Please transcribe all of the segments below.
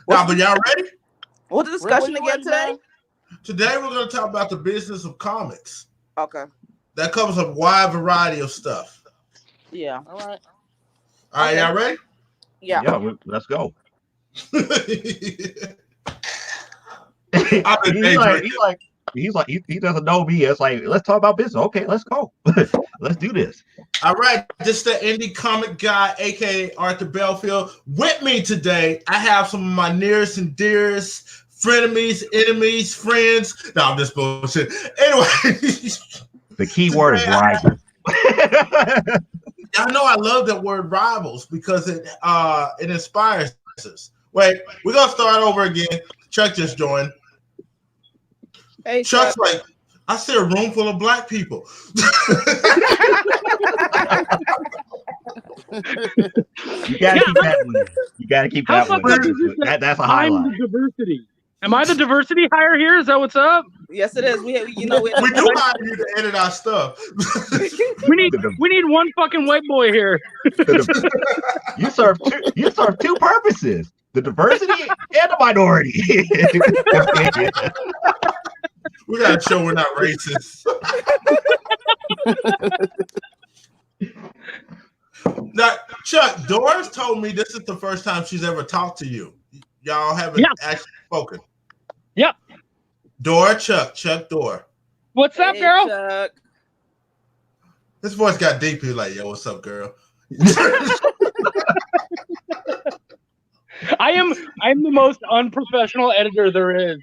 Now, but y'all ready? What's the discussion again today? Today we're going to talk about the business of comics. Okay. That covers a wide variety of stuff. Yeah. All right. All right, Okay. y'all ready? Yeah. Yeah, let's go. He's like he doesn't know me. It's like, let's talk about business. Okay, let's go. Let's do this. All right, this is the indie comic guy, aka Arthur Belfield. With me today, I have some of my nearest and dearest frenemies, enemies, friends. No, I'm just bullshit. Anyway, the key word is rivals. I know I love that word rivals because it inspires us. Wait, we're gonna start over again. Chuck just joined. Hey, Chuck's like, I see a room full of black people. You gotta keep that one. You gotta keep that one. That's a highlight. I'm the diversity. Am I the diversity hire here? Is that what's up? Yes, it is. We we do hire you to edit our stuff. we need one fucking white boy here. You serve two purposes: the diversity and the minority. We gotta show we're not racist. Now, Chuck, Doris told me this is the first time she's ever talked to you. Y'all haven't actually spoken. Yep. Chuck, Dora. What's up, girl? Chuck. His voice got deep. He was like, yo, what's up, girl? I am the most unprofessional editor there is.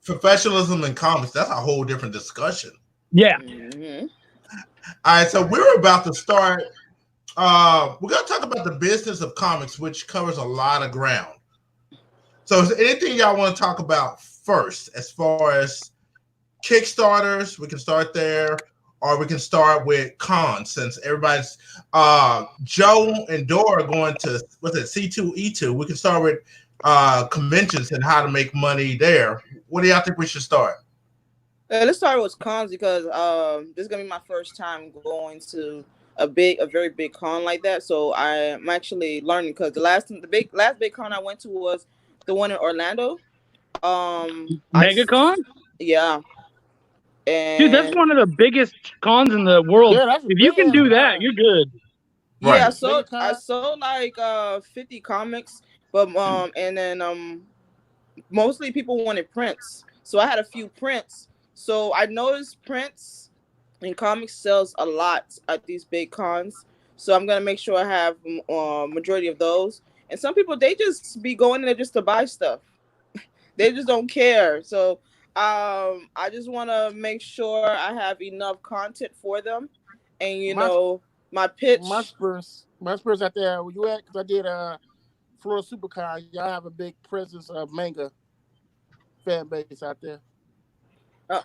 Professionalism in comics, that's a whole different discussion. Yeah. Mm-hmm. All right, so we're about to start. We're going to talk about the business of comics, which covers a lot of ground. So is there anything y'all want to talk about first as far as Kickstarters? We can start there, or we can start with cons, since everybody's Joe and Dora are going to, what's it, C2E2. We can start with conventions and how to make money there. What do y'all think we should start? Let's start with cons because this is gonna be my first time going to a very big con like that. So I'm actually learning because the last big con I went to was the one in Orlando. MegaCon? Yeah. And dude, that's one of the biggest cons in the world. Yeah, if you can do that, you're good. Yeah, Right. I sold like 50 comics, but and then mostly people wanted prints. So I had a few prints. So I noticed prints and comics sells a lot at these big cons. So I'm gonna make sure I have majority of those. And some people, they just be going there just to buy stuff. They just don't care. So I just want to make sure I have enough content for them. And my pitch. My Spurs out there. Where you at? Because I did Florida Supercon. Y'all have a big presence of manga fan base out there.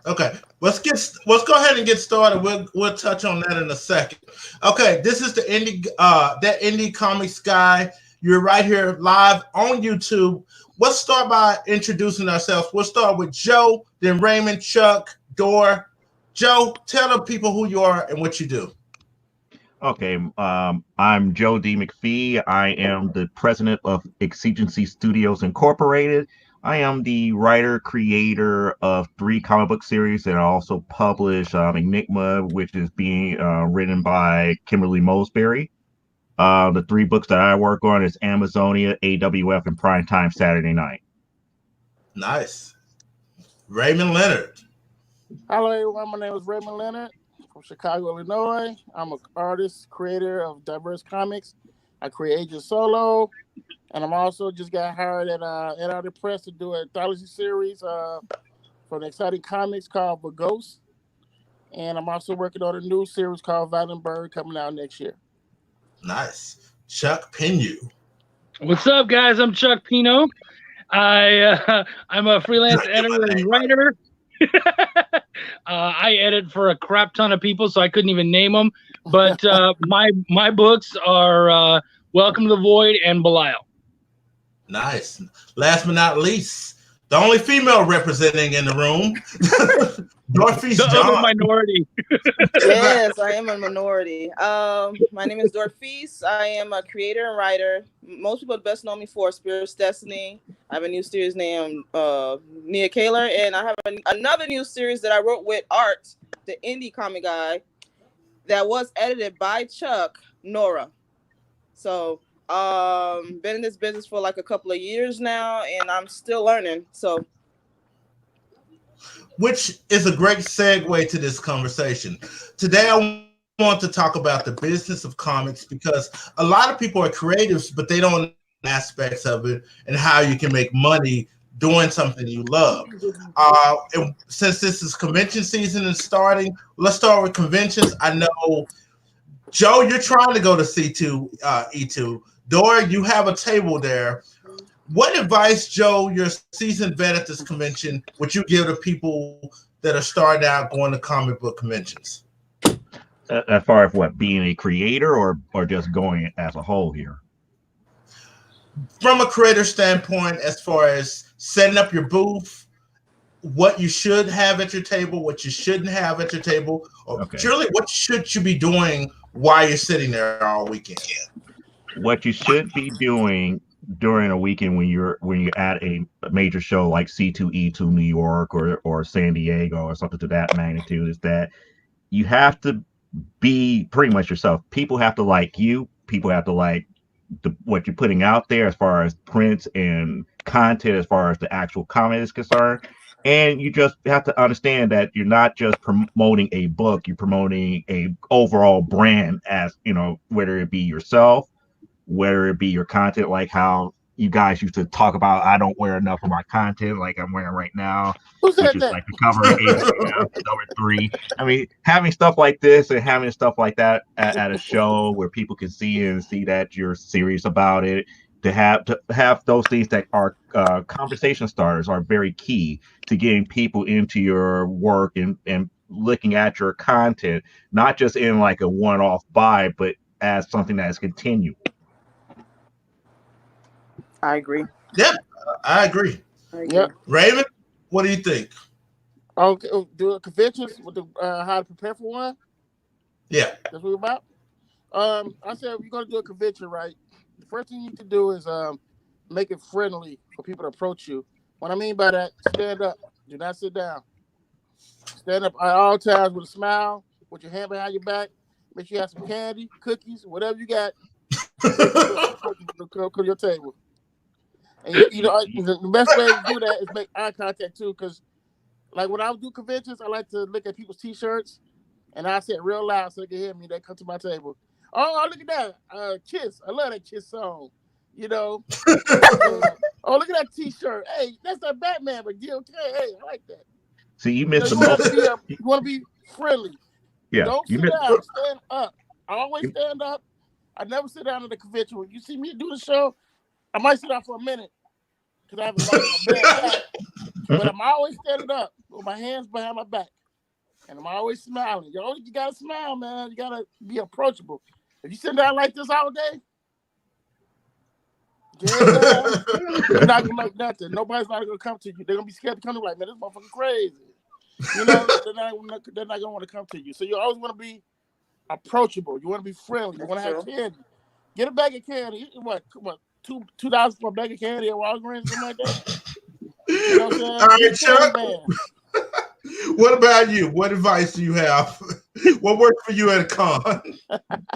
Okay, let's go ahead and get started. We'll touch on that in a second. Okay, this is the indie comics guy. You're right here live on YouTube. Let's start by introducing ourselves. We'll start with Joe, then Raymond, Chuck, Dora. Joe, tell the people who you are and what you do. Okay, I'm Joe D. Mcfee. I am the president of Exigency Studios Incorporated. I am the writer, creator of 3 comic book series, and I also publish Enigma, which is being written by Kimberly Mosberry. The 3 books that I work on is Amazonia, AWF, and Primetime Saturday Night. Nice. Raymond Leonard. Hello, everyone. My name is Raymond Leonard from Chicago, Illinois. I'm an artist, creator of diverse comics. I create Agent Solo. And I'm also just got hired at Art Press to do an anthology series for the exciting comics called The Ghost. And I'm also working on a new series called Violent Bird coming out next year. Nice. Chuck Pineau. What's up, guys? I'm Chuck Pineau. I'm a freelance editor and writer. I edit for a crap ton of people, so I couldn't even name them. But my books are Welcome to the Void and Belial. Nice. Last but not least, the only female representing in the room, Dorphise The other John. minority. Yes, I am a minority. My name is Dorphise. I am a creator and writer. Most people best know me for Spirit's Destiny. I have a new series named Nia Kaler, and I have another new series that I wrote with Art, the indie comic guy, that was edited by Chuck Nora. So, been in this business for like a couple of years now, and I'm still learning. So, which is a great segue to this conversation. Today, I want to talk about the business of comics because a lot of people are creatives, but they don't know aspects of it and how you can make money doing something you love. And since this is convention season and starting, let's start with conventions. I know, Joe, you're trying to go to C2, E2. Dora, you have a table there. What advice, Joe, your seasoned vet at this convention, would you give to people that are starting out going to comic book conventions? As far as what, being a creator or just going as a whole here? From a creator standpoint, as far as setting up your booth, what you should have at your table, what you shouldn't have at your table, or Okay. Surely what should you be doing while you're sitting there all weekend? What you should be doing during a weekend when you're at a major show like C2E2 New York or San Diego or something to that magnitude is that you have to be pretty much yourself. People have to like you. People have to like what you're putting out there as far as prints and content, as far as the actual comic is concerned. And you just have to understand that you're not just promoting a book, you're promoting a overall brand, as you know, whether it be yourself, whether it be your content, like how you guys used to talk about, I don't wear enough of my content, like I'm wearing right now, which is like the cover of number 3. I mean, having stuff like this and having stuff like that at a show where people can see and see that you're serious about it, to have those things that are conversation starters are very key to getting people into your work and looking at your content, not just in like a one-off buy, but as something that is continual. I agree. Yep, I agree. Yep. Raymond, what do you think? Okay, do a conventions with the how to prepare for one. Yeah, that's what we're about. I said if you're gonna do a convention, right? The first thing you need to do is make it friendly for people to approach you. What I mean by that, stand up. Do not sit down. Stand up at all times with a smile, with your hand behind your back. Make sure you have some candy, cookies, whatever you got. Come to your table. And you know, the best way to do that is make eye contact too, because like when I do conventions, I like to look at people's t-shirts, and I say it real loud so they can hear me. They come to my table. Oh, look at that, Kiss! I love that Kiss song. You know. Oh, look at that t-shirt. Hey, that's that Batman, but okay. Hey, I like that. See, you missed so the most. You want to be friendly. Yeah. Don't sit down. Stand up. I always stand up. I never sit down at the convention. When you see me do the show, I might sit down for a minute because I have a bad back. But I'm always standing up with my hands behind my back. And I'm always smiling. You got to smile, man. You got to be approachable. If you sit down like this all day, you're not going to make nothing. Nobody's not going to come to you. They're going to be scared to come to you like, man, this motherfucker crazy. You know, they're not going to want to come to you. So you always want to be approachable. You want to be friendly. You want to have candy. Get a bag of candy. What $2 for a bag of candy at Walgreens, something like that? You know what I'm saying? All right, Chuck. What about you? What advice do you have? What worked for you at a con?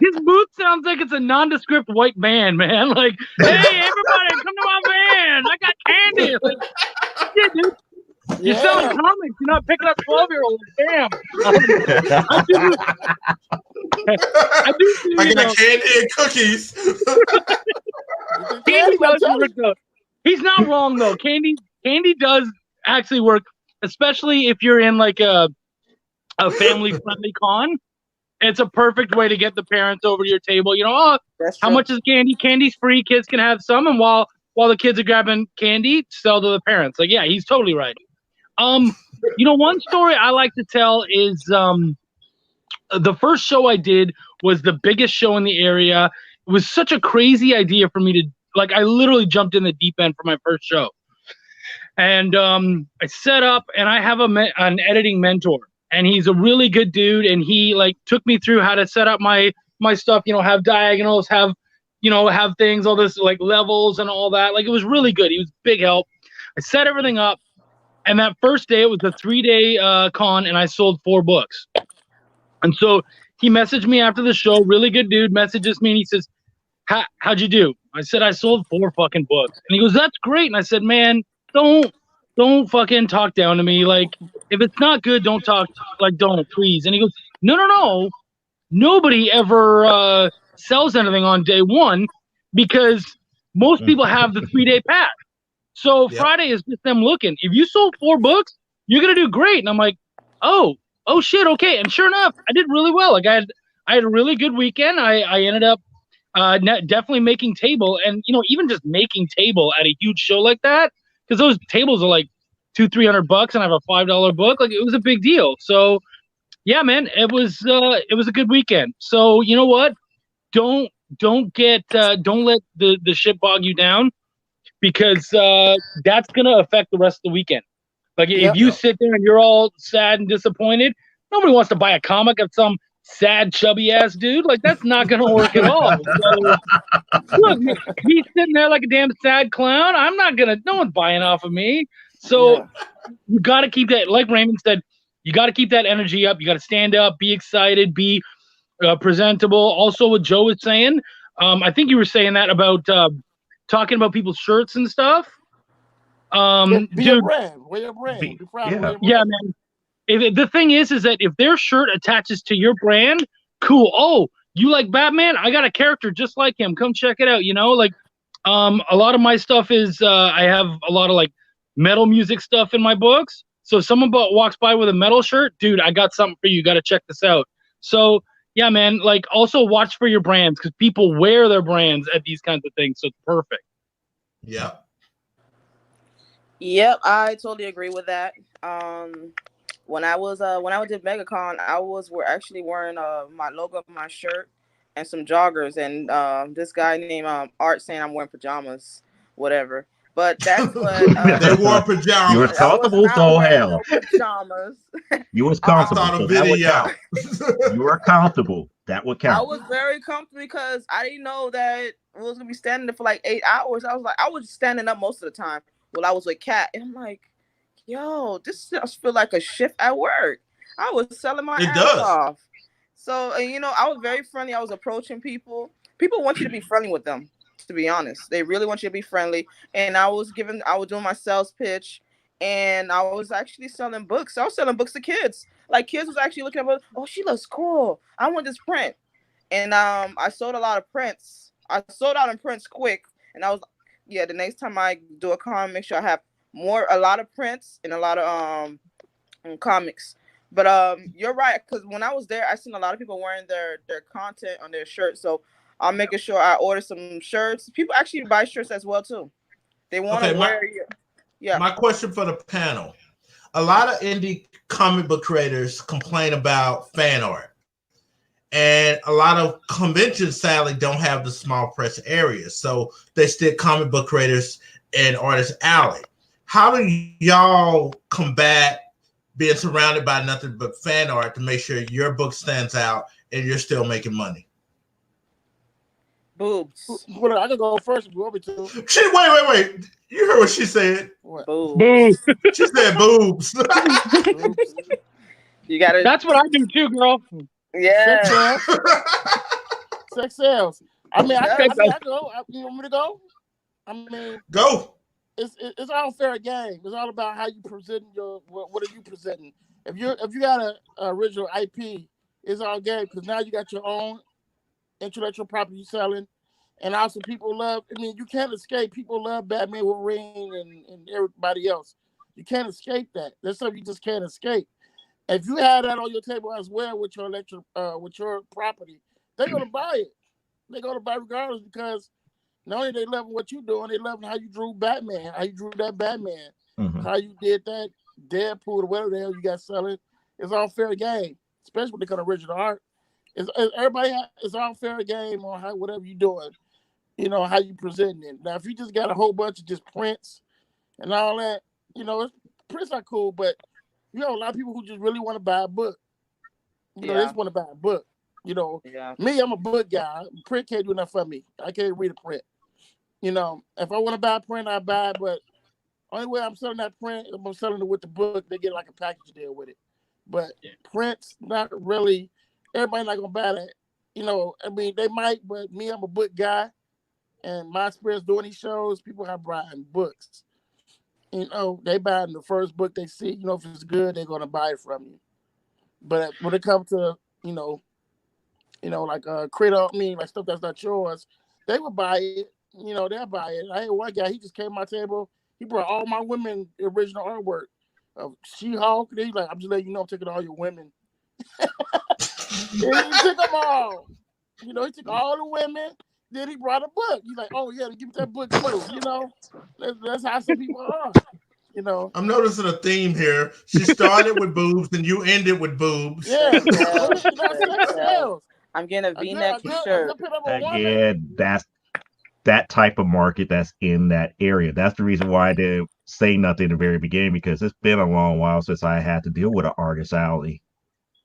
His booth sounds like it's a nondescript white band, man. Like, hey, everybody, come to my band. I got candy. Like, yeah, dude. You're selling comics. You're not picking up 12-year-olds. Damn. I got candy and cookies. Candy does work, though. He's not wrong, though. Candy does actually work, especially if you're in like a family-friendly con. It's a perfect way to get the parents over to your table. You know, how much is candy? Candy's free. Kids can have some. And while the kids are grabbing candy, sell to the parents. Like, yeah, he's totally right. You know, one story I like to tell is the first show I did was the biggest show in the area. It was such a crazy idea for me to, like, I literally jumped in the deep end for my first show. And I set up, and I have an editing mentor, and he's a really good dude, and he like took me through how to set up my stuff, have diagonals, have have things, all this like levels and all that. Like, it was really good. He was big help. I set everything up, and that first day, it was a 3-day con, and I sold 4 books. And so he messaged me after the show, really good dude, messages me, and he says, how'd you do? I said, I sold 4 fucking books. And he goes, that's great. And I said, man, don't fucking talk down to me. Like, if it's not good, don't talk. Like, don't, please. And he goes, no. Nobody ever sells anything on day 1 because most people have the 3-day pass. So Friday is just them looking. If you sold 4 books, you're going to do great. And I'm like, oh shit. Okay. And sure enough, I did really well. Like, I had a really good weekend. I ended up definitely making table, and even just making table at a huge show like that, because those tables are like $200-300 and I have a $5 book. Like, it was a big deal. So yeah, man, it was a good weekend. So you know what? Don't let the shit bog you down, because that's gonna affect the rest of the weekend. Like, if you sit there and you're all sad and disappointed, nobody wants to buy a comic of some sad, chubby ass dude. Like, that's not gonna work at all. So, look, me sitting there like a damn sad clown. No one's buying off of me. So you got to keep that, like Raymond said, you got to keep that energy up. You got to stand up, be excited, be presentable. Also, what Joe was saying, I think you were saying that about talking about people's shirts and stuff. Be a brand. Wear your brand. Be proud of your brand. Yeah, man. The thing is that if their shirt attaches to your brand, cool. Oh, you like Batman? I got a character just like him. Come check it out. Like, a lot of my stuff is I have a lot of like metal music stuff in my books. So if someone walks by with a metal shirt, dude, I got something for you. You got to check this out. So yeah, man. Like, also watch for your brands, because people wear their brands at these kinds of things. So it's perfect. Yeah. Yep, I totally agree with that. When I was at MegaCon, we're actually wearing my logo on my shirt and some joggers, and this guy named Art saying I'm wearing pajamas, whatever. But that's what they wore pajamas. You were comfortable, so hell. Pajamas. You was comfortable. I saw the so video. You were comfortable. That would count. I was very comfortable because I didn't know that we was gonna be standing there for like 8 hours. I was standing up most of the time while I was with Kat, and I'm like, yo, this just feel like a shift at work. I was selling my ass off. So, I was very friendly. I was approaching people. People want you to be friendly with them, to be honest. They really want you to be friendly. And I was doing my sales pitch, and I was actually selling books. I was selling books to kids. Like, kids was actually looking at me, oh, she looks cool. I want this print. And I sold a lot of prints. I sold out in prints quick. And I was, the next time I do a con, make sure I have a lot of prints and a lot of comics. But you're right, because when I was there, I seen a lot of people wearing their content on their shirts. So I'm making sure I order some shirts. People actually buy shirts as well too. They want to wear. My question for the panel: a lot of indie comic book creators complain about fan art, and a lot of conventions sadly don't have the small press areas, so they stick comic book creators in artist alley. How do y'all combat being surrounded by nothing but fan art to make sure your book stands out and you're still making money? Boobs. Well, I can go first if you want me to. Wait. You heard what she said? What? Boobs. She said boobs. You gotta. That's what I do too, girl. Yeah. Sex sales. I mean, I go. You want me to go? I mean, go. It's all fair game. It's all about how you present what are you presenting. If you got an original IP, it's all game, because now you got your own intellectual property selling, and also people love. I mean, you can't escape. People love Batman, Wolverine, and everybody else. You can't escape that. That's something you just can't escape. If you have that on your table as well with your property, they're gonna buy it. They're gonna buy regardless, because not only they loving what you're doing, they loving how you drew Batman, how you drew that Batman, how you did that Deadpool, or whatever the hell you got selling. It's all fair game, especially when they come to original art. It's all fair game on whatever you're doing, how you presenting it. Now, if you just got a whole bunch of just prints and all that, prints are cool, but a lot of people who just really want to buy a book. They just want to buy a book. Me, I'm a book guy. Print can't do nothing for me. I can't read a print. If I want to buy a print, I buy it, but only way I'm selling that print, I'm selling it with the book. They get like a package deal with it. But prints, not really. Everybody not gonna buy that. They might, but me, I'm a book guy, and my experience doing these shows, people are buying books. They buying the first book they see. If it's good, they're gonna buy it from you. But when it comes to like like stuff that's not yours, they would buy it. They'll buy it. I had one guy, he just came to my table. He brought all my women original artwork of She-Hulk. He's like, I'm just letting you know I'm taking all your women. He took them all. He took all the women. Then he brought a book. He's like, oh, yeah, give me that book too. That's how some people are. I'm noticing a theme here. She started with boobs and you ended with boobs. Yeah. I'm getting a V-neck shirt. Again, that's that type of market that's in that area. That's the reason why I didn't say nothing at the very beginning, because it's been a long while since I had to deal with an artist alley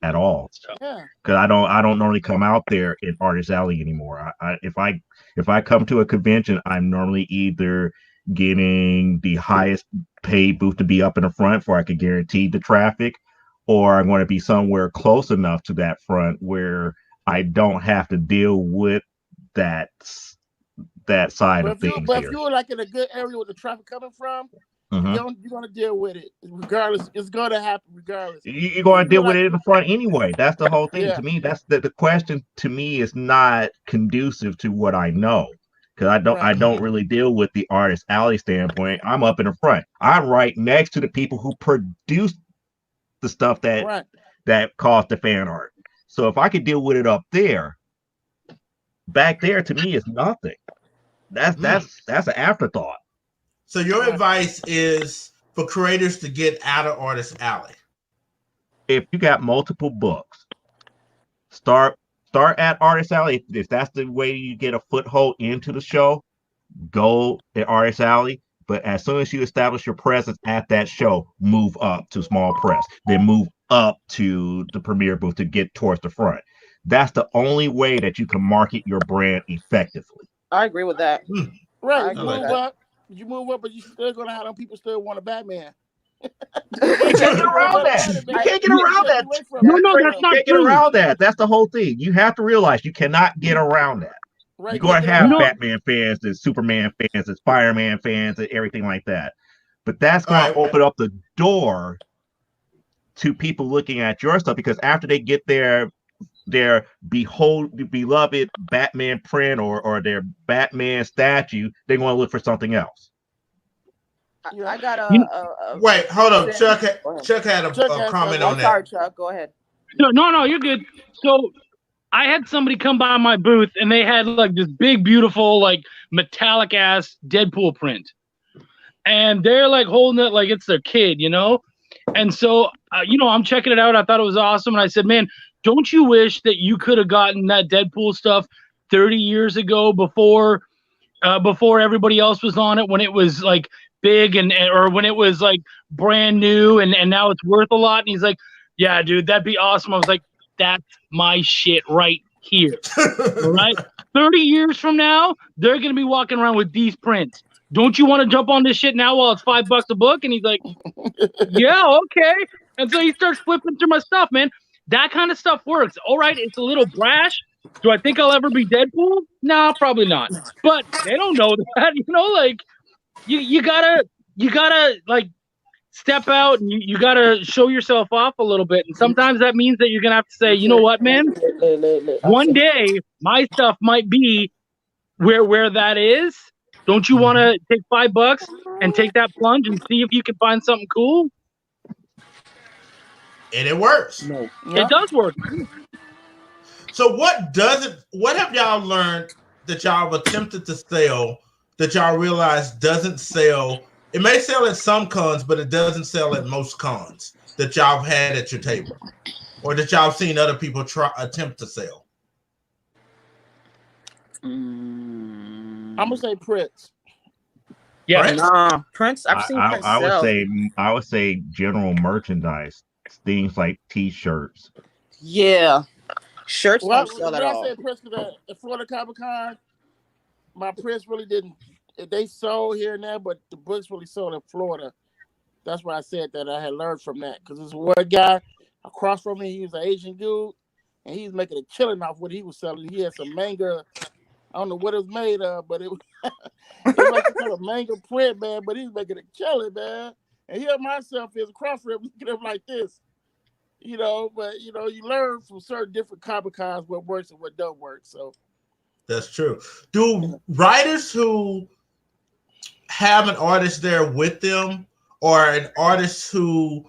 at all. Because I don't normally come out there in artist alley anymore. If I come to a convention, I'm normally either getting the highest paid booth to be up in the front where I could guarantee the traffic, or I'm going to be somewhere close enough to that front where I don't have to deal with that side of things. But if you're like in a good area where the traffic coming from, you're going to deal with it regardless. It's going to happen regardless. You're going to deal with it in the front anyway. That's the whole thing. To me, that's the question. To me, is not conducive to what I know, because I don't really deal with the artist alley standpoint. I'm up in the front. I'm right next to the people who produce the stuff that caused the fan art. So if I could deal with it up there, back there to me is nothing. That's an afterthought. So your advice is for creators to get out of artist alley. If you got multiple books, start at artist alley. If that's the way you get a foothold into the show, go at artist alley. But as soon as you establish your presence at that show, move up to small press, then move up to the premiere booth to get towards the front. That's the only way that you can market your brand effectively. I agree with that. Right. You move up, but you still going to have them people still want a Batman. You can't get around that. You can't get around that. No, that's not true. Get around that. That's the whole thing. You have to realize you cannot get around that. Right. You're going to have Batman fans, and Superman fans, and Spider-Man fans, and everything like that. But that's going to open up the door to people looking at your stuff, because after they get their beloved Batman print or their Batman statue, they're going to look for something else. I got a wait, hold up. Chuck had a comment on that. Sorry, Chuck. Go ahead. No, you're good. So I had somebody come by my booth and they had like this big, beautiful, like metallic ass Deadpool print. And they're like holding it like it's their kid, And so, I'm checking it out. I thought it was awesome. And I said, man, don't you wish that you could have gotten that Deadpool stuff 30 years ago before everybody else was on it, when it was like big or when it was like brand new and now it's worth a lot? And he's like, yeah, dude, that'd be awesome. I was like, that's my shit right here. All right. 30 years from now, they're going to be walking around with these prints. Don't you want to jump on this shit now while it's $5 a book? And he's like, yeah, okay. And so he starts flipping through my stuff, man. That kind of stuff works. All right, it's a little brash. Do I think I'll ever be Deadpool? No, probably not. But they don't know that, like you gotta like step out and you gotta show yourself off a little bit. And sometimes that means that you're gonna have to say, you know what, man? One day my stuff might be where that is. Don't you want to take $5 and take that plunge and see if you can find something cool? And it works. No. It does work. So what have y'all learned that y'all have attempted to sell that y'all realize doesn't sell? It may sell at some cons, but it doesn't sell at most cons that y'all have had at your table, or that y'all have seen other people attempt to sell. I'm gonna say prints. Yeah. Prince? Nah, Prince. I've seen Prince I would sell. say general merchandise, things like T-shirts. Yeah, shirts Well, don't sell at when I all. said Prince at Florida Comic Con, my Prince really didn't. They sold here and there, but the books really sold in Florida. That's why I said that. I had learned from that because this one guy across from me, he was an Asian dude, and he was making a killing off what he was selling. He had some manga. I don't know what it was made of, but it was it was like some kind of manga print, man. But he was making a killing, man. And here myself is across from him, looking at him like this, you know. But you know, you learn from certain different Comic Cons what works and what don't work. So That's true. Do writers who have an artist there with them, or an artist who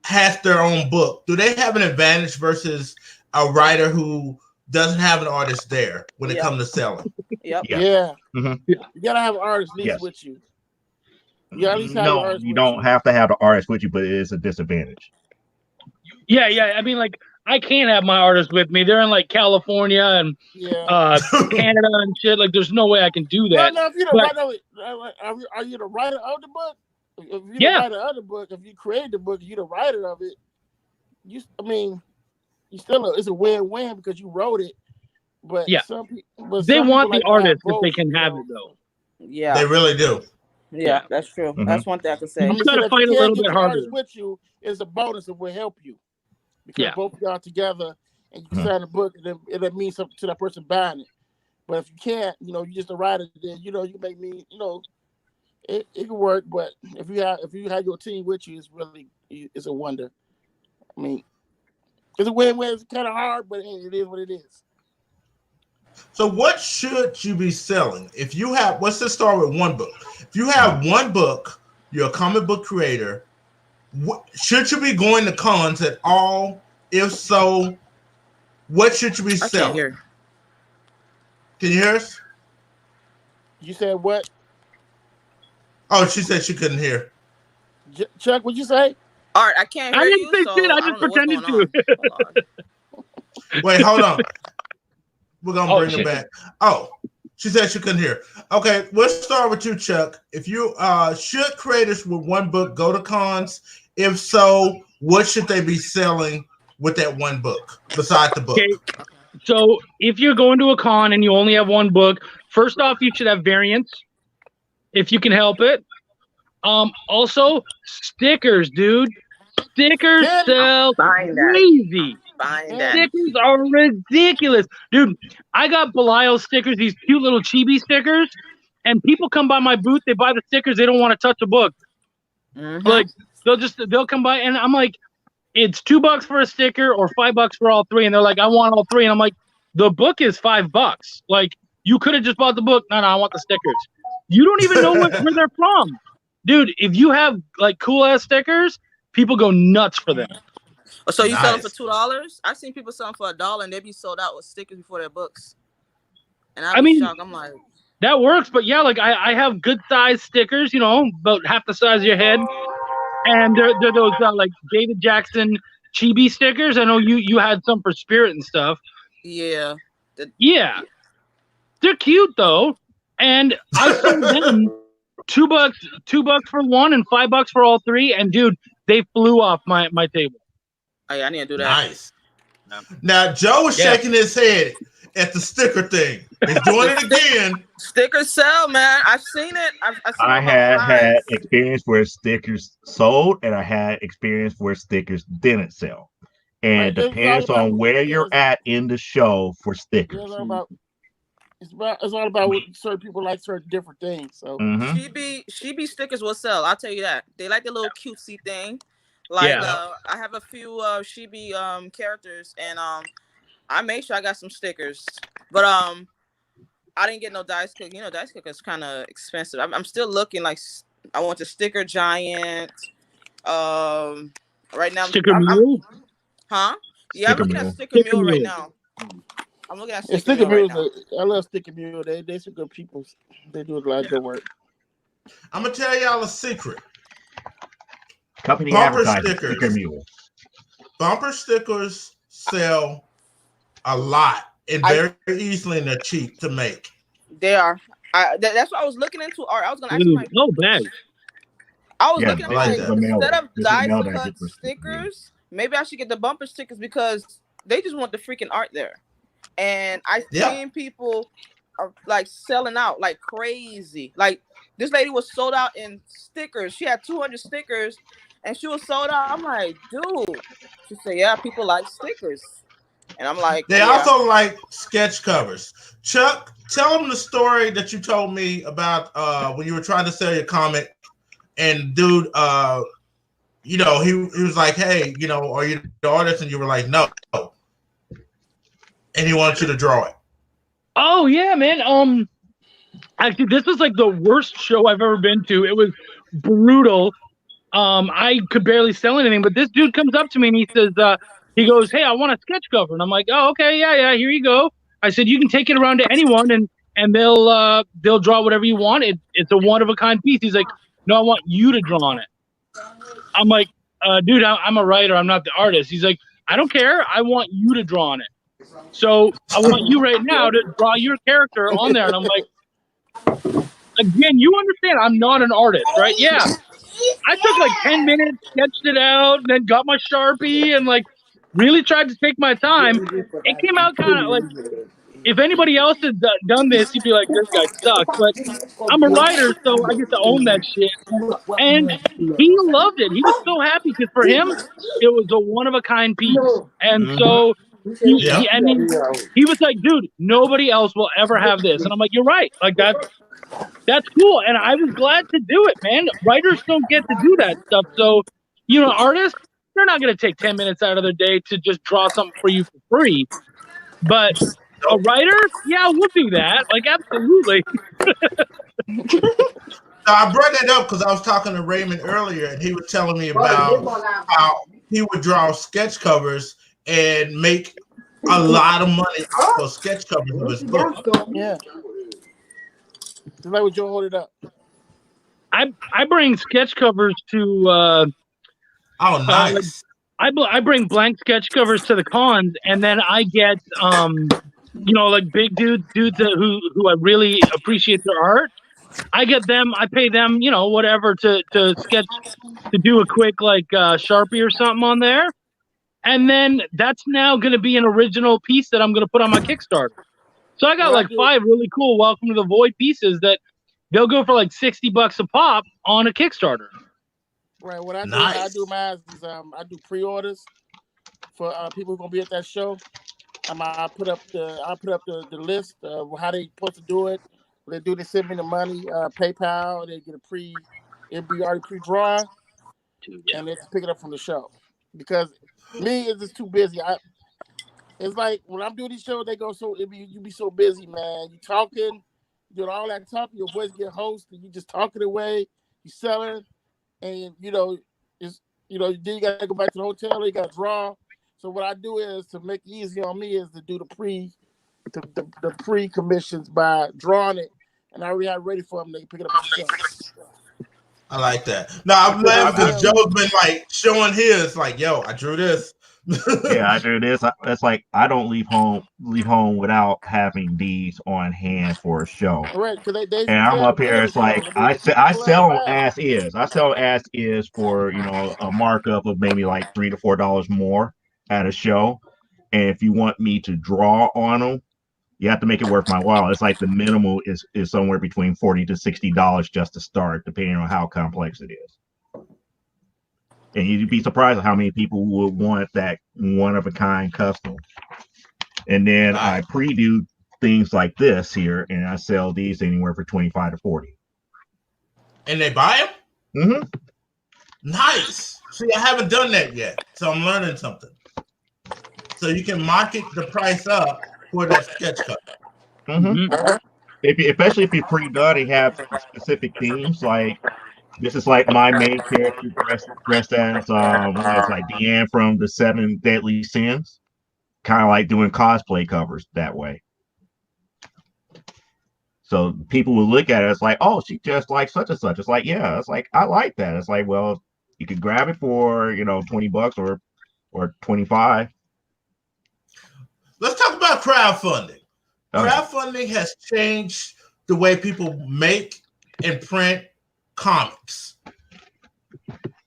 has their own book, do they have an advantage versus a writer who doesn't have an artist there when it comes to selling? Yep. yeah, Mm-hmm. you gotta have an artist at least Yes. with you. You gotta at least have an No, artist you with don't you. have to have the artist with you, but it is a disadvantage. Yeah. I mean, like, I can't have my artists with me. They're in like California and Yeah. Canada and shit. Like, there's no way I can do that. Well, no, if you're the writer, are you the writer of the book? If you're the writer of the book, if you created the book, you're the writer of it. It's a win-win because you wrote it. But Yeah. they want the artist if they can have it though. Yeah, they really do. Yeah, that's true. Mm-hmm. That's one thing I can say. You just gotta fight a little bit harder. With you is a bonus that will help you because both of y'all together and you can sign a book and it means something to that person buying it. But if you can't, you're just a writer. Then you can make me, it can work. But if you have your team with you, it's a wonder. I mean, it's a win-win. It's kind of hard, but it is what it is. So what should you be selling? If you have, let's just start with one book. If you have one book, you're a comic book creator, should you be going to cons at all? If so, what should you be selling? I can't hear. Can you hear us? You said what? Oh, she said she couldn't hear. Chuck, what'd you say? Art, I can't hear you. I didn't say shit. I just pretended to. Wait, hold on. We're going to bring her back. Oh, she said she couldn't hear. Okay, we'll start with you, Chuck. If you should creators with one book go to cons? If so, what should they be selling with that one book besides the book? Okay. So if you're going to a con and you only have one book, first off, you should have variants if you can help it. Also, stickers, dude. Stickers sell crazy. Stickers are ridiculous. Dude, I got Belial stickers, these cute little chibi stickers, and people come by my booth, they buy the stickers, they don't want to touch a book. Mm-hmm. Like, they'll come by, and I'm like, it's $2 for a sticker or $5 for all three, and they're like, I want all three, and I'm like, the book is $5. Like, you could have just bought the book. No, I want the stickers. You don't even know where they're from. Dude, if you have, like, cool-ass stickers, people go nuts for them. So you sell them for $2? I've seen people selling for $1 and they be sold out with stickers before their books. And I mean, shocked. I'm like, that works, but yeah, like I have good size stickers, about half the size of your head, and they're those like David Jackson chibi stickers. I know you had some for Spirit and stuff. Yeah. Yeah, they're cute though, and I sold them $2 for one and $5 for all three, and dude, they flew off my table. Oh, yeah, I need to do that. Nice. Now, Joe is shaking his head at the sticker thing. He's doing it again. Stickers sell, man. I've seen it. I had experience where stickers sold, and I had experience where stickers didn't sell. And it depends on where you're at in the show for stickers. It's all about what certain people like certain different things. So Sheby stickers will sell. I'll tell you that. They like the little cutesy thing. Like I have a few Sheby characters, and I made sure I got some stickers, but I didn't get no dice cook. Dice cook is kind of expensive. I'm still looking. Like, I want the sticker giant. Right now, sticker mule. Huh? Yeah, I'm looking at sticker mule right now. I'm looking at sticker mule right now. I love sticker mule. They some good people. They do a lot of good work. I'm gonna tell y'all a secret. Company Bumper advertising, stickers. Sticker mule. Bumper stickers sell a lot and very easily, and they're cheap to make. They are. That's what I was looking into art. I was gonna actually like, No bad. I was Yeah, looking at I like like that. instead of This is die mail to that I cut get for stickers, maybe I should get the bumper stickers because they just want the freaking art there. And I Yeah. seen people are like selling out like crazy. Like this lady was sold out in stickers. She had 200 stickers and she was sold out. I'm like, dude. She said, yeah, people like stickers. And I'm like, They yeah. also like sketch covers. Chuck, tell them the story that you told me about when you were trying to sell your comic, and dude, you know, he was like, hey, you know, are you the artist? And you were like, no. And he wanted you to draw it. Oh yeah, man. Actually, this was like the worst show I've ever been to. It was brutal. I could barely sell anything, but this dude comes up to me and he says, he goes, "Hey, I want a sketch cover." And I'm like, "Oh, okay, yeah, here you go." I said, "You can take it around to anyone and they'll draw whatever you want. It's a one of a kind piece." He's like, "No, I want you to draw on it." I'm like, "Dude, I'm a writer. I'm not the artist." He's like, "I don't care. I want you to draw on it. So I want you right now to draw your character on there." And I'm like, again, you understand I'm not an artist, right? Yeah. I took like 10 minutes, sketched it out, and then got my Sharpie and like really tried to take my time. It came out kind of like, if anybody else had done this, you'd be like, this guy sucks. But I'm a writer, so I get to own that shit. And he loved it. He was so happy because for him, it was a one of a kind piece. And so I mean, he was like, dude, nobody else will ever have this. And I'm like, you're right. Like that's cool. And I was glad to do it, man. Writers don't get to do that stuff. So, you know, artists, they're not going to take 10 minutes out of their day to just draw something for you for free. But a writer, yeah, we'll do that. Like, absolutely. So I brought that up because I was talking to Raymond earlier, and he was telling me about how he would draw sketch covers and make a lot of money off those sketch covers of his book. Yeah. Just like what Joe hold it up. I bring sketch covers to Oh, nice. I bring blank sketch covers to the cons, and then I get you know, like big dudes who I really appreciate their art. I get them, I pay them, you know, whatever to sketch, to do a quick like Sharpie or something on there, and then that's now going to be an original piece that I'm going to put on my Kickstarter. So I got like 5 really cool Welcome to the Void pieces that they'll go for like $60 a pop on a Kickstarter. Right. What I do, Nice. I do mine is I do pre-orders for people who gonna be at that show. I put up the list of how they supposed to do it. What they send me the money, PayPal. They get it'll be already pre-drawn, and they just pick it up from the show. Because me, it's just too busy. It's like when I'm doing these shows, they go you be so busy, man. You talking, doing all that talking, your voice get host, and you just talking away. You selling, and you know, then you gotta go back to the hotel. You gotta draw. So what I do is to make it easy on me is to do the pre-commissions by drawing it, and I already have it ready for them. They can pick it up. I like that. No, I'm laughing because Joe's been like showing his, like, yo, I drew this. Yeah, I do this. That's like I don't leave home without having these on hand for a show. Right, because and I'm up here. It's like I sell as is. I sell as is for a markup of maybe like $3 to $4 more at a show. And if you want me to draw on them, you have to make it worth my while. It's like the minimal is somewhere between $40 to $60 just to start, depending on how complex it is. And you'd be surprised at how many people would want that one-of-a-kind custom. And then I pre-do things like this here, and I sell these anywhere for $25 to $40. And they buy them? Mm-hmm. Nice. See, I haven't done that yet, so I'm learning something. So you can market the price up for that sketch cover. Mm-hmm. Especially if you're pre-done and have specific themes, like this is like my main character dressed as it's like Deanne from the 7 Deadly Sins. Kind of like doing cosplay covers that way. So people will look at it, it's like, oh, she just like such and such. It's like, yeah, it's like I like that. It's like, well, you could grab it for $20 or $25. Let's talk about crowdfunding. Crowdfunding has changed the way people make and print comics.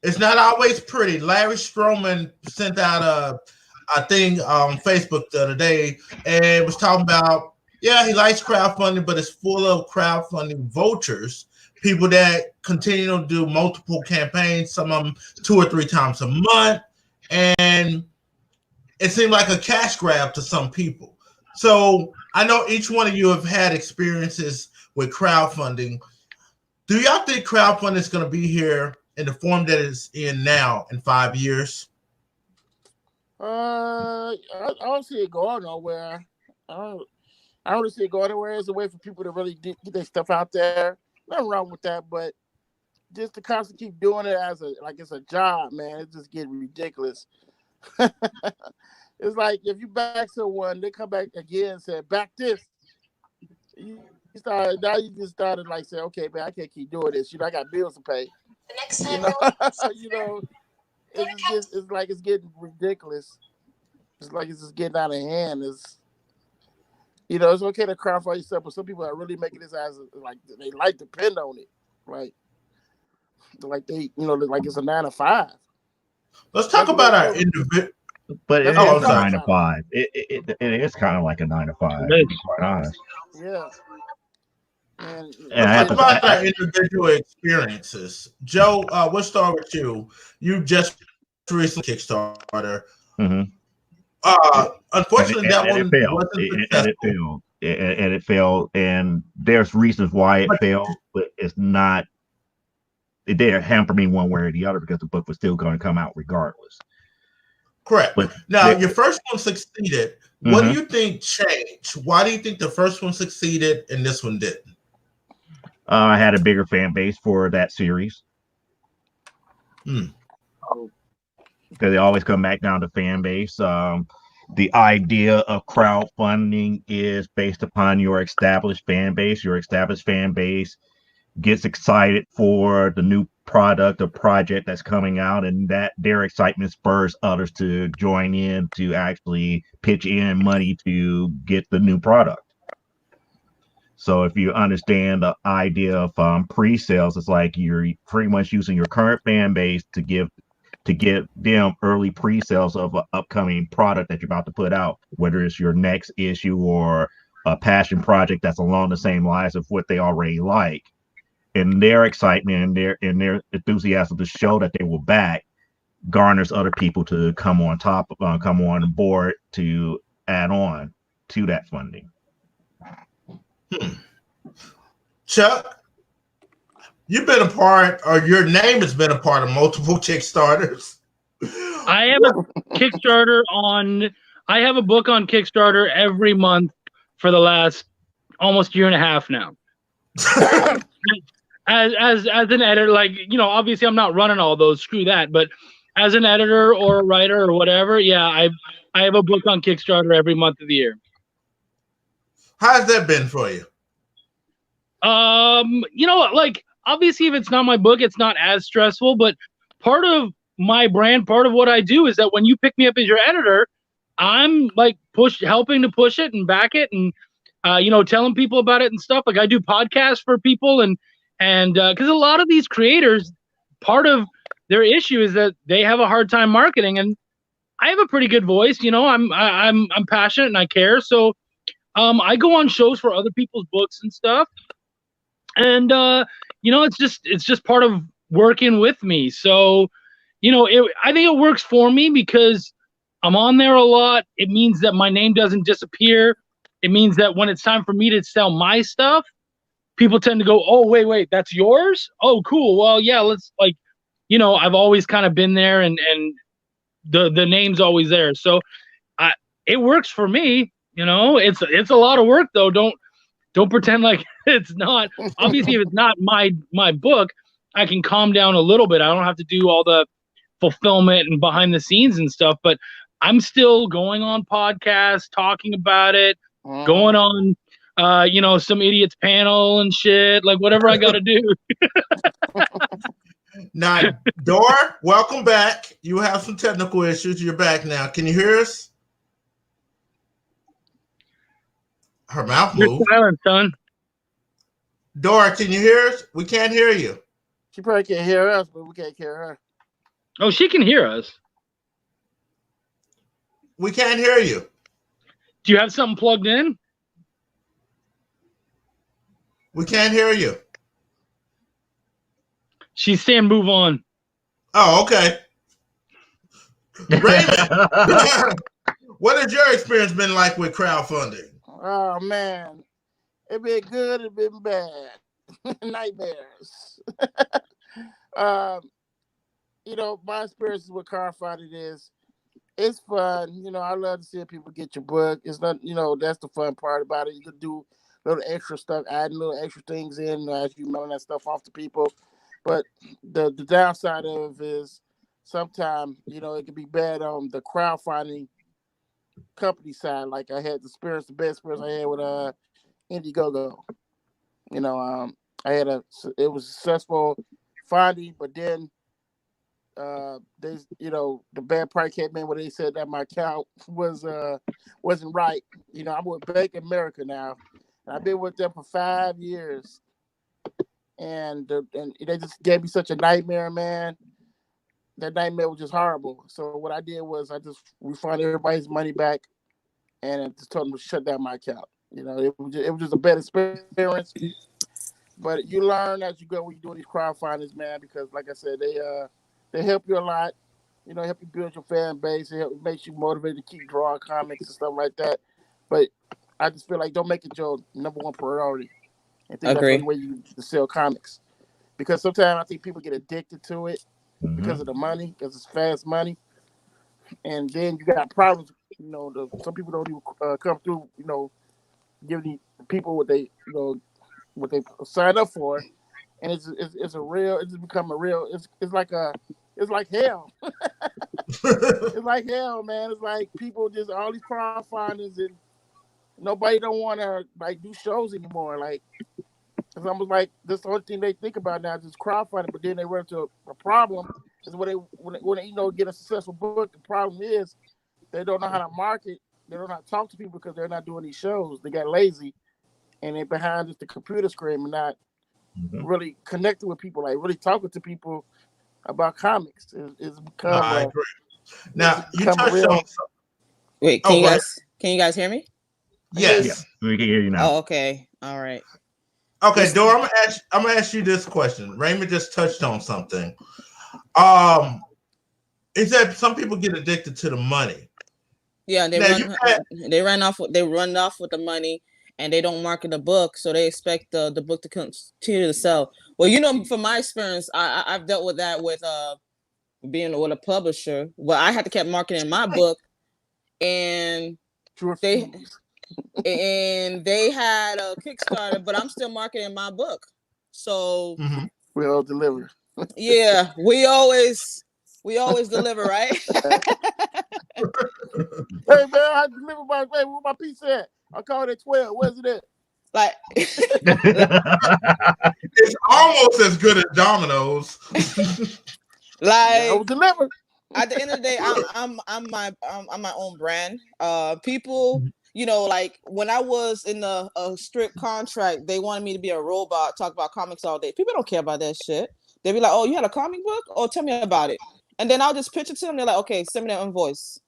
It's not always pretty. Larry Stroman sent out a thing on Facebook the other day and was talking about, yeah, he likes crowdfunding, but it's full of crowdfunding vultures, people that continue to do multiple campaigns, some of them 2 or 3 times a month, and it seemed like a cash grab to some people. So I know each one of you have had experiences with crowdfunding. Do y'all think crowdfunding is going to be here in the form that it's in now in 5 years? I don't see it going nowhere. I don't really see it going anywhere. It's a way for people to really get their stuff out there. Nothing wrong with that, but just to constantly keep doing it as it's a job, man, it's just getting ridiculous. It's like if you back someone, they come back again and say, back this. You just started like saying, okay, man, I can't keep doing this. I got bills to pay. The next time It's like it's getting ridiculous. It's like it's just getting out of hand. It's okay to cry for yourself, but some people are really making this as like they like depend on it. Like they, like it's a 9 to 5. Let's talk about our individual. But it is a 9 to 5. It is kind of like a 9 to 5, to be quite honest. Yeah. Let's talk about our individual experiences. Joe, we'll start with you. You just recently Kickstarter. Mm-hmm. Unfortunately, that one wasn't successful. And it failed. And there's reasons why it failed, but it's not. It didn't hamper me one way or the other because the book was still going to come out regardless. Correct. But now, your first one succeeded. Mm-hmm. What do you think changed? Why do you think the first one succeeded and this one didn't? I had a bigger fan base for that series. Because they always come back down to fan base. The idea of crowdfunding is based upon your established fan base. Your established fan base gets excited for the new product or project that's coming out, and that their excitement spurs others to join in to actually pitch in money to get the new product. So if you understand the idea of pre-sales, it's like you're pretty much using your current fan base to give them early pre-sales of an upcoming product that you're about to put out, whether it's your next issue or a passion project that's along the same lines of what they already like. And their excitement and their enthusiasm to show that they will back garners other people to come on board to add on to that funding. Chuck, you've been a part, or your name has been a part of multiple Kickstarters. I have a Kickstarter I have a book on Kickstarter every month for the last almost year and a half now. As an editor, obviously I'm not running all those, screw that, but as an editor or a writer or whatever, yeah, I have a book on Kickstarter every month of the year. How's that been for you? Obviously if it's not my book, it's not as stressful, but part of my brand, part of what I do is that when you pick me up as your editor, I'm helping to push it and back it and telling people about it and stuff. Like I do podcasts for people and because a lot of these creators, part of their issue is that they have a hard time marketing, and I have a pretty good voice. I'm passionate and I care, so I go on shows for other people's books and stuff, and it's just part of working with me. So I think it works for me because I'm on there a lot. It means that my name doesn't disappear. It means that when it's time for me to sell my stuff, people tend to go, oh, wait, that's yours? Oh, cool. Well, yeah, let's I've always kind of been there and the name's always there. So it works for me. It's a lot of work though. Don't pretend like it's not. Obviously, if it's not my book, I can calm down a little bit. I don't have to do all the fulfillment and behind the scenes and stuff, but I'm still going on podcasts, talking about it, going on some idiot's panel and shit, like whatever I got to do. Now, Dor, welcome back. You have some technical issues. You're back now. Can you hear us? Her mouth moved. You're silent, son. Dora, can you hear us? We can't hear you. She probably can't hear us, but we can't hear her. Oh, she can hear us. We can't hear you. Do you have something plugged in? We can't hear you. She's saying move on. Oh, okay. Raymond, what has your experience been like with crowdfunding? Oh man, it been good, it been bad. Nightmares. You know, my experiences with crowdfunding is it's fun. You know, I love to see people get your book. It's not, you know, that's the fun part about it. You can do little extra stuff, adding little extra things in as you mail that stuff off to people. But the downside of it is sometimes, you know, it can be bad on the crowdfunding company side. Like I had the best experience I had with Indiegogo. You know, it was successful finding, but then they, you know, the bad part came in where they said that my account wasn't right. You know, I'm with Bank America now, and I've been with them for 5 years, and they just gave me such a nightmare, man. That nightmare was just horrible. So what I did was I just refunded everybody's money back, and I just told them to shut down my account. You know, it was just a bad experience. But you learn as you go when you do these crowdfundings, man, because like I said, they help you a lot. You know, help you build your fan base. It makes you motivated to keep drawing comics and stuff like that. But I just feel like don't make it your number one priority. I think that's the Agree. way you sell comics. Because sometimes I think people get addicted to it because Mhm. of the money, because it's fast money. And then you got problems. You know, some people don't even come through, you know, giving people what they, you know, what they sign up for, and it's a real. It's become a real. It's like hell. It's like hell, man. It's like people just all these crowdfunders and nobody don't want to like do shows anymore. Like it's almost like this the only thing they think about now is just crowdfunding. But then they run into a problem is when they you know get a successful book. The problem is they don't know how to market. They don't know how to talk to people because they're not doing these shows. They got lazy and they're behind just the computer screen and not Mhm. really connecting with people, like really talking to people about comics. It's No, become I a agree. it's Now you become a touched on. real. Wait, Oh, go ahead. can you guys hear me? Yeah, Yes. we can hear you now. Oh, okay. All right. Okay, This Dora. I'm gonna ask you this question. Raymond just touched on something. Um, is that some people get addicted to the money? Yeah, Now you had, they run off with the money and they don't market the book, so they expect the book to continue to sell. Well, you know, from my experience, I've dealt with that with being with a publisher. Well, I had to keep marketing my book, and they they had a Kickstarter, but I'm still marketing my book. So we all deliver. yeah, we always deliver, right? Hey man, I deliver my where my pizza at? I called at 12. Where's it at? Like it's almost as good as Domino's. Yeah, I like will deliver. at the end of the day, I'm my own brand. People, you know, like when I was in a strict contract, they wanted me to be a robot, talk about comics all day. People don't care about that shit. They be like, "Oh, you had a comic book? Oh, tell me about it." And then I'll just pitch it to them. They're like, "Okay, send me the invoice."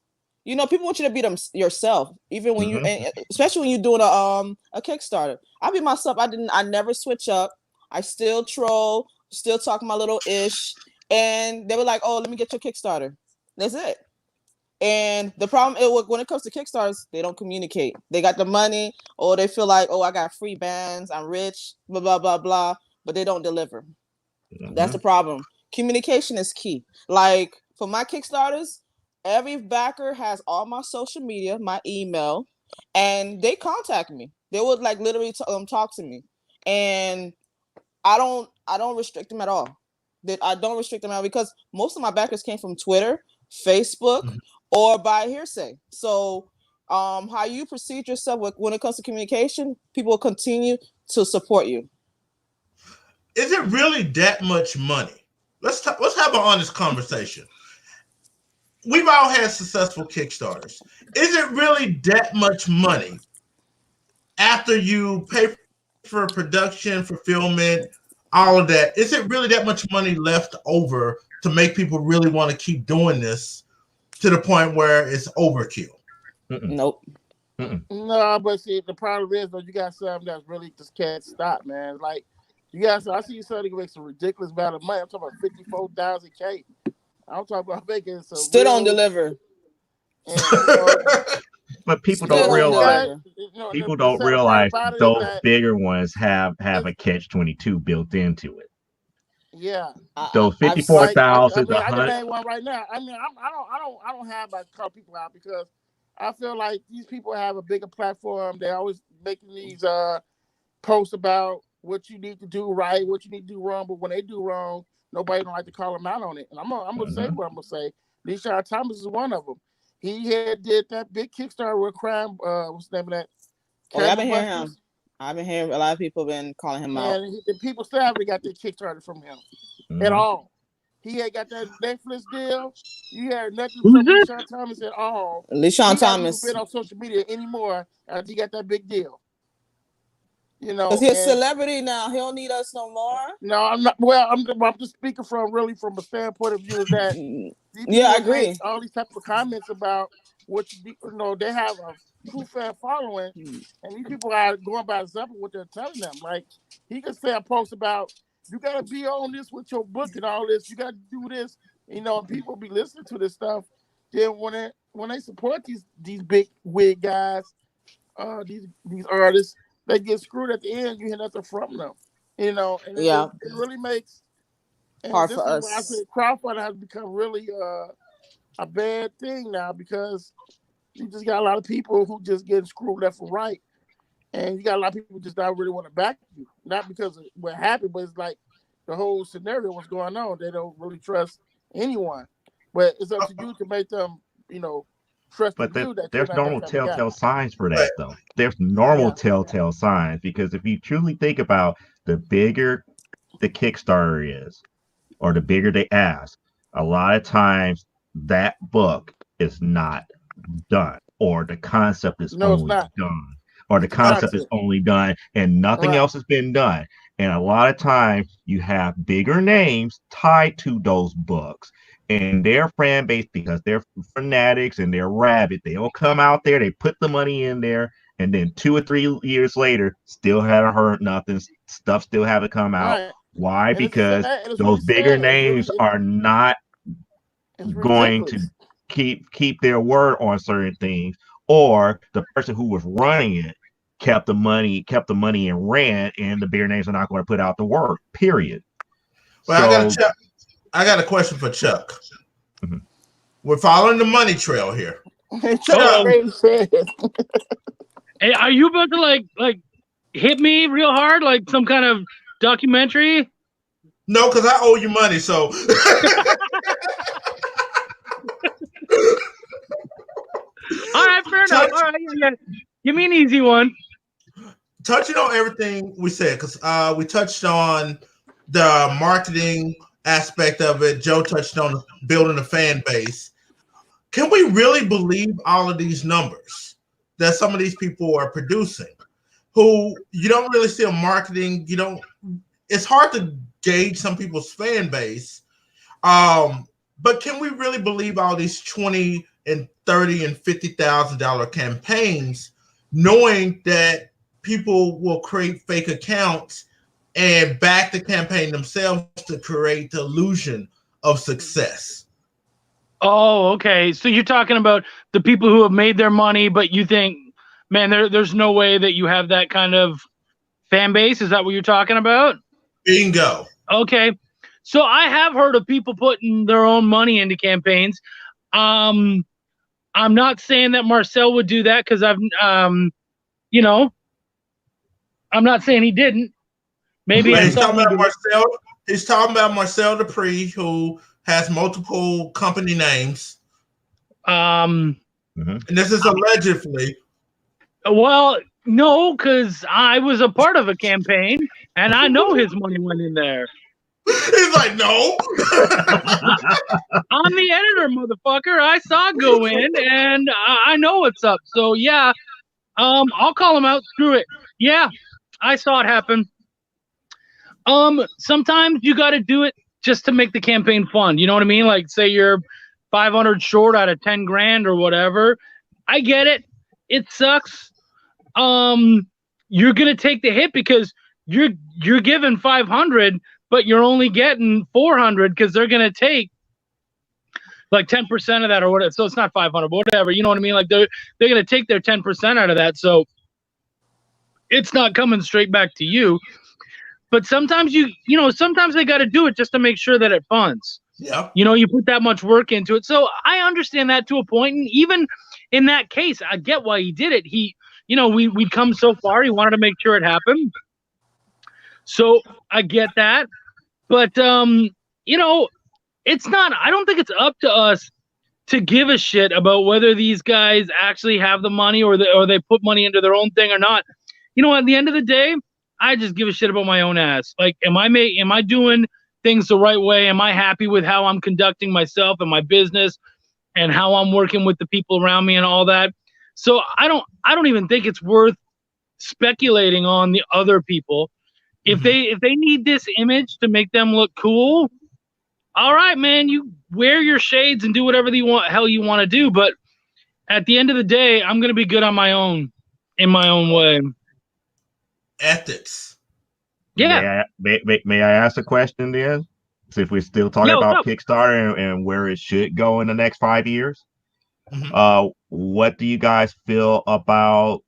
You know, people want you to be them yourself, even when you, and especially when you're doing a Kickstarter. I be myself. I never switch up. I still troll, still talk my little ish, and they were like, "Oh, let me get your Kickstarter." That's it. And the problem is when it comes to Kickstarters, they don't communicate. They got the money, or they feel like, "Oh, I got free bands, I'm rich, blah blah blah blah," but they don't deliver. That's the problem. Communication is key. Like for my Kickstarters, every backer has all my social media, my email, and they contact me. They would like literally talk to me, and I don't restrict them at all. That I don't restrict them at all because most of my backers came from Twitter, Facebook, or by hearsay. So how you proceed yourself when it comes to communication, people will continue to support you. Is it really that much money? Let's have an honest conversation. We've all had successful Kickstarters. Is it really that much money after you pay for production, fulfillment, all of that, is it really that much money left over to make people really want to keep doing this to the point where it's overkill? Nope. No, but see, the problem is though, you got something that's really just can't stop, man. Like you got, I see somebody can make some ridiculous amount of money. I'm talking about 54,000 K. I'm talking about making some. Still don't deliver. And, you know, But people Still don't don't realize. deliver. People the don't sad part realize about it is those that- bigger ones have a catch-22 built into it. Yeah, Those I've 54,000, I can 100. name one right now. I mean, I don't have to call people out because I feel like these people have a bigger platform. They're always making these posts about what you need to do right, what you need to do wrong. But when they do wrong, nobody don't like to call them out on it. And I'm gonna say what I'm gonna say. Leonard Thomas is one of them. He did that big Kickstarter with crime. What's the name of that? Oh, I've been hearing him. I've been hearing a lot of people been calling him out. And the people still haven't got their Kickstarter from him at all. He ain't got that Netflix deal. You had nothing from Leonard Thomas at all. Leonard Thomas. He hasn't been on social media anymore after he got that big deal. You know, because he's a celebrity now. He don't need us no more. No, I'm not. Well, I'm just speaking from a standpoint of view that. Yeah, I agree. All these types of comments about what you know, they have a true fan following, and these people are going by example what they're telling them. Like he could say a post about you got to be on this with your book and all this. You got to do this. You know, and people be listening to this stuff. Then when they support these big wig guys, these artists, they get screwed at the end. You hear nothing from them. You know, and it really makes. And hard this for is us. why I said crowdfunding has become really a bad thing now because you just got a lot of people who just getting screwed left and right, and you got a lot of people who just not really want to back you, not because of what happened, but it's like the whole scenario, what's going on. They don't really trust anyone, but it's up to you to make them, you know, trust you. That there's normal telltale signs for that, though. There's normal telltale signs because if you truly think about the bigger the Kickstarter is, or the bigger they ask, a lot of times that book is not done, or the concept is only done, or the concept is only done and nothing else has been done. And a lot of times you have bigger names tied to those books and their fan base, because they're fanatics and they're rabid. They'll come out there, they put the money in there, and then 2 or 3 years later, still haven't heard nothing. Stuff still haven't come out. Right. Why? And because those bigger names are not going to keep their word on certain things, or the person who was running it kept the money and ran, and the bigger names are not going to put out the word. Period. Well, I got a question for Chuck. Mm-hmm. We're following the money trail here. Chuck, hey, are you about to like hit me real hard, like some kind of documentary? No, because I owe you money, so. All right, fair enough. All right, yeah. Give me an easy one. Touching on everything we said, because we touched on the marketing aspect of it. Joe touched on building a fan base. Can we really believe all of these numbers that some of these people are producing? Who you don't really see on marketing. It's hard to gauge some people's fan base. But can we really believe all these $20,000 and $30,000 and $50,000 campaigns, knowing that people will create fake accounts and back the campaign themselves to create the illusion of success? Oh, okay. So you're talking about the people who have made their money, but you think, man, there's no way that you have that kind of fan base? Is that what you're talking about? Bingo. Okay. So I have heard of people putting their own money into campaigns. I'm not saying that Marcel would do that because I'm not saying he didn't. Maybe he's talking about Marcel. He's talking about Marcel Dupree, who has multiple company names. And this is allegedly. Well, no, because I was a part of a campaign and I know his money went in there. He's like, no. I'm the editor, motherfucker. I saw it go in and I know what's up. So yeah, I'll call him out. Screw it. Yeah. I saw it happen. Sometimes you got to do it just to make the campaign fun. You know what I mean? Like, say you're 500 short out of 10 grand or whatever. I get it. It sucks. You're gonna take the hit because you're given 500, but you're only getting 400 because they're gonna take like 10% of that or whatever. So it's not 500, but whatever. You know what I mean? Like they're gonna take their 10% out of that. So it's not coming straight back to you. But sometimes sometimes they got to do it just to make sure that it funds. Yeah. You put that much work into it. So I understand that to a point. And even in that case, I get why he did it. We'd come so far. He wanted to make sure it happened. So I get that. But, it's not, I don't think it's up to us to give a shit about whether these guys actually have the money or they put money into their own thing or not. At the end of the day, I just give a shit about my own ass. Like, am I doing things the right way? Am I happy with how I'm conducting myself and my business and how I'm working with the people around me and all that? So I don't even think it's worth speculating on the other people. If they need this image to make them look cool, all right, man, you wear your shades and do whatever you want to do. But at the end of the day, I'm gonna be good on my own, in my own way. Ethics. Yeah. May I ask a question then? So if we're still talking about Kickstarter and where it should go in the next 5 years, what do you guys feel about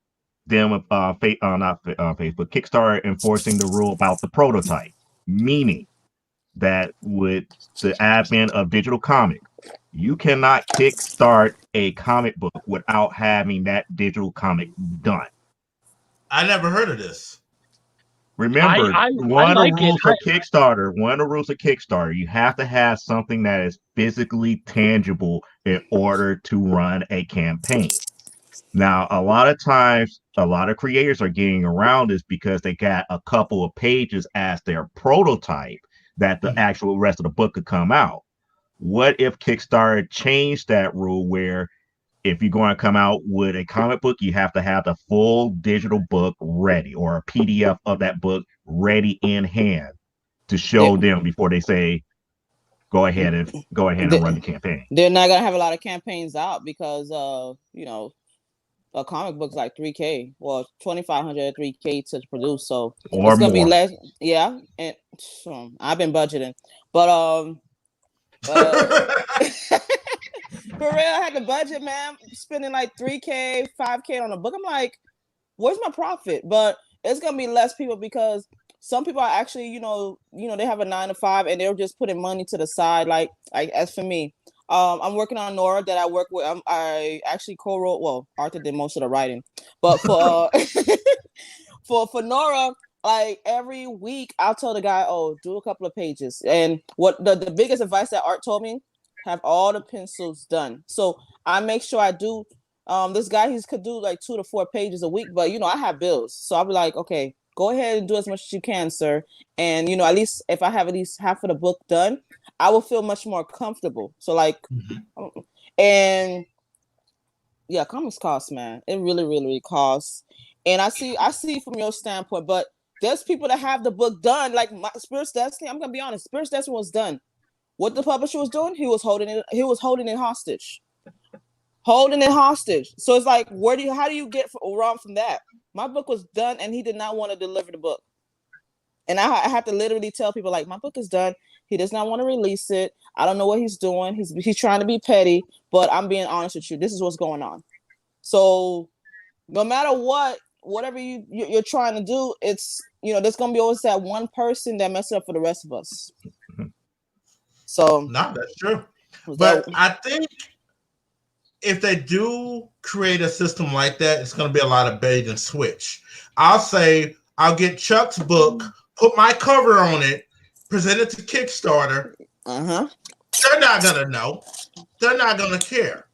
them? Not Facebook, Kickstarter enforcing the rule about the prototype, meaning that with the advent of digital comic, you cannot kickstart a comic book without having that digital comic done. I never heard of this. Remember, one of the rules of Kickstarter, you have to have something that is physically tangible in order to run a campaign. Now, a lot of times, a lot of creators are getting around this because they got a couple of pages as their prototype that the actual rest of the book could come out. What if Kickstarter changed that rule where if you're going to come out with a comic book, you have to have the full digital book ready or a PDF of that book ready in hand to show them before they say, go ahead and run the campaign. They're not going to have a lot of campaigns out because, a comic book's like $3,000, well, $2,500, $3,000 to produce. So or it's going to be more. less. Yeah. And I've been budgeting, but, for real, I had the budget, man, spending like $3,000, $5,000 on a book. I'm like, where's my profit? But it's gonna be less people because some people are actually, they have a 9 to 5 and they're just putting money to the side. Like as for me, I'm working on Nora that I work with. I actually co-wrote. Well, Arthur did most of the writing, but for for Nora, like every week I'll tell the guy, "Oh, do a couple of pages." And what the biggest advice that Art told me. Have all the pencils done. So I make sure I do. This guy, could do like 2 to 4 pages a week, but I have bills. So I'll be like, okay, go ahead and do as much as you can, sir. And at least if I have at least half of the book done, I will feel much more comfortable. So like, and yeah, comics cost, man. It really, really, really costs. And I see from your standpoint, but there's people that have the book done. Like my Spirit's Destiny, I'm gonna be honest, Spirit's Destiny was done. What the publisher was doing, he was holding it hostage. Holding it hostage. So it's like, how do you get around from that? My book was done and he did not want to deliver the book. And I have to literally tell people, like, my book is done. He does not want to release it. I don't know what he's doing. He's trying to be petty, but I'm being honest with you. This is what's going on. So no matter whatever you're trying to do, it's, there's going to be always that one person that messes up for the rest of us. So no, that's true. But I think if they do create a system like that, it's going to be a lot of bait and switch. I'll get Chuck's book, put my cover on it, present it to Kickstarter. They're not going to know. They're not going to care.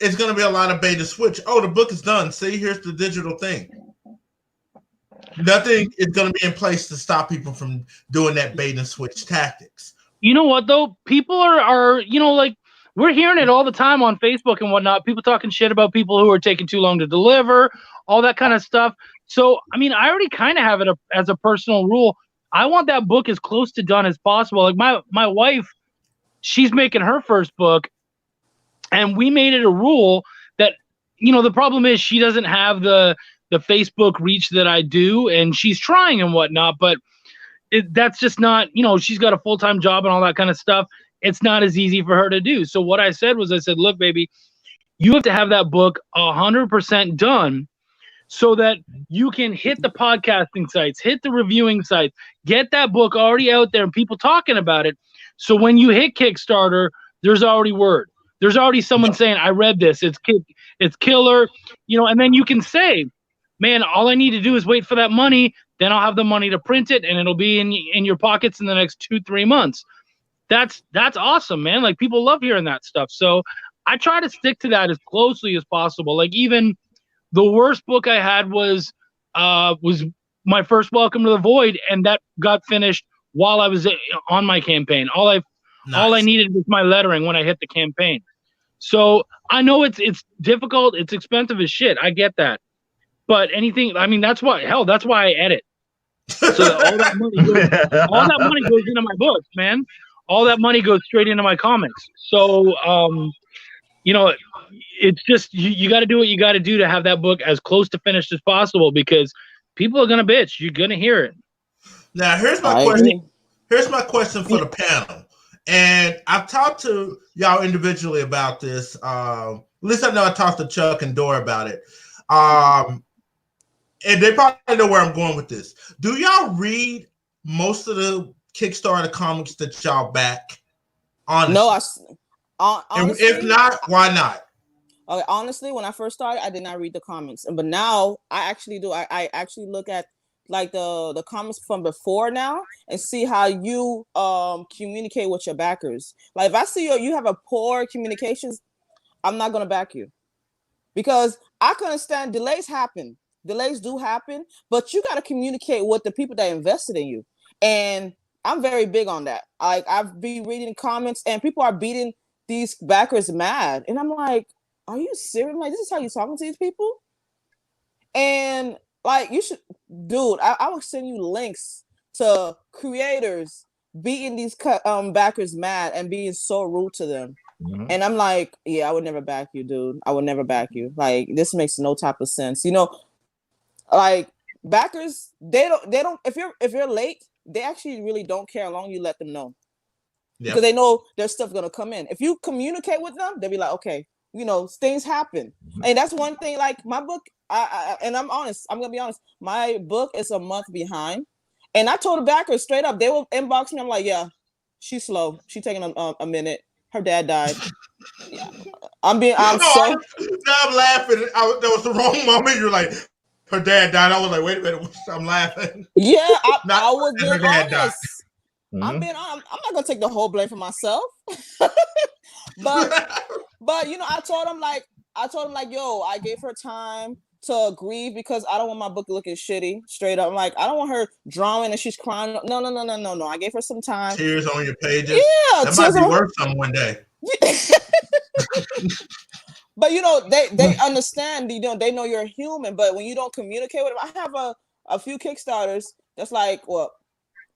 It's going to be a lot of bait and switch. Oh, the book is done. See, here's the digital thing. Nothing is going to be in place to stop people from doing that bait and switch tactics. You know what, though? People are like, we're hearing it all the time on Facebook and whatnot. People talking shit about people who are taking too long to deliver, all that kind of stuff. So, I mean, I already kind of have it as a personal rule. I want that book as close to done as possible. Like my wife, she's making her first book, and we made it a rule that, the problem is she doesn't have the Facebook reach that I do, and she's trying and whatnot, but that's just not, she's got a full-time job and all that kind of stuff. It's not as easy for her to do. So what I said, look, baby, you have to have that book 100% done so that you can hit the podcasting sites, hit the reviewing sites, get that book already out there and people talking about it. So when you hit Kickstarter, there's already word. There's already someone saying, I read this. It's killer, and then you can say, man, all I need to do is wait for that money. Then I'll have the money to print it and it'll be in your pockets in the next 2-3 months. That's awesome, man. Like, people love hearing that stuff. So I try to stick to that as closely as possible. Like, even the worst book I had was my first Welcome to the Void, and that got finished while I was on my campaign. All I needed was my lettering when I hit the campaign. So I know it's difficult, it's expensive as shit. I get that. But anything, I mean, that's why I edit. So that all that money goes into my books, man. All that money goes straight into my comics. So it's just you got to do what you got to do to have that book as close to finished as possible, because people are gonna bitch. You're gonna hear it. Now here's my question. Here's my question for the panel, and I've talked to y'all individually about this. At least I know I talked to Chuck and Dora about it, and they probably know where I'm going with this. Do y'all read most of the Kickstarter comics that y'all back? Honestly. No, honestly, if not, why not? Okay, honestly, when I first started, I did not read the comics, but now I actually do. I actually look at like the comics from before now and see how you communicate with your backers. Like, if I see you have a poor communications, I'm not gonna back you, because I can understand delays happen. Delays do happen, but you got to communicate with the people that invested in you, and I'm very big on that. Like, I've been reading comments and people are beating these backers mad, and I'm like, are you serious? Like, this is how you talking to these people? And like, you should, dude, I will send you links to creators beating these backers mad and being so rude to them. Mm-hmm. And I'm like, yeah, I would never back you, dude. I would never back you. Like, this makes no type of sense. Like, backers, they don't if you're late, they actually really don't care how long you let them know. Yep. Because they know their stuff gonna come in. If you communicate with them, they'll be like, okay, things happen. Mm-hmm. And that's one thing. Like, my book, and I'm honest, I'm gonna be honest, my book is a month behind. And I told the backers straight up, they will inbox me. I'm like, yeah, she's slow. She's taking a minute. Her dad died. Yeah. I'm laughing. That was the wrong moment. You're like, her dad died. I was like, wait a minute, I'm laughing. Yeah, I was being honest. Mm-hmm. I'm not gonna take the whole blame for myself. but I told him like, yo, I gave her time to grieve because I don't want my book looking shitty. Straight up, I'm like, I don't want her drawing and she's crying. No. I gave her some time. Tears on your pages. Yeah, that might be worth something one day. But they understand. They know you're human. But when you don't communicate with them, I have a few Kickstarters that's like,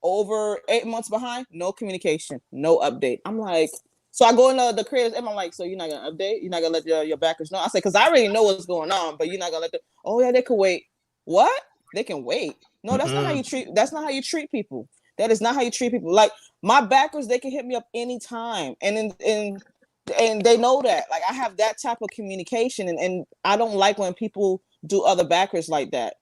over 8 months behind, no communication, no update. I'm like, so I go into the creators and I'm like, so you're not gonna update? You're not gonna let your backers know? I say, because I already know what's going on, but you're not gonna let them. Oh yeah, they can wait. What? They can wait? No, that's not how you treat. That's not how you treat people. That is not how you treat people. Like, my backers, they can hit me up anytime, and they know that. Like, I have that type of communication, and I don't like when people do other backers like that.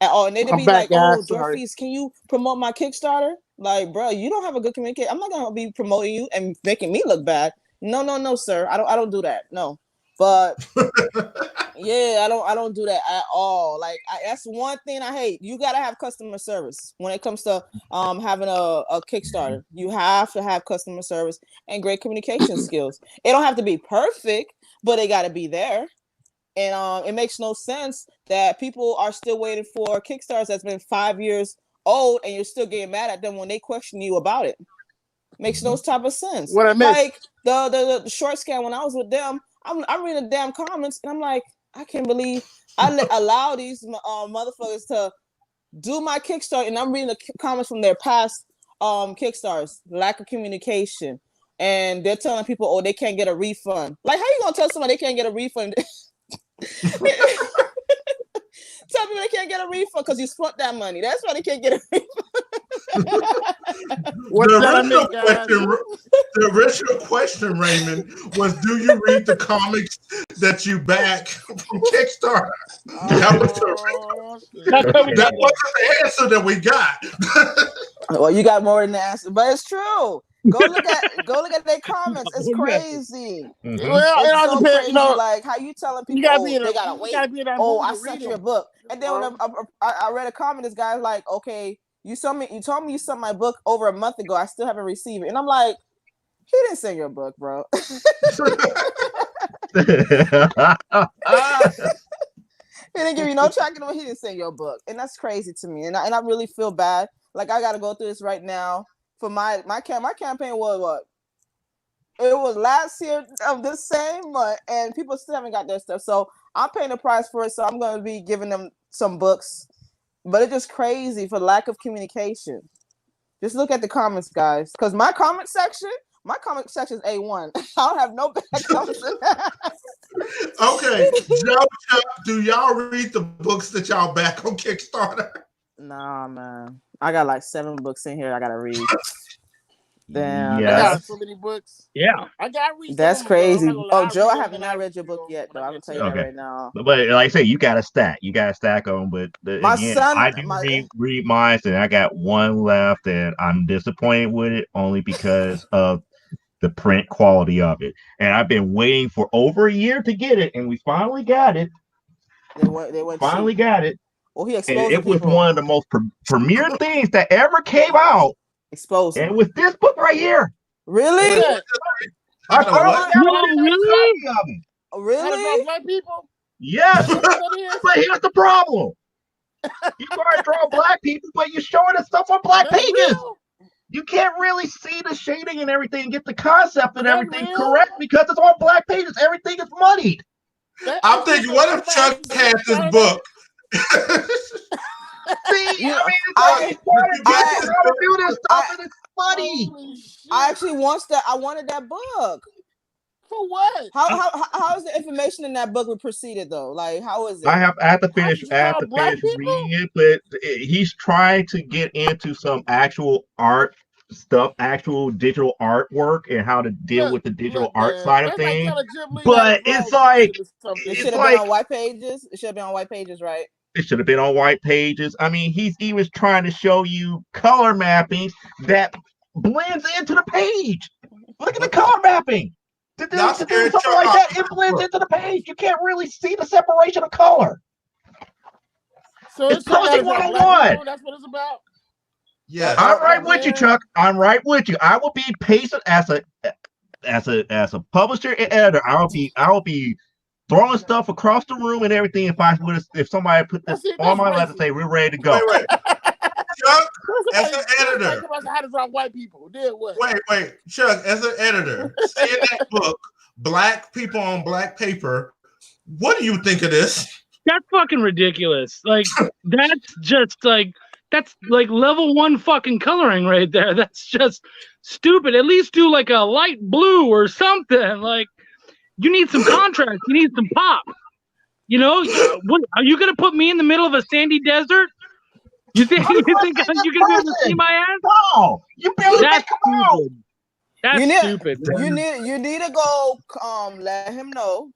And they'd be like, Dorphise, can you promote my Kickstarter? Like, bro, you don't have a good communication. I'm not gonna be promoting you and making me look bad. No, sir. I don't do that. No. But yeah, I don't do that at all. Like, that's one thing I hate. You gotta have customer service when it comes to having a Kickstarter. You have to have customer service and great communication skills. It don't have to be perfect, but they gotta be there. And it makes no sense that people are still waiting for Kickstarters that's been 5 years old, and you're still getting mad at them when they question you about it. Makes no type of sense. What I missed? Like the short scam when I was with them, I'm reading the damn comments, and I'm like, I can't believe I allow these motherfuckers to do my Kickstarter, and I'm reading the comments from their past Kickstarters, lack of communication, and they're telling people, oh, they can't get a refund. Like, how you gonna tell somebody they can't get a refund? Tell people they can't get a refund because you spent that money. That's why they can't get a refund. The original question, Raymond, was, do you read the comics that you back from Kickstarter? That was the answer that we got. Well, you got more than the answer, but it's true. Go look at their comments. It's crazy. Mm-hmm. Well, it all depends. You know, like how you telling people they gotta wait. Oh, I sent you a book, and then when I read a comment, this guy's like, "Okay, you told me you sent my book over a month ago. I still haven't received it," and I'm like, "He didn't send your book, bro." He didn't give you no tracking. He didn't send your book, and that's crazy to me. And I really feel bad. Like I gotta go through this right now. For my campaign was what? It was last year of this same month, and people still haven't got their stuff. So I'm paying the price for it. So I'm going to be giving them some books, but it's just crazy for lack of communication. Just look at the comments, guys, because my comment section is A1. I don't have no bad comments in that. Okay, Joe, do y'all read the books that y'all back on Kickstarter? Nah, man. I got like 7 books in here I gotta read. Damn. I got so many books. Yeah. I gotta read. That's crazy. Oh, Joe, I have not read your book yet, though. I will tell you that right now. But like I say, you got to stack. You got to stack on. But I do read mine, and I got one left, and I'm disappointed with it only because of the print quality of it. And I've been waiting for over a year to get it, and we finally got it. They finally got it. Well, he exposed it was one of the most premier things that ever came out. Exposed. And it was this book right here. Really? I really? Really? Black people? Yes. But here's the problem. You try to draw black people, but you're showing us stuff on black pages. You can't really see the shading and everything, get the concept and everything correct because it's on black pages. Everything is muddied. I'm thinking, what if Chuck had this book? See, I actually wanted that book. For what? How is the information in that book preceded though? Like, how is it? I have to finish reading it, but he's trying to get into some actual art stuff, actual digital artwork, and how to deal with the digital art side of things. But it's like it should have been on white pages. It should have been on white pages, right? It should have been on white pages. I mean, he was trying to show you color mapping that blends into the page. Look at the color mapping. To do something like that, it blends into the page. You can't really see the separation of color. So it's posting 101. That's what it's about. Yeah, I'm right with you, Chuck. I'm right with you. I will be patient as a publisher and editor. I'll be throwing stuff across the room and everything. If somebody put this on my lap and say we're ready to go. Wait. Chuck, as an editor, how to draw white people. Wait, Chuck, as an editor, say in that book, black people on black paper. What do you think of this? That's fucking ridiculous. Like that's like level 1 fucking coloring right there. That's just stupid. At least do like a light blue or something. Like, you need some contrast. You need some pop. You know, are you gonna put me in the middle of a sandy desert? You think you're gonna be able to see my ass? No, you barely That's come out. That's stupid. You need to go let him know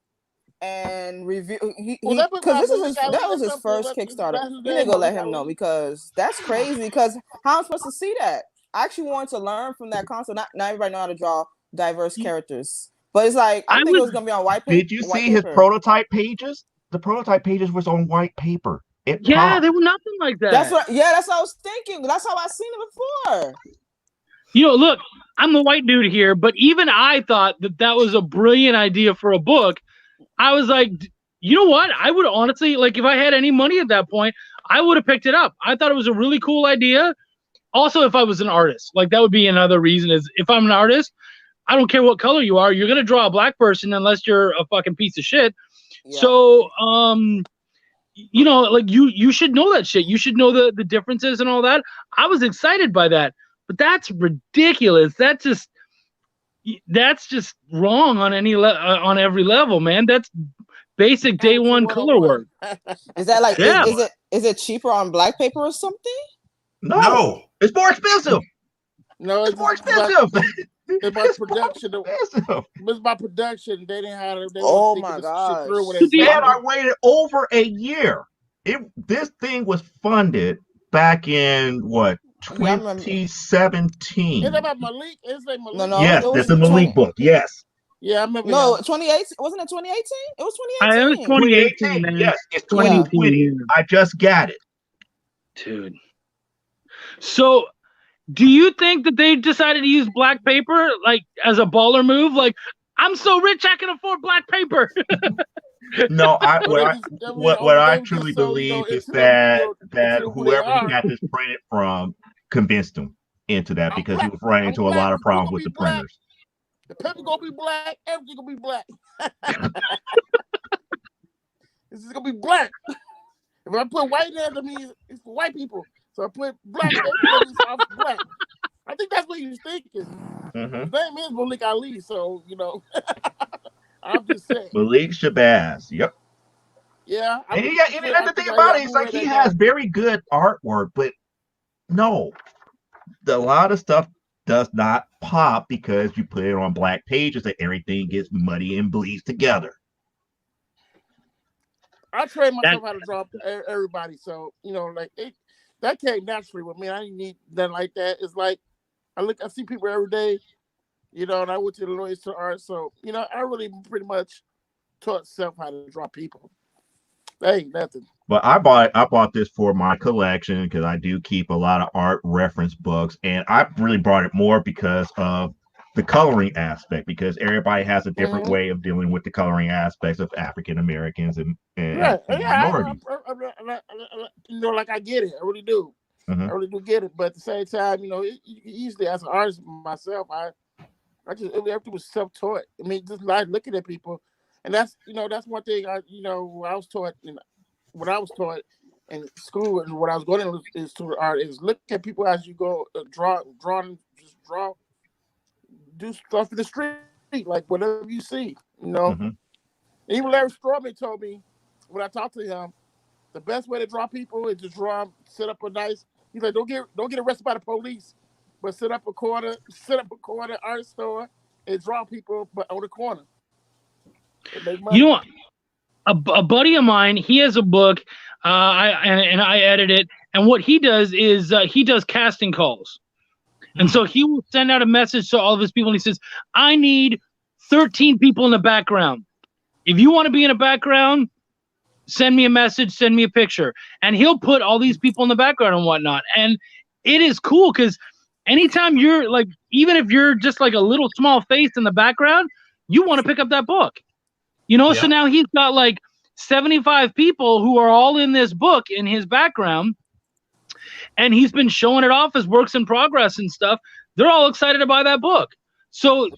and review because that was his first Kickstarter. You need to go let him know because that's crazy. Because how am I supposed to see that? I actually wanted to learn from that concept. Not everybody know how to draw diverse characters. But it's like I think it was gonna be on white paper. Did you see his prototype pages? The prototype pages was on white paper. They were nothing like that. That's what I was thinking. That's how I seen it before. You know, look, I'm the white dude here, but even I thought that was a brilliant idea for a book. I was like, you know what? I would honestly, like, if I had any money at that point, I would have picked it up. I thought it was a really cool idea. Also, if I was an artist, like, that would be another reason is if I'm an artist, I don't care what color you are. You're going to draw a black person unless you're a fucking piece of shit. Yeah. So, you know, like you should know that shit. You should know the differences and all that. I was excited by that, but that's ridiculous. That's just wrong on on every level, man. That's basic day one color work. Is that like Yeah. is it cheaper on black paper or something? No. It's more expensive. No, It's more expensive. It's by production. Expensive. It's by production. They didn't have it. Oh my gosh. And I waited over a year. This thing was funded back in what, 2017? Is that about Malik? Is that Malik? No, yes, that's the Malik book. Yes. Yeah, I remember. No, 2018. Wasn't it 2018? It was 2018. It was 2018. Man. Yes, it's 2020. Yeah. I just got it. Dude. So, do you think that they decided to use black paper like as a baller move? Like, I'm so rich I can afford black paper. No, what I truly believe is that whoever got this printed from convinced him into that, because he was running into a lot of problems with the printers. The paper gonna be black. Everything gonna be black. This is gonna be black. If I put white there, that means it's for white people. So I put black there, that means I'm black. I think that's what he was thinking. His name is Malik Ali, so you know. I'm just saying. Malik Shabazz. Yep. Yeah. And the thing about it is, like, he has very good artwork, but no, a lot of stuff does not pop because you put it on black pages and everything gets muddy and bleeds together. I trained myself how to draw everybody, so you know, like that came naturally with me. I didn't need nothing like that. It's like I see people every day, you know, and I went to the lawyers to art, so you know, I really pretty much taught self how to draw people. That ain't nothing. But I bought this for my collection because I do keep a lot of art reference books, and I really brought it more because of the coloring aspect, because everybody has a different way of dealing with the coloring aspects of African Americans and minorities. You know, like I get it, I really do. I really do get it, but at the same time, you know, easily as an artist myself, I just everything was self-taught. I mean, just like looking at people, and that's one thing I was taught in school, and what I was going to is to art is look at people as you go draw, do stuff in the street, like whatever you see, you know. Even Larry Strawman told me when I talked to him, the best way to draw people is to draw them, set up a nice. He's like, don't get arrested by the police, but set up a corner art store and draw people, but on the corner. You know what? A buddy of mine, he has a book, I edit it, and what he does is he does casting calls. And so he will send out a message to all of his people, and he says, I need 13 people in the background. If you want to be in a background, send me a message, send me a picture. And he'll put all these people in the background and whatnot. And it is cool because anytime you're like, even if you're just like a little small face in the background, you want to pick up that book. You know, so now he's got like 75 people who are all in this book in his background. And he's been showing it off as works in progress and stuff. They're all excited to buy that book. So,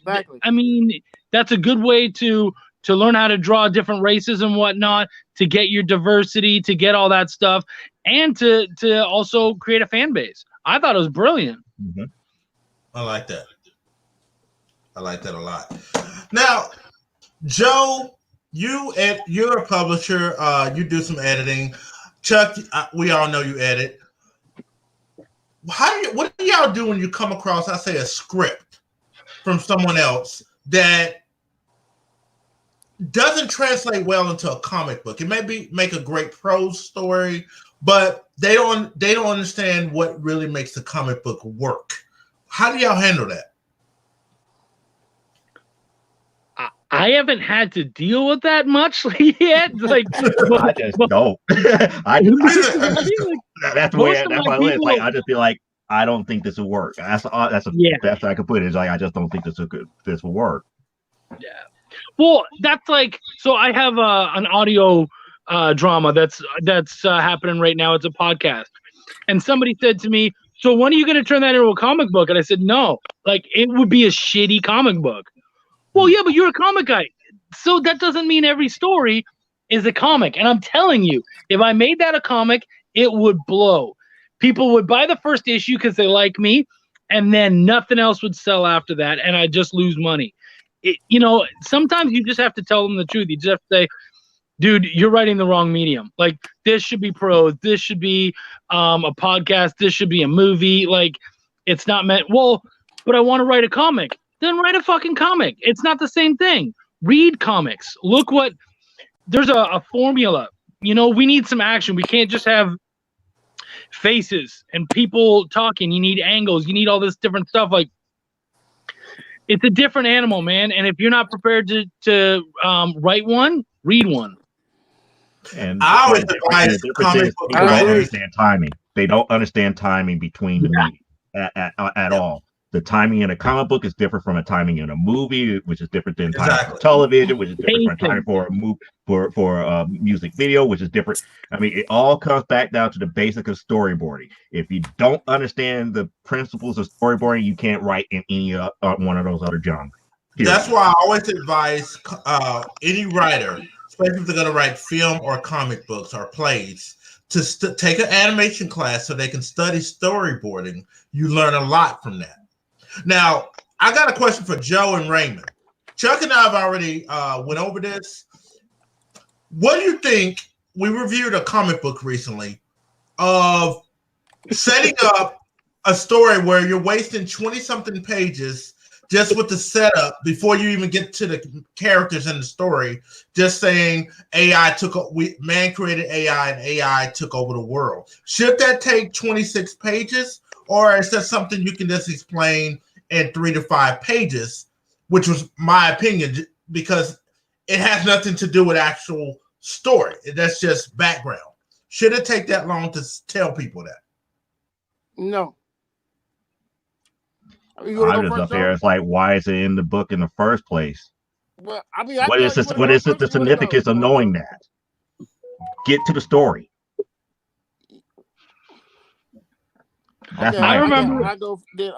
I mean, that's a good way to learn how to draw different races and whatnot, to get your diversity, to get all that stuff, and to also create a fan base. I thought it was brilliant. I like that. I like that a lot. Now, Joe, you're a publisher. You do some editing. Chuck, we all know you edit. What do y'all do when you come across, I say, a script from someone else that doesn't translate well into a comic book? It may make a great prose story, but they don't understand what really makes the comic book work. How do y'all handle that? I haven't had to deal with that much yet. Like, I just don't. That's the way I live. Like, I just feel like I don't think this will work. That's best I could put it. Is like, I just don't think this will work. Yeah. Well, that's like, so I have an audio drama that's happening right now. It's a podcast, and somebody said to me, "So when are you going to turn that into a comic book?" And I said, "No, like it would be a shitty comic book." Well, yeah, but you're a comic guy, so that doesn't mean every story is a comic. And I'm telling you, if I made that a comic, it would blow. People would buy the first issue because they like me, and then nothing else would sell after that, and I'd just lose money. Sometimes you just have to tell them the truth. You just have to say, dude, you're writing the wrong medium. Like, this should be prose. This should be a podcast. This should be a movie. Like, it's not meant. Well, but I want to write a comic. Then write a fucking comic. It's not the same thing. Read comics. Look what there's a formula. We need some action. We can't just have faces and people talking. You need angles. You need all this different stuff. Like, it's a different animal, man. And if you're not prepared to write one, read one. And I always advise comic book people don't writers. understand timing. They don't understand timing between the media at all. The timing in a comic book is different from a timing in a movie, which is different than timing for television, which is different from timing for a movie, for a music video, which is different. I mean, it all comes back down to the basic of storyboarding. If you don't understand the principles of storyboarding, you can't write in any one of those other genres. That's why I always advise any writer, especially if they're going to write film or comic books or plays, to take an animation class so they can study storyboarding. You learn a lot from that. Now, I got a question for Joe and Raymond. Chuck and I have already went over this. What do you think? We reviewed a comic book recently of setting up a story where you're wasting 20-something pages just with the setup before you even get to the characters in the story, just saying man created AI and AI took over the world. Should that take 26 pages? Or is that something you can just explain in 3 to 5 pages, which was my opinion, because it has nothing to do with actual story. That's just background. Should it take that long to tell people that? No. I'm just up there. It's like, why is it in the book in the first place? Well, I mean, what is the significance of knowing that? Get to the story. That's okay, my I remember.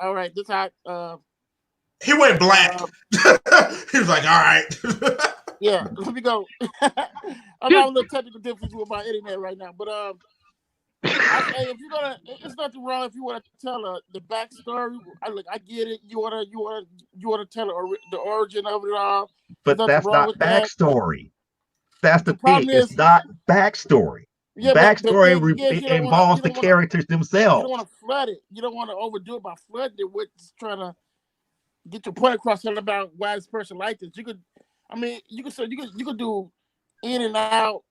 All right, this how. He went black. He was like, all right. Yeah, let me go. I'm having a little technical difficulty with my internet right now, but if you're gonna, it's nothing wrong if you want to tell the backstory. I get it. You wanna tell the origin of it all. But that's not backstory. That's the thing. It's not backstory. Yeah, backstory involves the characters themselves. You don't want to flood it. You don't want to overdo it by flooding it with just trying to get your point across about why this person like this. You could do in and out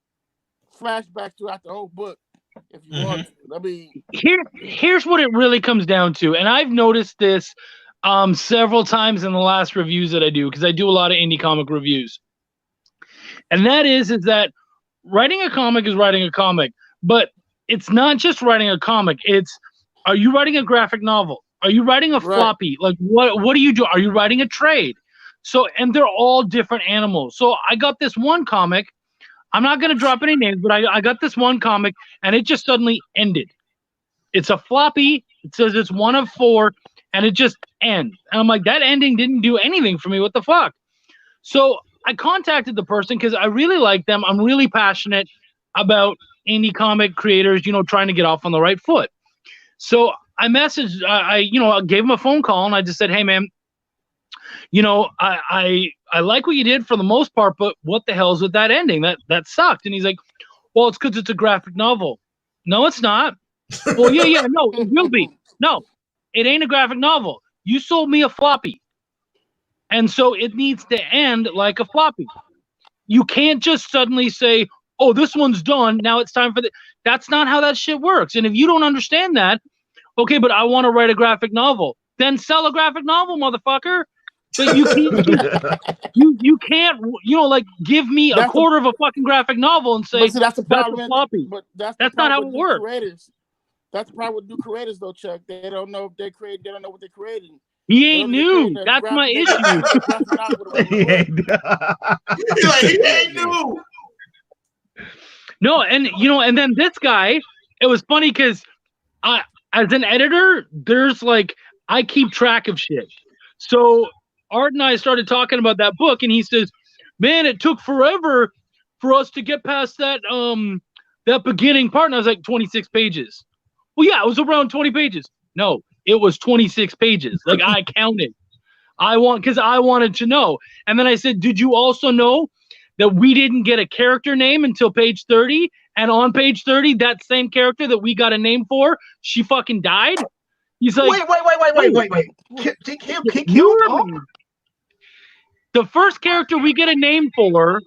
flashbacks throughout the whole book if you want to. I mean, here's what it really comes down to, and I've noticed this several times in the last reviews that I do, because I do a lot of indie comic reviews, and that is that writing a comic is writing a comic, but it's not just writing a comic. Are you writing a graphic novel? Are you writing a floppy? Like, what do you do? Are you writing a trade? So, and they're all different animals. So I got this one comic. I'm not going to drop any names, but I got this one comic, and it just suddenly ended. It's a floppy. It says it's 1 of 4, and it just ends. And I'm like, that ending didn't do anything for me. What the fuck? So I contacted the person because I really like them. I'm really passionate about indie comic creators, trying to get off on the right foot. So I messaged, I gave him a phone call, and I just said, hey, man, I like what you did for the most part, but what the hell is with that ending? That sucked. And he's like, well, it's because it's a graphic novel. No, it's not. Well, yeah, no, it will be. No, it ain't a graphic novel. You sold me a floppy. And so it needs to end like a floppy. You can't just suddenly say, oh, this one's done. Now it's time for the. That's not how that shit works. And if you don't understand that, okay, but I want to write a graphic novel. Then sell a graphic novel, motherfucker. But you can't, give me a quarter of a fucking graphic novel and say that's the problem. That's a floppy. But that's not how it works. Creators. That's the problem with new creators, though, Chuck. They don't know if they create. They don't know what they're creating. He ain't new. That's my issue. He ain't new. No, and then this guy, it was funny because as an editor, there's I keep track of shit. So Art and I started talking about that book, and he says, man, it took forever for us to get past that that beginning part. And I was like, 26 pages. Well, yeah, it was around 20 pages. No, it was 26 pages. Like, I counted. Because I wanted to know. And then I said, did you also know that we didn't get a character name until page 30? And on page 30, that same character that we got a name for, she fucking died? He's like, wait. He killed off? The first character we get a name for,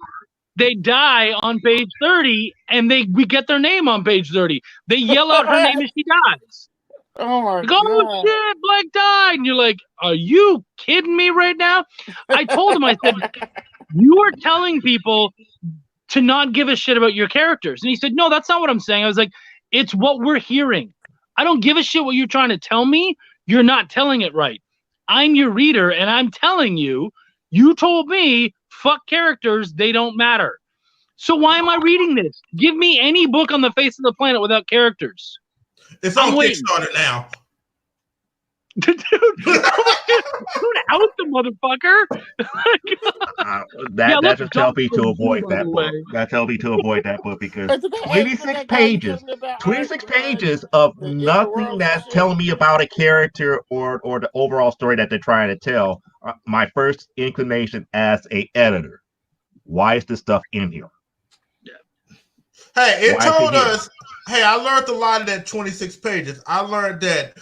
they die on page 30, and we get their name on page 30. They yell out her name and she dies. Oh my like, God. oh shit, Blake died. And you're like, are you kidding me right now? I told him, I said, you are telling people to not give a shit about your characters. And he said, no, that's not what I'm saying. I was like, it's what we're hearing. I don't give a shit what you're trying to tell me. You're not telling it right. I'm your reader, and I'm telling you, you told me, fuck characters, they don't matter. So why am I reading this? Give me any book on the face of the planet without characters. It's on Kickstarter now. Dude, don't out the motherfucker. That should tell me to avoid that book. That tells me to avoid that book because 26 pages of nothing that's telling me about a character or the overall story that they're trying to tell. My first inclination as a editor, why is this stuff in here? Hey, it told us. Hey, I learned a lot of that 26 pages. I learned that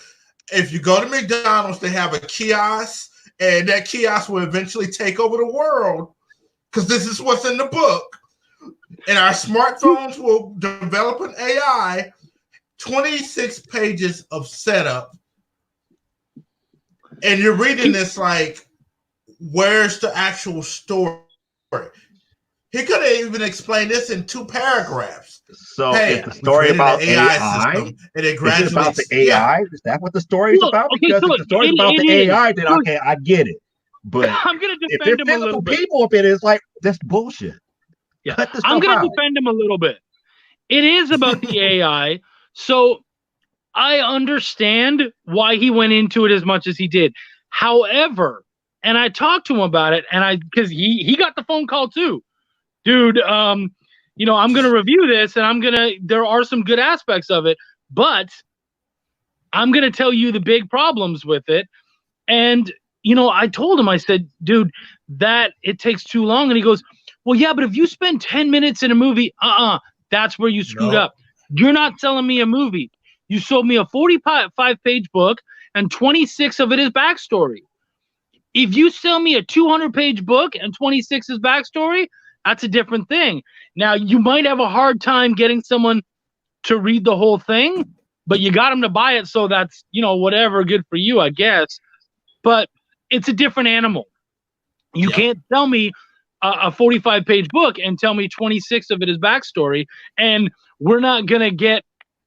if you go to McDonald's, they have a kiosk, and that kiosk will eventually take over the world because this is what's in the book. And our smartphones will develop an AI. 26 pages of setup. And you're reading this like, where's the actual story? He could have even explained this in 2 paragraphs. So is the story about AI? System, and it is it about the AI? Yeah. Is that what the story is about? Because if the story is about the AI, then okay, I get it. But I'm gonna defend if him a little bit. People up in it, it's like that's bullshit. Yeah, I'm gonna defend him a little bit. It is about the AI, so I understand why he went into it as much as he did. However, and I talked to him about it, and because he got the phone call too. Dude, you know, I'm going to review this and there are some good aspects of it, but I'm going to tell you the big problems with it. And, you know, I told him, I said, dude, that it takes too long. And he goes, well, yeah, but if you spend 10 minutes in a movie, that's where you screwed up. You're not selling me a movie. You sold me a 45-page book and 26 of it is backstory. If you sell me a 200-page book and 26 is backstory, that's a different thing. Now, you might have a hard time getting someone to read the whole thing, but you got them to buy it, so that's, you know, whatever, good for you, I guess. But it's a different animal. You can't tell me a 45-page book and tell me 26 of it is backstory, and we're not going to get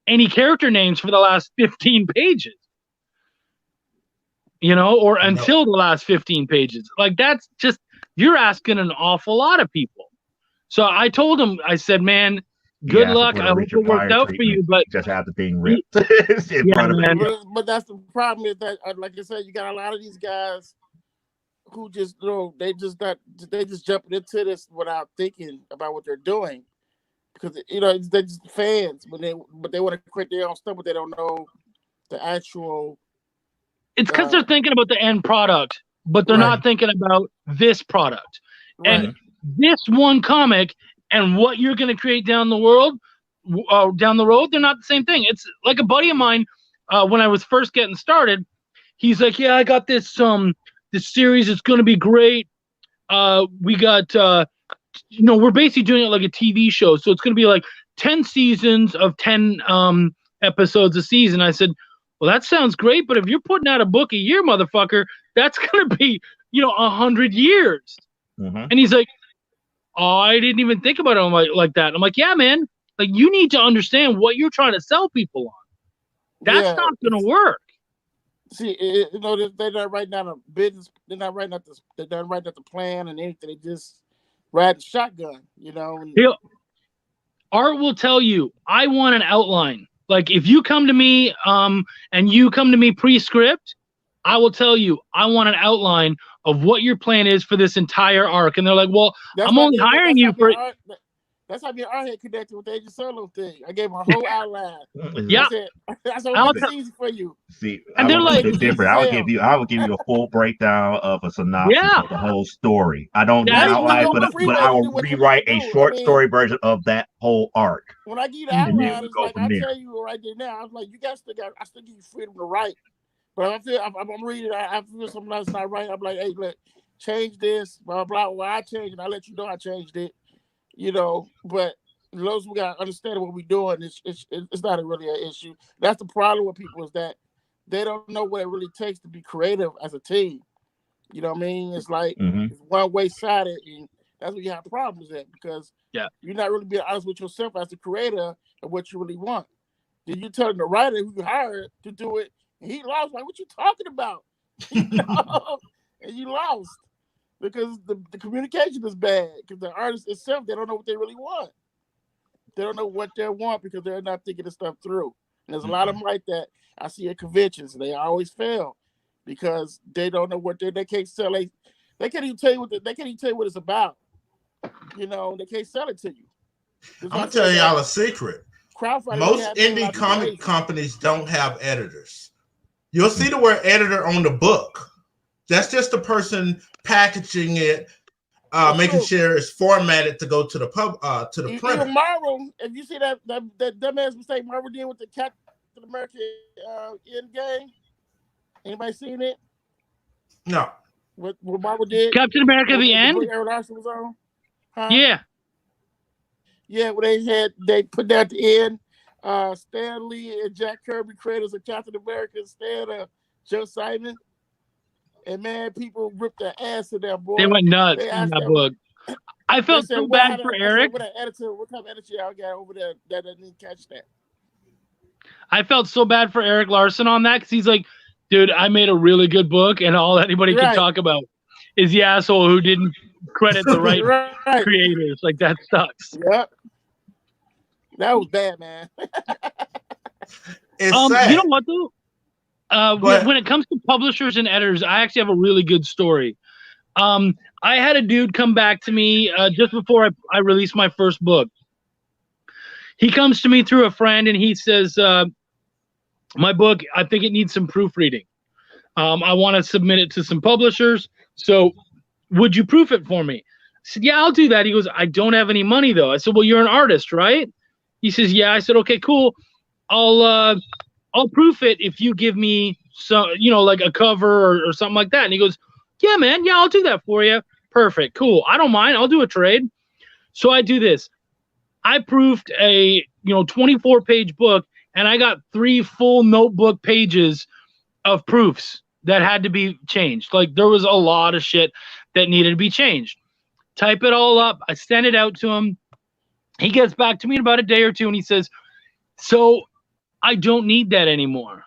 any character names for the last 15 pages. You know, or until the last 15 pages. Like, that's just, you're asking an awful lot of people. So I told him, I said, man, good luck. I hope it worked out for you, but just have the thing ripped in front of me. But that's the problem is that, like I said, you got a lot of these guys who just, you know, they just jumping into this without thinking about what they're doing, because, you know, they're just fans, but they want to create their own stuff, but they don't know the actual. It's because they're thinking about the end product, but they're not thinking about this product. And this one comic and what you're going to create down the road, they're not the same thing. It's like a buddy of mine, when I was first getting started, he's like, yeah, I got this series. It's going to be great. We got, you know, we're basically doing it like a TV show. So it's going to be like 10 seasons of 10 episodes a season. I said, well, that sounds great, but if you're putting out a book a year, motherfucker, that's going to be, you know, 100 years. And he's like, oh, I didn't even think about it like that. I'm like, yeah, man, like, you need to understand what you're trying to sell people on. That's not going to work. See, you know, they're not writing down a business. They're not writing out the plan and anything. They just ride the shotgun, you know. Art will tell you, I want an outline. Like, if you come to me and you come to me pre-script, I will tell you, I want an outline of what your plan is for this entire arc. And they're like, well, I'm only hiring you for it. That's how me and Arhead connected with the Agent Solo thing. I gave him a whole outline. Yeah. I said, that's what makes it easy for you. See, And I they're would like- keep it different. I would give you a full breakdown of a synopsis Yeah. of the whole story. I don't Yeah, need Not even outline, on the but freeway I to will do what you rewrite need a to do. short I mean, story version of that whole arc. when I give you the And then outline, we it's go like from I there. tell you right there now. I was like, you guys still got. I still give you freedom to write. But I'm reading. I feel something that's not right. I'm like, hey, look, change this. Blah blah. Well, I changed it. I let you know I changed it. You know, but those we got to understand what we're doing. It's not really an issue. That's the problem with people is that they don't know what it really takes to be creative as a team. You know what I mean? It's like it's one way sided, and that's where you have problems at because you're not really being honest with yourself as a creator of what you really want. Then you telling the writer who you hired to do it, and he lost. Like, what you talking about? You know? And you lost because the communication is bad. Because the artist itself, they don't know what they really want. They don't know what they want because they're not thinking this stuff through. And there's a lot of them like that I see at conventions, and they always fail because they don't know what they can't sell. They can't even tell you what it's about. You know, they can't sell it to you. I'm gonna tell y'all a secret. Crowdfunding. Most indie comic companies don't have editors. You'll see the word editor on the book. That's just the person packaging it, making sure it's formatted to go to the printer. Even Marvel, if you see that dumbass mistake Marvel did with the Captain America end game, anybody seen it? No. What Marvel did? Captain America the end? Aaron Larson was on? Huh? Yeah. Yeah, when they put that at the end, Stan Lee and Jack Kirby, creators of Captain America, instead of Joe Simon. And man, people ripped their ass in that boy. They went nuts in that book. I felt so bad for Eric. What type of editor y'all got over there that didn't catch that? I felt so bad for Eric Larson on that because he's like, dude, I made a really good book, and all anybody can talk about is the asshole who didn't credit the right creators. Like, that sucks. Yep. That was bad, man. It's sad. You know what, though? When it comes to publishers and editors, I actually have a really good story. I had a dude come back to me just before I released my first book. He comes to me through a friend, and he says, my book, I think it needs some proofreading. I want to submit it to some publishers. So would you proof it for me? I said, yeah, I'll do that. He goes, I don't have any money, though. I said, well, you're an artist, right? He says, yeah. I said, okay, cool. I'll proof it if you give me some, like a cover or something like that. And he goes, yeah, man. Yeah, I'll do that for you. Perfect. Cool. I don't mind. I'll do a trade. So I do this. I proofed a 24-page book, and I got 3 full notebook pages of proofs that had to be changed. Like, there was a lot of shit that needed to be changed. Type it all up. I send it out to him. He gets back to me in about a day or two, and he says, so I don't need that anymore.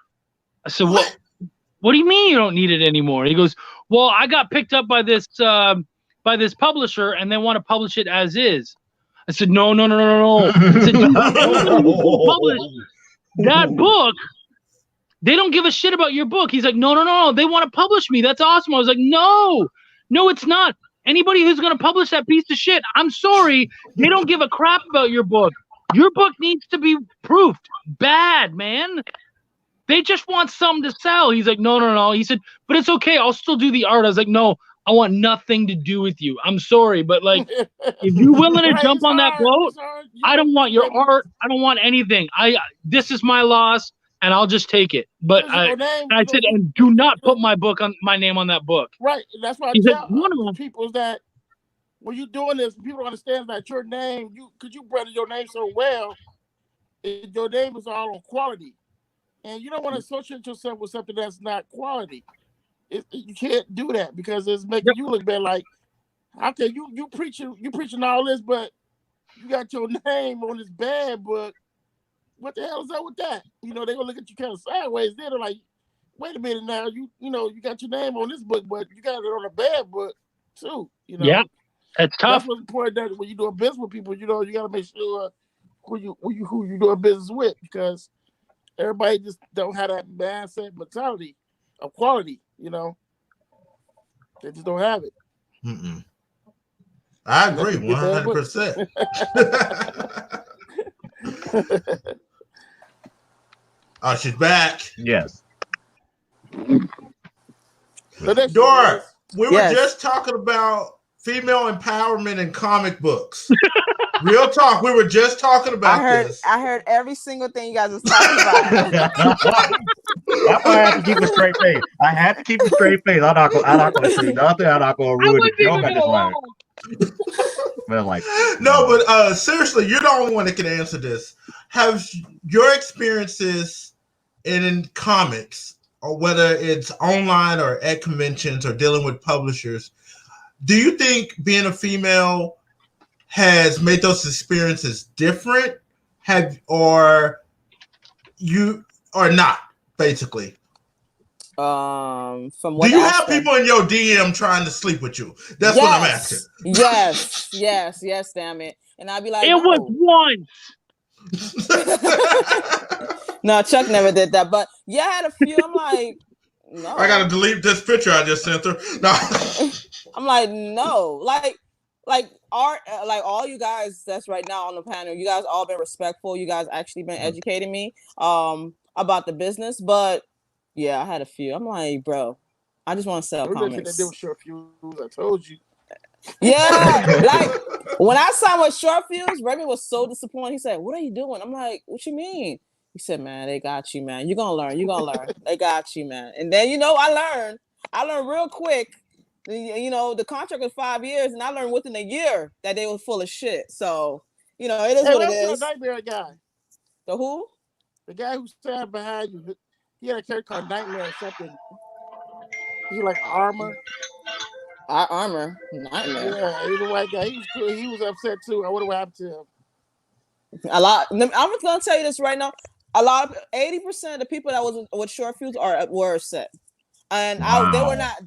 I said, what do you mean you don't need it anymore? He goes, well, I got picked up by this publisher, and they want to publish it as is. I said, no. I said, publish that book. They don't give a shit about your book. He's like, no. They want to publish me. That's awesome. I was like, no, it's not. Anybody who's going to publish that piece of shit, I'm sorry. They don't give a crap about your book. Your book needs to be proofed. Bad, man. They just want something to sell. He's like, no. He said, but it's okay. I'll still do the art. I was like, no, I want nothing to do with you. I'm sorry, but like, if you're willing to jump on that boat, I don't want your art. I don't want anything. This is my loss, and I'll just take it. But I said, and do not put my name on that book. Right. That's why I tell people is that when you're doing this, people understand that your name, because you branded your name so well, your name is all on quality. And you don't want to associate yourself with something that's not quality. You can't do that because it's making you look bad. Like, okay, you preaching all this, but you got your name on this bad book. What the hell is up with that? They're gonna look at you kind of sideways. They're like, wait a minute now, you got your name on this book, but you got it on a bad book too. Yeah, that's tough. That's what's important. That when you do business with people, you got to make sure who you doing business with, because everybody just don't have that mindset mentality of quality. They just don't have it. I agree 100%. Oh, she's back. Yes. Dora, we were Yes. just talking about female empowerment in comic books. Real talk. We were just talking about this. I heard every single thing you guys was talking about. That's why I had to keep a straight face. I had to keep a straight face. I'm not gonna say nothing. I'm not gonna ruin the joke. I just like, but like, no, but seriously, you're the only one that can answer this. Have your experiences in comics, or whether it's online or at conventions or dealing with publishers, do you think being a female has made those experiences different? Or not, basically? From what do you have people in your DM trying to sleep with you? That's what I'm asking. Yes, damn it. And I'd be like, it was once. No, Chuck never did that, but yeah, I had a few. I'm like, no. I gotta delete this picture I just sent her. No. I'm like, no, like all you guys that's right now on the panel, you guys all been respectful. You guys actually been educating me about the business. But yeah, I had a few. I'm like, bro, I just want to sell comics. I told you. Yeah, like when I signed with Short Fuse, Raymond was so disappointed. He said, "What are you doing?" I'm like, "What you mean?" He said, "Man, they got you, man. You're gonna learn. They got you, man." And then I learned real quick. The contract was 5 years, and I learned within a year that they were full of shit. So it is what it is. Nightmare guy. The who? The guy who stand behind you. He had a character called Nightmare or something. He like Armor. Armor. Nightmare. Yeah, he's a white guy. He was cool. He was upset too. I wonder what happened to him. I'm gonna tell you this right now. 80% of the people that was with Short Fuse were upset. And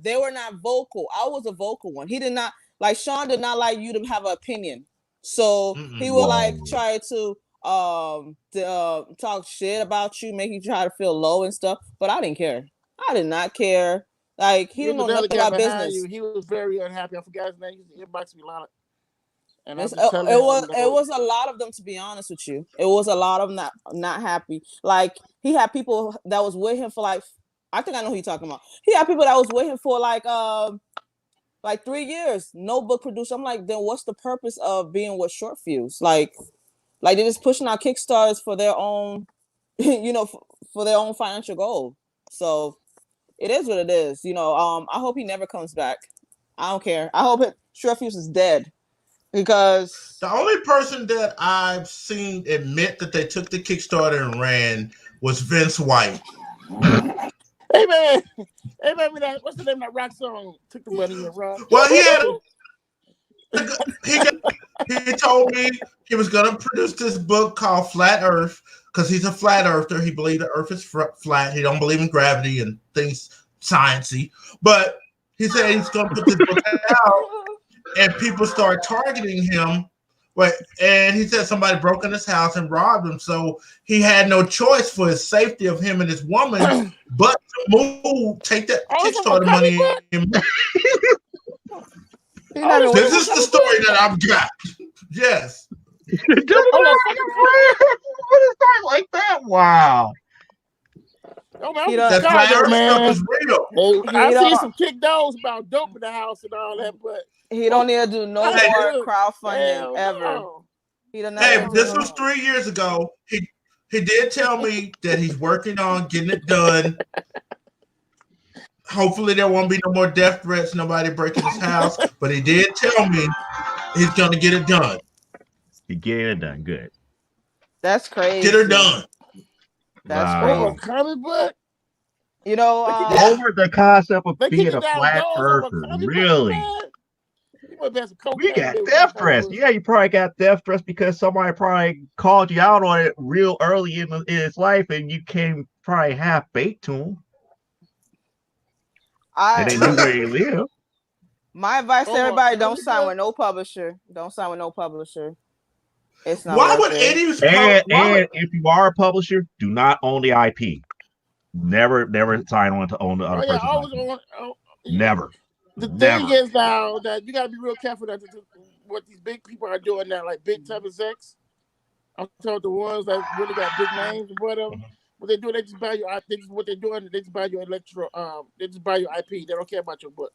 they were not vocal. I was a vocal one. He did not like Sean did not like you to have an opinion. So he would try to talk shit about you, make you try to feel low and stuff. But I didn't care. I did not care. Like he didn't know nothing about business. He was very unhappy. I forgot his name. He inboxed me a lot. And it was a lot of them, to be honest with you. It was a lot of them not happy. Like he had people that was with him for like, I think I know who you're talking about. He had people that was with him for like 3 years, no book producer. I'm like, then what's the purpose of being with Short Fuse? Like they're just pushing out Kickstarters for their own, for their own financial goal. So it is what it is. I hope he never comes back. I don't care. I hope Short Fuse is dead. Because the only person that I've seen admit that they took the Kickstarter and ran was Vince White. Hey man, what's the name of that rock song? Took the money and run. Well, he told me he was gonna produce this book called Flat Earth because he's a flat earther. He believed the Earth is flat. He don't believe in gravity and things sciencey. But he said he's gonna put this book out. And people start targeting him. And he said somebody broke in his house and robbed him. So he had no choice for his safety of him and his woman, but to take that Kickstarter money. This is the story that I've got. Yes. What a story like that? Wow. That flat earth stuff is real. I see some kick dogs about dope in the house and all that, but he don't need to do no more crowdfunding ever. No. Hey, this was 3 years ago. He did tell me that he's working on getting it done. Hopefully there won't be no more death threats, nobody breaking his house. But he did tell me he's gonna get it done. He get it done. Good. That's crazy. Get her done. That's crazy. Comic book. Over the concept of being a flat earther, really. We got death threats. Yeah, you probably got death threats because somebody probably called you out on it real early in his life, and you came probably half baked to him. And they knew where he lived. My advice to everybody: don't sign with no publisher. Don't sign with no publisher. It's not. Why would any? And if you are a publisher, do not own the IP. Never sign on to own the other person's IP. Never. The thing is now that you got to be real careful what these big people are doing now, like Big 7X. I'm talking the ones that really got big names and whatever. What they do, they just buy your. What they're doing, they just buy your they just buy your IP. They don't care about your book.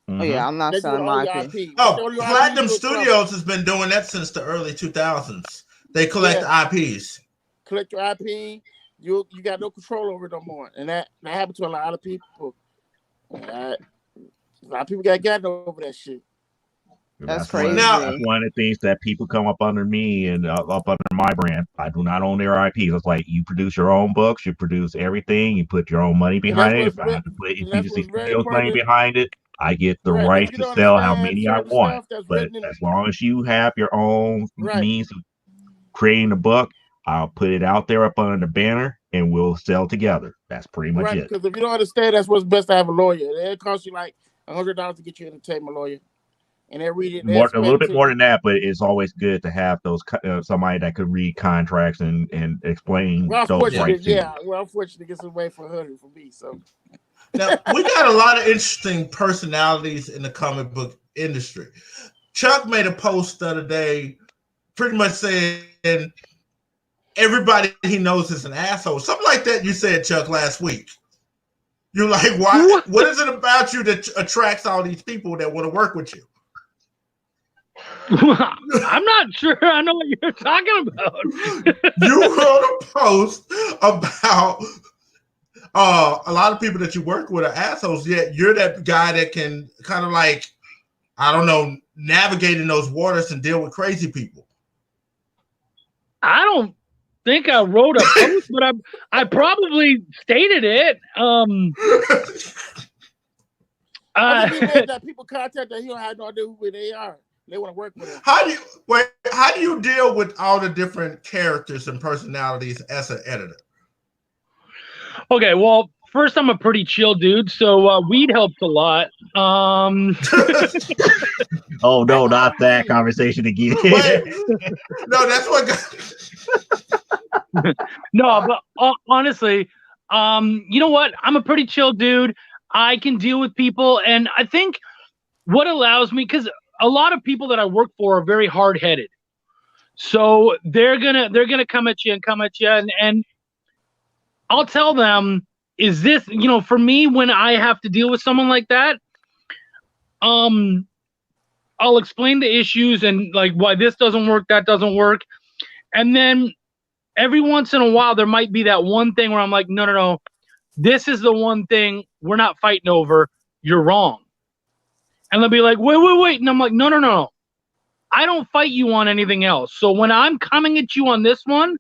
Oh yeah, I'm not They selling do my all your IP. IP. Oh, Platinum Studios has been doing that since the early 2000s. They collect IPs. Collect your IP. You got no control over it no more, and that happened to a lot of people. A lot of people got over that shit. That's crazy. That's one of the things that people come up under me and up under my brand. I do not own their IPs. It's like you produce your own books, you produce everything, you put your own money behind it. If I have to put Agency Studios money behind it, I get the right to sell how many I want. But as long as you have your own means of creating a book, I'll put it out there up under the banner and we'll sell together. That's pretty much it. Because if you don't understand, that's what's best to have a lawyer. It costs you like $100 to get you an entertainment lawyer. And they read it a little bit more than that, but it's always good to have those somebody that could read contracts and explain those rights. Well, unfortunately, it's away for $100 for me. So now we got a lot of interesting personalities in the comic book industry. Chuck made a post the other day, pretty much saying everybody he knows is an asshole, something like that. You said, Chuck, last week. You're like, why? What is it about you that attracts all these people that want to work with you? I'm not sure I know what you're talking about. You wrote a post about a lot of people that you work with are assholes, yet you're that guy that can kind of like, I don't know, navigate in those waters and deal with crazy people. I don't think I wrote a post, but I probably stated it. I think that people contact that he don't have no idea who they are. They want to work with him. How do you deal with all the different characters and personalities as an editor? Okay, well, first I'm a pretty chill dude, so weed helps a lot. Oh no, not that conversation again. No, that's what. No, but honestly, you know what? I'm a pretty chill dude. I can deal with people, and I think what allows me, because a lot of people that I work for are very hard-headed. So they're gonna come at you, and I'll tell them, is this, for me, when I have to deal with someone like that, I'll explain the issues and like why this doesn't work, that doesn't work. And then every once in a while, there might be that one thing where I'm like, no, this is the one thing we're not fighting over. You're wrong. And they'll be like, wait. And I'm like, no. I don't fight you on anything else. So when I'm coming at you on this one,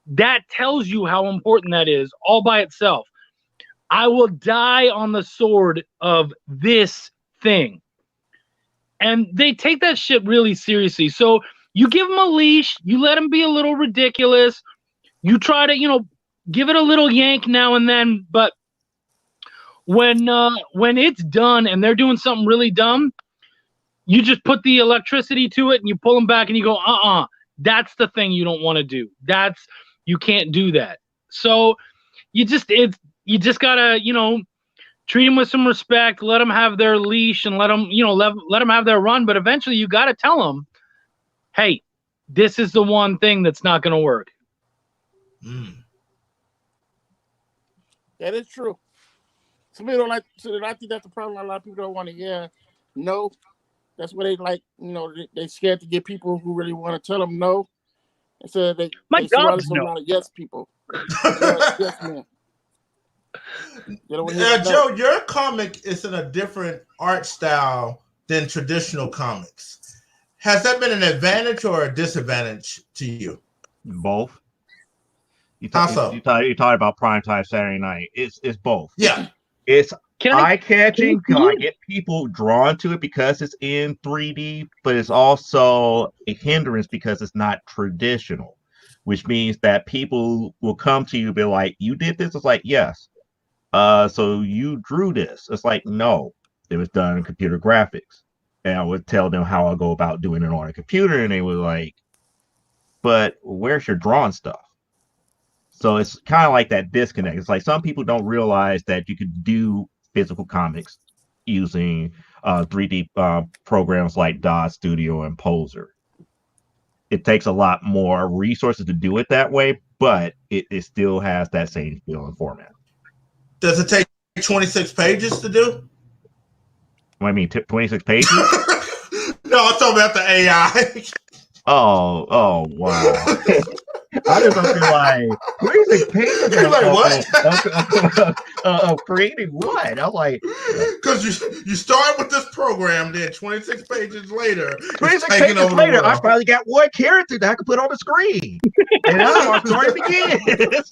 that tells you how important that is all by itself. I will die on the sword of this thing. And they take that shit really seriously. So you give them a leash, you let them be a little ridiculous. You try to, give it a little yank now and then, but when it's done and they're doing something really dumb, you just put the electricity to it and you pull them back and you go, that's the thing you don't want to do. You can't do that. So you just gotta, treat them with some respect, let them have their leash and let them have their run. But eventually you got to tell them, hey, this is the one thing that's not going to work. That is true. Some people don't like. So I think that's the problem. A lot of people don't want to hear no. That's what they like. They scared to get people who really want to tell them no. And so they surround a lot of yes people. Yes men. Joe, your comic is in a different art style than traditional comics. Has that been an advantage or a disadvantage to you? Both. You talk about primetime Saturday night. It's both. Yeah. It's eye-catching. I get people drawn to it because it's in 3D, but it's also a hindrance because it's not traditional, which means that people will come to you and be like, you did this? It's like, yes. So you drew this? It's like, no, it was done in computer graphics. And I would tell them how I go about doing it on a computer, and they were like, but where's your drawing stuff? So it's kind of like that disconnect. It's like some people don't realize that you could do physical comics using 3D programs like Dot Studio and Poser. It takes a lot more resources to do it that way, but it still has that same feel and format. Does it take 26 pages to do? I mean, 26 pages? No, I'm talking about the AI. Oh, wow. I just don't feel like 26 pages You're like, what? Of creating what? I'm like, because you start with this program, then 26 pages later, 26 pages later, I finally got one character that I can put on the screen. And now our story begins.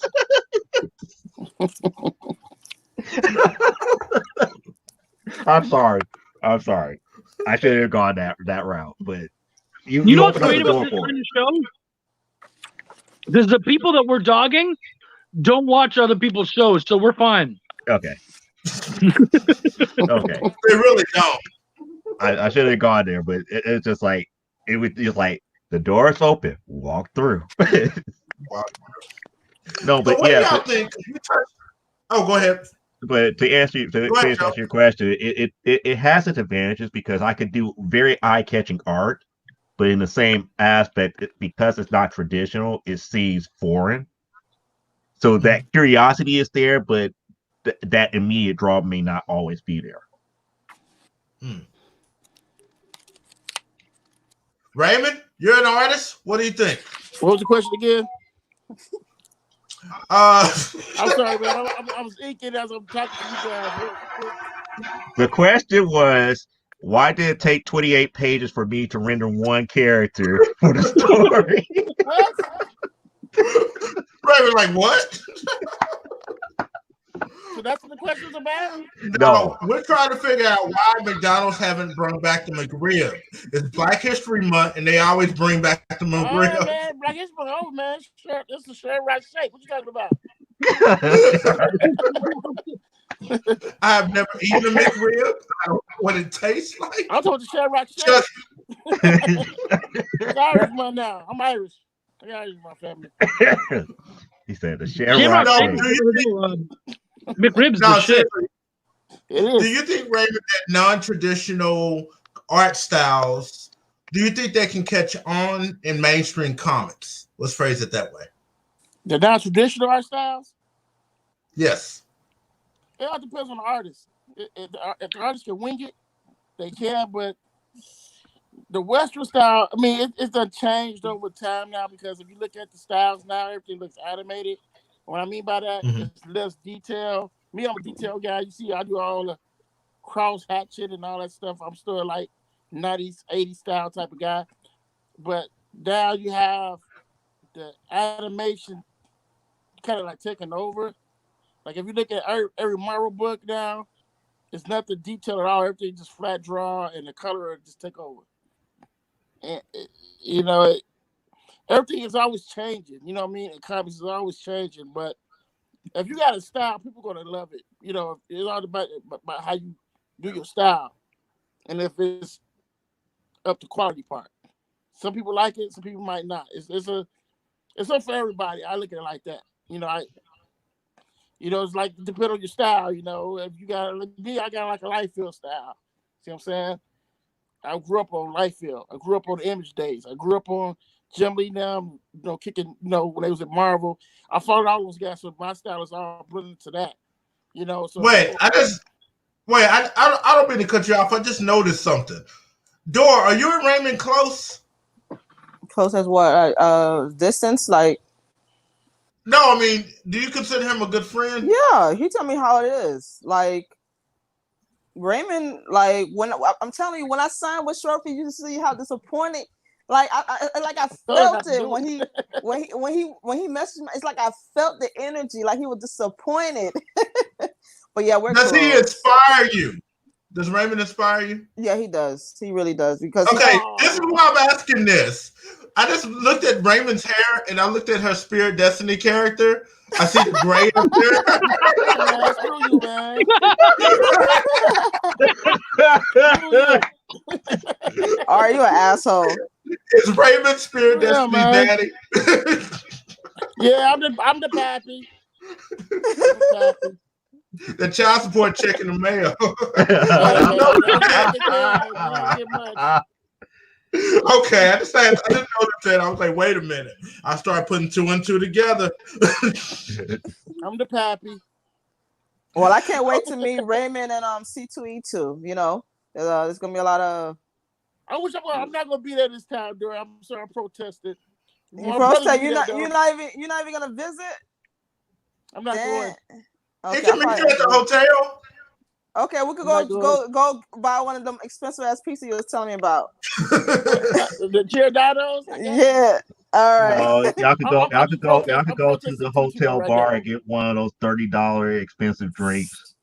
I'm sorry. I should have gone that route, but you know what's opened up great the door about this for kind of show? There's the people that we're dogging don't watch other people's shows, so we're fine. Okay. Okay. They really don't. I should have gone there, but it's just like it was just like the door is open, walk through. No, but so what yeah. do y'all think? Oh, go ahead. But to answer your question, it has its advantages because I could do very eye-catching art, but in the same aspect, because it's not traditional, it seems foreign. So that curiosity is there, but that immediate draw may not always be there. Raymond, you're an artist. What do you think? What was the question again? I'm sorry, man. I was inking as I'm talking to you guys. The question was, why did it take 28 pages for me to render one character for the story? What? Raymond, like what? So that's what the question's about? No, we're trying to figure out why McDonald's haven't brought back the McRib. It's Black History Month, and they always bring back the McRib. Oh, man, Black History Month, oh, man. This is share right shake. What you talking about? I have never eaten a McRib. I don't know what it tastes like. I'm talking to share right shake. It's Irish Month now. I'm Irish. I got Irish in my family. He said the Shamrock Shake. McRib's the shit. It is. Do you think, Raymond, that non-traditional art styles, do you think they can catch on in mainstream comics? Let's phrase it that way. The non-traditional art styles? Yes. It all depends on the artist. If the artist can wing it, they can, but the Western style, I mean, it's done changed over time now because if you look at the styles now, everything looks animated. What I mean by that is less detail. Me, I'm a detail guy. You see, I do all the cross hatchet and all that stuff. I'm still like 90s, 80s style type of guy. But now you have the animation kind of like taking over. Like if you look at every Marvel book now, it's nothing detailed at all. Everything just flat draw and the color just take over. And everything is always changing. You know what I mean? And comics is always changing. But if you got a style, people are gonna love it. You know, it's all about how you do your style, and if it's up to quality part. Some people like it, some people might not. It's not for everybody. I look at it like that. It's like depend on your style. If you got me, I got like a Liefeld style. See what I'm saying? I grew up on Liefeld. I grew up on the Image days. I grew up on Jim Lee now, kicking, when they was at Marvel. I followed all those guys, so my style is all brilliant to that. So I don't mean to cut you off. I just noticed something. Dor, are you and Raymond close? Close as what? Distance, like? No, I mean, do you consider him a good friend? Yeah, he told me how it is. Like Raymond, like when I'm telling you, when I signed with Trophy, you see how disappointed. Like I felt it when he messaged me. It's like I felt the energy, like he was disappointed. But yeah, we're Does close. he inspire you? Does Raymond inspire you? Yeah, he does. He really does. Because this is why I'm asking this. I just looked at Raymond's hair and I looked at her Spirit Destiny character. I see the gray up there. Are you an asshole? It's Raymond's Spirit Destiny daddy. Yeah, I'm the pappy. the child support check in the mail. Okay, I didn't notice that. I was like, wait a minute. I started putting 2 and 2 together. I'm the pappy. Well, I can't wait to meet Raymond and C2E2. You know, there's gonna be a lot of. I'm not gonna be there this time, dude. I'm sorry, I protested. You protest? You're not even gonna visit. I'm not going. Okay, he can meet you at the hotel. Okay, we could go buy one of them expensive ass pizzas you was telling me about. The Giordano's? Yeah. All right. No, y'all could go to the hotel bar and get one of those $30 expensive drinks.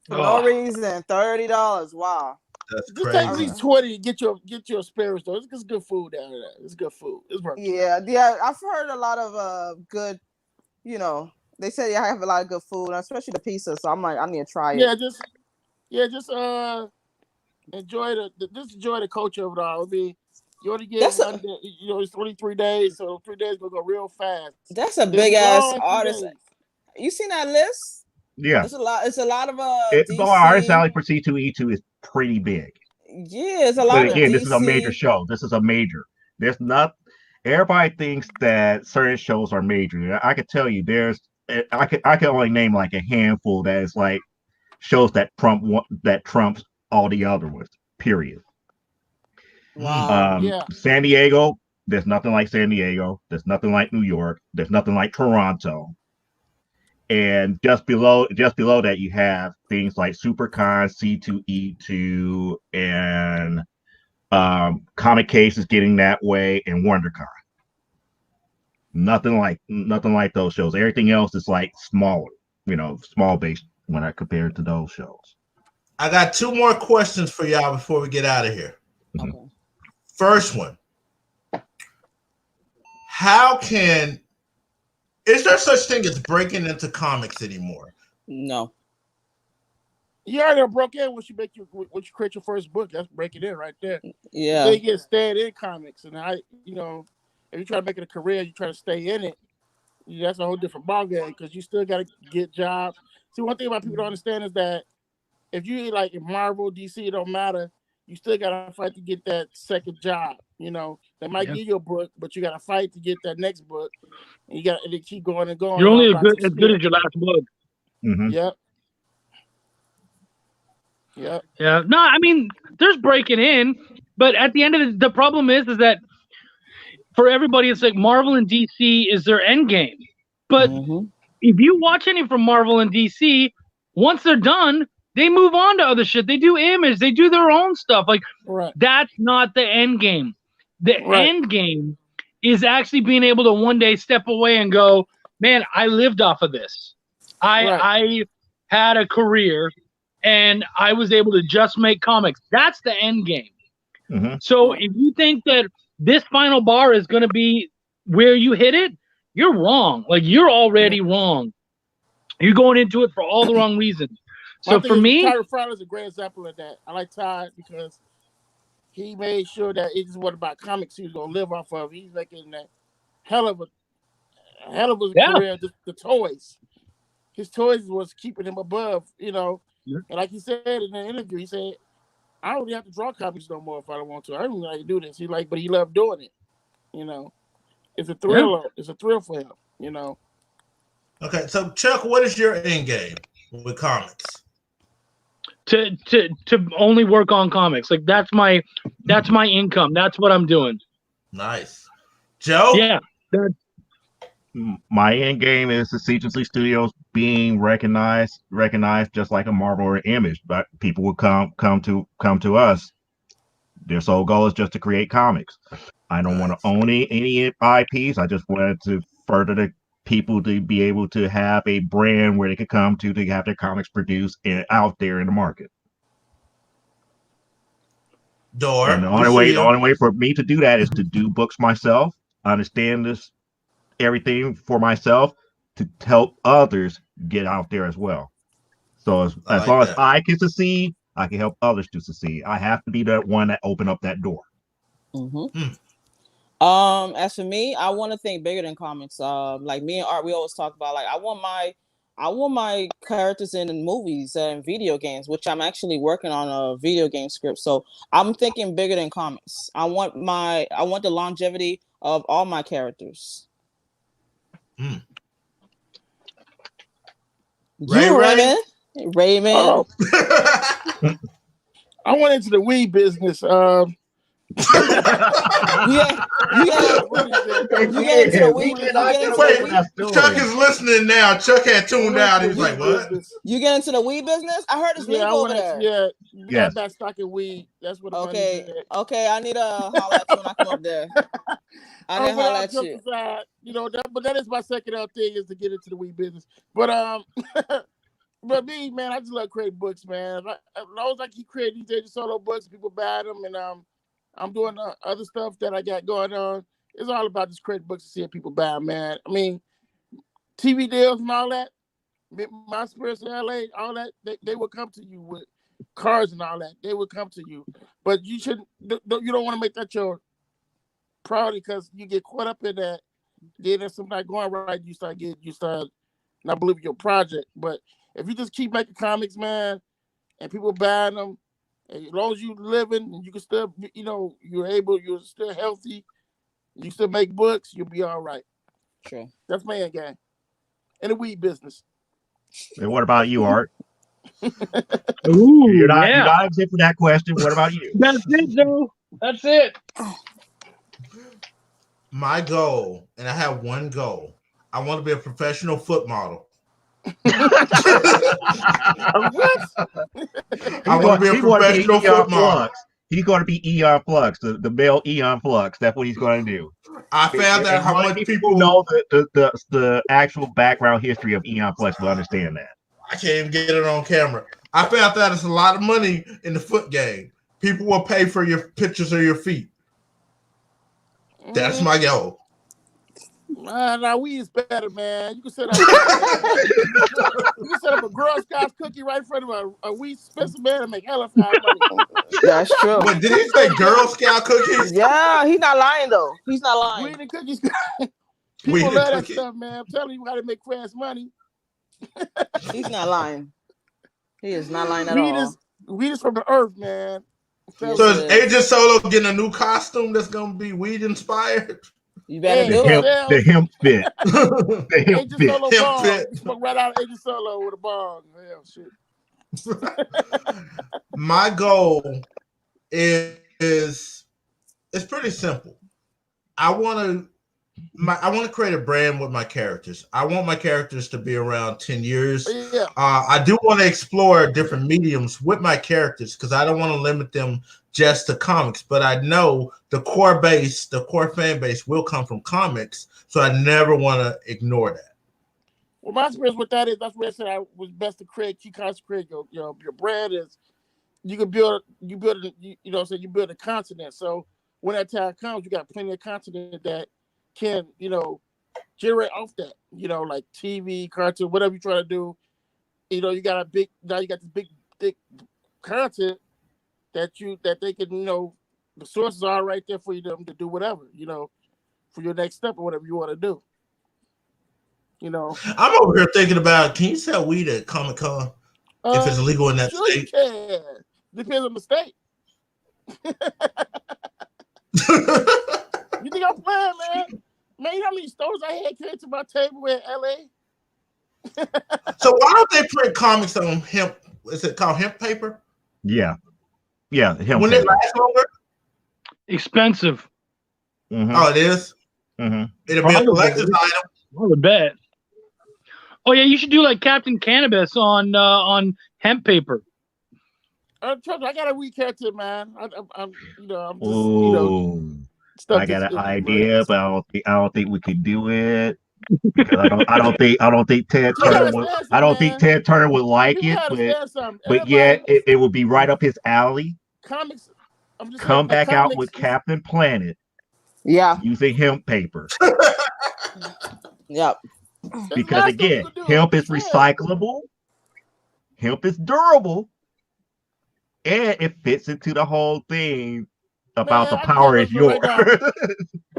For no reason. $30. Wow. That's just crazy. take at least 20 to get your spirits though. It's good food down there. It's good food. It's worth it. Yeah. I've heard a lot of good, you know, they say I have a lot of good food, especially the pizza. So I'm like, I need to try it. Just enjoy the culture of it all. I mean, you only get one day, it's 23 days, so 3 days gonna go real fast. That's a big ass artist. You seen that list? Yeah, it's a lot of the artist alley for C2E2 is pretty big. Yeah, it's a lot. But again, this is a major show. This is a major. There's not. Everybody thinks that certain shows are major. I could tell you, I can only name like a handful that is like shows that trumps all the other ones. Period. Wow. San Diego. There's nothing like San Diego. There's nothing like New York. There's nothing like Toronto. And just below that, you have things like SuperCon, C2E2, and Comic Case is getting that way, and WonderCon. Nothing like those shows. Everything else is like smaller, small based when I compare it to those shows. I got 2 more questions for y'all before we get out of here. Okay. First one. Is there such thing as breaking into comics anymore? No. You already broke in once you create your first book. That's breaking in right there. Yeah. They get staying in comics, and if you try to make it a career, you try to stay in it. That's a whole different ballgame because you still got to get jobs. See, one thing about people don't understand is that if you like in Marvel, DC, it don't matter. You still got to fight to get that second job. They might give you a book, but you got to fight to get that next book. And you got to keep going and going. You're only as good as your last book. Mm-hmm. Yep. Yeah. No, I mean, there's breaking in, but at the end of the problem is that for everybody, it's like Marvel and DC is their end game. But if you watch any from Marvel and DC, once they're done, they move on to other shit. They do Image. They do their own stuff. Like, that's not the end game. The end game is actually being able to one day step away and go, man, I lived off of this. I had a career and I was able to just make comics. That's the end game. Mm-hmm. So if you think that this final bar is going to be where you hit it, you're wrong. Like, you're already wrong. You're going into it for all the wrong reasons. So for me, Ty Fryler is a great example of that. I like Ty because he made sure that it just wasn't about comics he was going to live off of. He's making that hell of a career. The toys. His toys was keeping him above, And like he said in the interview, he said, I don't really have to draw comics no more if I don't want to. I don't like to do this. But he loved doing it. It's a thrill. Yeah. It's a thrill for him, Okay, so Chuck, what is your end game with comics? To only work on comics. Like, that's my income. That's what I'm doing. Nice. Joe? Yeah. My end game is the Agency Studios being recognized just like a Marvel or Image, but people will come to us. Their sole goal is just to create comics. I don't want to own any IPs. I just wanted to further the people to be able to have a brand where they could come to have their comics produced and out there in the market. And the only way for me to do that is to do books myself, understand everything for myself, to help others get out there as well. So as long as I can succeed, I can help others to succeed. I have to be the one that open up that door. As for me, I want to think bigger than comics. Like me and Art, we always talk about, like, I want my I want my characters in movies and video games, which I'm actually working on a video game script. So I'm thinking bigger than comics. I want the longevity of all my characters. Mm. Raymond. Raymond. Oh, I went into the weed business. You get into the weed. Wait, Chuck is listening now. Chuck had tuned out. He was like, "What?" You get into the weed business? I heard it's legal over there. Yeah, yes. About stocking weed. That's what. Okay, I need to holler at you when I come up there. I need to holler at you. You know, but that is my second thing is to get into the weed business. But but me, man, I just love creating books, man. As long as I keep creating these Agent Solo books, people buy them, and I'm doing other stuff that I got going on. It's all about just creating books and seeing people buy them, man. I mean, TV deals and all that, my spirits in LA, all that, they will come to you with cars and all that. They will come to you. But you shouldn't, you don't want to make that your priority because you get caught up in that. Then if something not going right, you start not believing your project. But if you just keep making comics, man, and people buying them, and as long as you living and you can still, you know, you're still healthy, you still make books, you'll be all right. Sure. That's my end game. In the weed business. And what about you, Art? Ooh, you're not exempt for that question. What about you? That's it, Joe. That's it. My goal, and I have one goal. I want to be a professional foot model. What? I want to be a professional foot model. He's going to be Eon Flux, the male Eon Flux. That's what he's going to do. I found out how much people know the actual background history of Eon Flux will understand that. I can't even get it on camera. I found out it's a lot of money in the foot game. People will pay for your pictures of your feet. That's my goal. Nah, weed is better, man. You can set up, a Girl Scouts cookie right in front of a weed specimen and make hella money. That's true. But did he say Girl Scout cookies? Yeah, he's not lying though. He's not lying. Weed and cookies. People love that stuff, man. I'm telling you how to make fast money. He's not lying. He is not lying at all. Weed is from the earth, man. So is Agent Solo getting a new costume that's gonna be weed inspired? You better do it. The hemp fit. The hemp fit. Solo hemp fit. Smoke right out of Agent Solo with a bong. Hell, shit. My goal is it's pretty simple. I want to create a brand with my characters. I want my characters to be around 10 years. Yeah. I do want to explore different mediums with my characters because I don't want to limit them just to comics. But I know the core fan base will come from comics. So I never want to ignore that. Well, my experience with that is that's where I said I was best to create. You concentrate your brand is you can build you build a continent. So when that time comes, you got plenty of content that can, generate off that, like TV, cartoon, whatever you're trying to do. You got this big, thick content that they can, the sources are right there for you to do whatever, for your next step or whatever you want to do. I'm over here thinking about, can you sell weed at Comic-Con if it's illegal in that state? Yeah. Depends on the state. You think I'm playing, man? Man, you know how many stores I had carried to my table in LA? So why don't they print comics on hemp? Is it called hemp paper? Yeah. Yeah. Hemp When paper. it lasts longer? Expensive. Mm-hmm. Oh, it is? Mm-hmm. It'll be a collector's item. I would bet. Oh yeah, you should do like Captain Cannabis on hemp paper. I got a weed character, man. I'm just, I got an idea, but I don't think we could do it. I don't think Ted Turner would like it, but yeah, it would be right up his alley. Comics. Come back out with Captain Planet. Yeah. Using hemp paper. Yep. Because again, hemp is recyclable, hemp is durable, and it fits into the whole thing about the power is yours.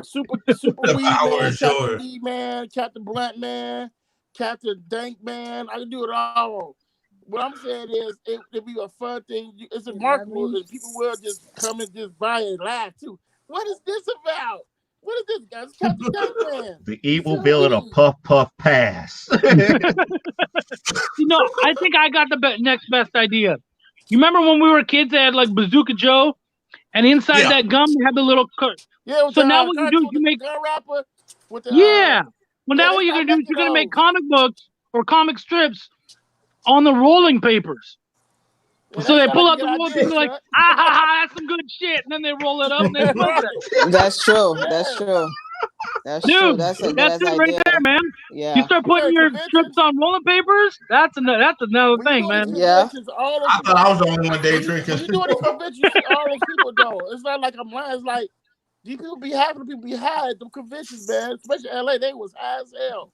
Super weed man, Captain Weed man, Captain Blunt man, Captain Dank Man. I can do it all. What I'm saying is, it'd be a fun thing. It's remarkable, and people will just come and just buy it and laugh too. What is this about? What is this, guys? Captain Dank Man. The evil villain of Puff Puff Pass. I think I got the next best idea. You remember when we were kids, they had like Bazooka Joe, and inside that gum they had the little. Yeah. So now what you do is you make gun wrapper with the. Well, now what you're gonna do is you're gonna make comic books or comic strips on the rolling papers. Yeah, so they pull out the rolling paper like, that's some good shit, and then they roll it up and they put it. That's true. That's true. That's true. That's it right there, man. Yeah. You start putting your strips on rolling papers. That's another thing, man. Yeah. I thought I was the only one day drinking. You doing the convention, you see all those people though. It's not like I'm lying. It's like these people be having people be high at the conventions, man. Especially LA, they was high as hell.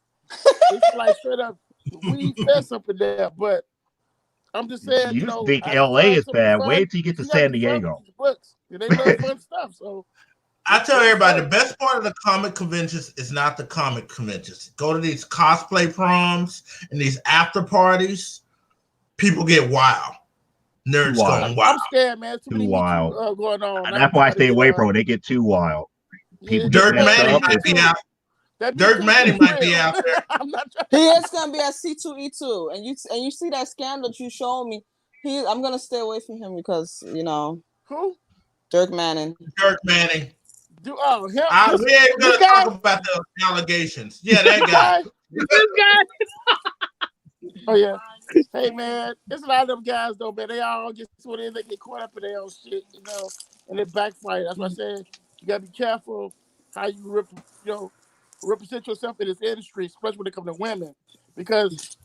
It's like straight up weed fest up in there. But I'm just saying, you think LA is bad? Wait till you get to San Diego. Books. They love fun stuff. So I tell everybody the best part of the comic conventions is not the comic conventions. Go to these cosplay proms and these after parties. People get wild. Nerds going wild. I'm scared, man. Too many wild. Going on. And that's why I stay away from it. They get too wild. People Dirk Manning might be out. Dirk Manning might be out there. He is gonna be at C2E2, and you see that scam that you showed me. I'm gonna stay away from him because who? Dirk Manning. Dirk Manning. Him. We ain't gonna talk about the allegations. Yeah, that guy. This guy. Oh yeah. Hey man, there's a lot of them guys though, man. They all just what it is. They get caught up in their own shit, and they backfire. That's why I said you gotta be careful how you represent yourself in this industry, especially when it comes to women, because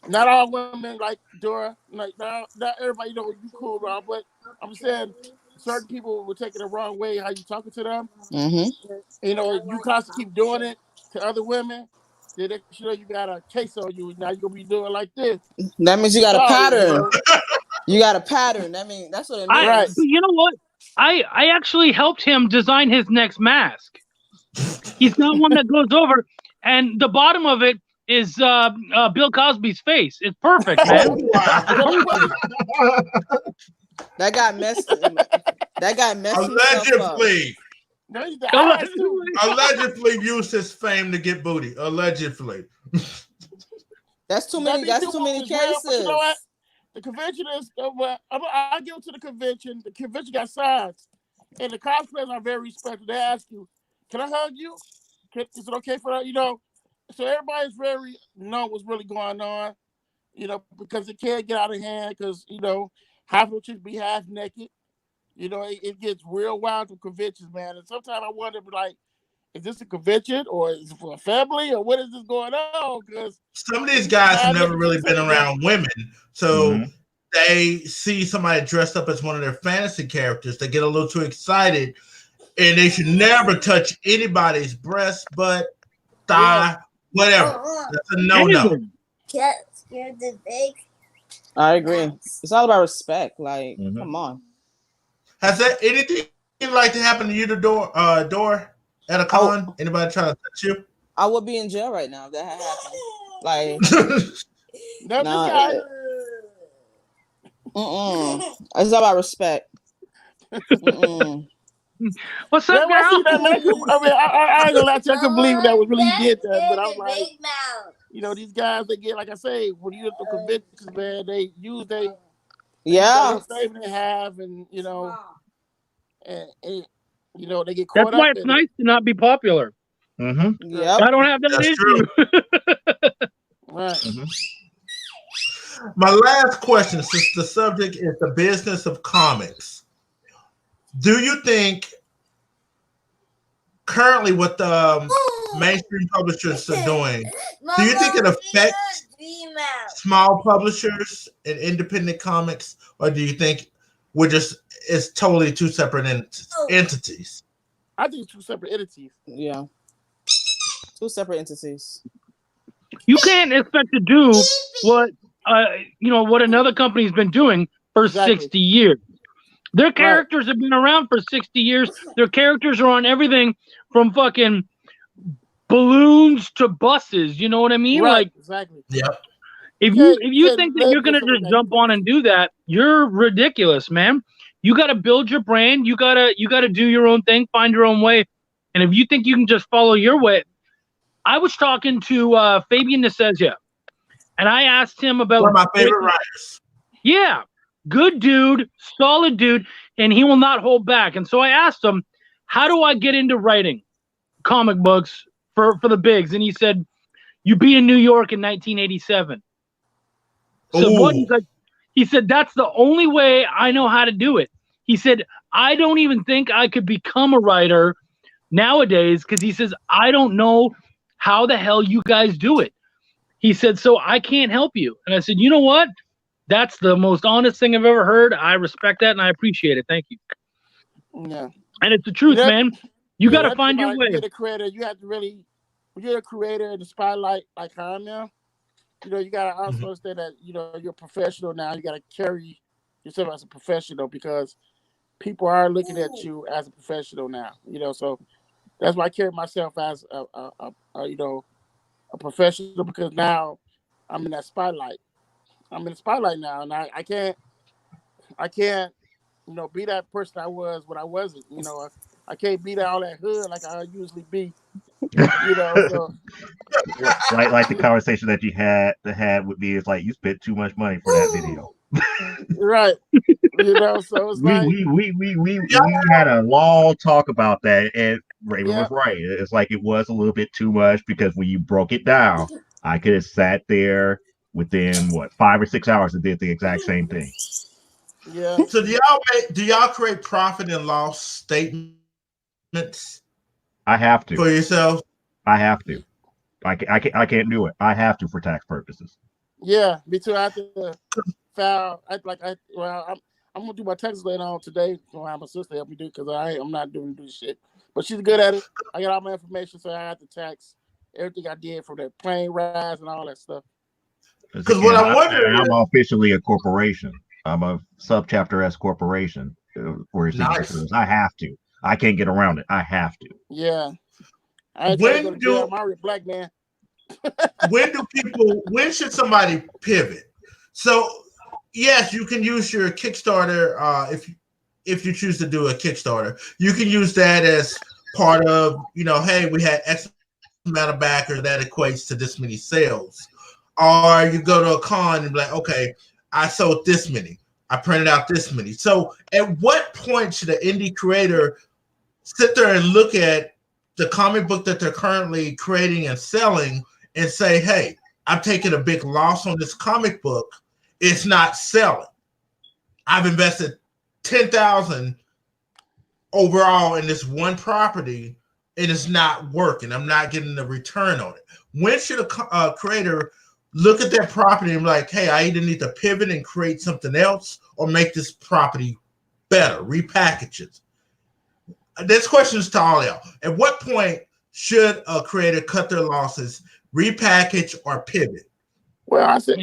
not all women like Dora, like not everybody you cool, Rob, but I'm saying certain people will take it the wrong way how you talking to them. Mm-hmm. You constantly keep doing it to other women. Then you got a case on you. Now you're gonna be doing like this. That means you got a pattern. You got a pattern. That means that's what it means. Right. You know what? I actually helped him design his next mask. He's got one that goes over, and the bottom of it is Bill Cosby's face. It's perfect, man. That guy messed. Allegedly used his fame to get booty. Allegedly. That's too many. That's too many cases. You know what? The convention is. I'll give it to the convention. The convention got signs, and the cosplayers are very respectful. They ask you, "Can I hug you? Is it okay for that?" So everybody's very know what's really going on. Because it can't get out of hand. Because half of the chicks be half naked. It gets real wild to conventions, man. And sometimes I wonder, is this a convention or is it for a family or what is this going on? Because some of these guys have never really been around women, so they see somebody dressed up as one of their fantasy characters. They get a little too excited, and they should never touch anybody's breast, butt, thigh, whatever. That's a no-no. I agree. It's all about respect. Like, come on. Has that anything like to happen to you, the door at a con? Anybody trying to touch you? I would be in jail right now if that had happened. Like, it's all about respect. What's up, girl? I ain't gonna lie to you. I couldn't believe that was really did that, but I was like, these guys they get, like I say, when you at the conventions, man, they use they saving they have, and they get caught up. That's why it's nice to not be popular. Yeah, I don't have that issue. Right. My last question, since the subject is the business of comics, do you think currently what the mainstream publishers are doing, do you think it affects small publishers and independent comics, or do you think it's totally two separate entities? I think it's two separate entities. Yeah. Two separate entities. You can't expect to do what what another company's been doing for 60 years. Their characters have been around for 60 years. Their characters are on everything from fucking balloons to buses. You know what I mean? Right, Like, exactly. Yep. if you think that you're gonna just jump on and do that, you're ridiculous, man. You got to build your brand. You gotta do your own thing, find your own way. And if you think you can just follow your way, I was talking to Fabian Nesesia, and I asked him about One of my favorite writers. Yeah, good dude, solid dude, and he will not hold back. And so I asked him, how do I get into writing comic books for the bigs? And he said, you be in New York in 1987. So what? He said, that's the only way I know how to do it. He said, I don't even think I could become a writer nowadays because he says, I don't know how the hell you guys do it. He said, so I can't help you. And I said, you know what? That's the most honest thing I've ever heard. I respect that and I appreciate it. Thank you. Yeah. And it's the truth, man. You got to find your way. You're the creator. You have to really, when you're a creator in the spotlight like I am now, you got to also understand that, you're a professional now. You got to carry yourself as a professional because people are looking at you as a professional now, so that's why I carry myself as a professional because now I'm in that spotlight. I'm in the spotlight now, and I can't, be that person I was when I wasn't. I can't be that all that hood like I usually be. So like the conversation that you had with me is like you spent too much money for that video. Right. So it's we had a long talk about that, and Raymond was right. It's like it was a little bit too much because when you broke it down, I could have sat there within 5 or 6 hours and did the exact same thing. Yeah. So do y'all create profit and loss statements? I have to for yourself. I have to. I can't do it. I have to for tax purposes. Yeah, me too. I have to file. I'm gonna do my taxes later on today. I'm gonna have my sister help me do it because I'm not doing this shit. But she's good at it. I got all my information, so I have to tax everything I did from that plane rides and all that stuff. Because what I'm wondering, I'm officially a corporation. I'm a subchapter S corporation. Nice. I have to. I can't get around it. I have to. Yeah. I ain't trying to go to jail. I'm a black man. When should somebody pivot? So yes, you can use your Kickstarter if you choose to do a Kickstarter. You can use that as part of, hey, we had X amount of backer that equates to this many sales. Or you go to a con and be like, okay, I sold this many. I printed out this many. So at what point should an indie creator sit there and look at the comic book that they're currently creating and selling and say, hey, I'm taking a big loss on this comic book. It's not selling. I've invested $10,000 overall in this one property and it's not working. I'm not getting the return on it. When should a creator look at that property and be like, hey, I either need to pivot and create something else or make this property better, repackage it? This question is to all y'all. At what point should a creator cut their losses, repackage, or pivot? Well, I said,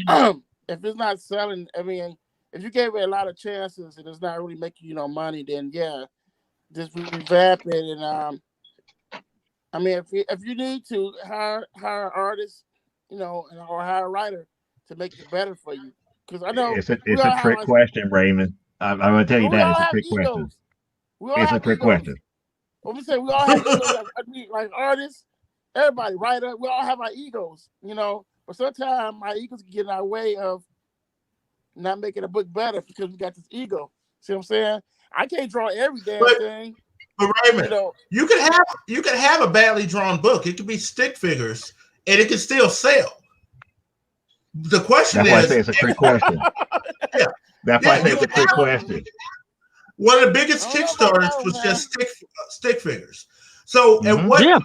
if it's not selling, if you gave it a lot of chances and it's not really making you no money, then yeah, just revamp it. And if you need to hire artists, or hire a writer to make it better for you, because I know it's a trick question, Raymond. I'm going to tell you that it's a trick question. It's a trick question. When we say we all have egos, like artists, everybody, writer, we all have our egos, But sometimes my egos get in our way of not making a book better because we got this ego. See what I'm saying? I can't draw every damn thing. But Raymond, you can have a badly drawn book. It could be stick figures, and it can still sell. The question That's why I say it's a trick question. Yeah. That's why I say it's a trick question. One of the biggest Kickstarters was just stick figures. So at what point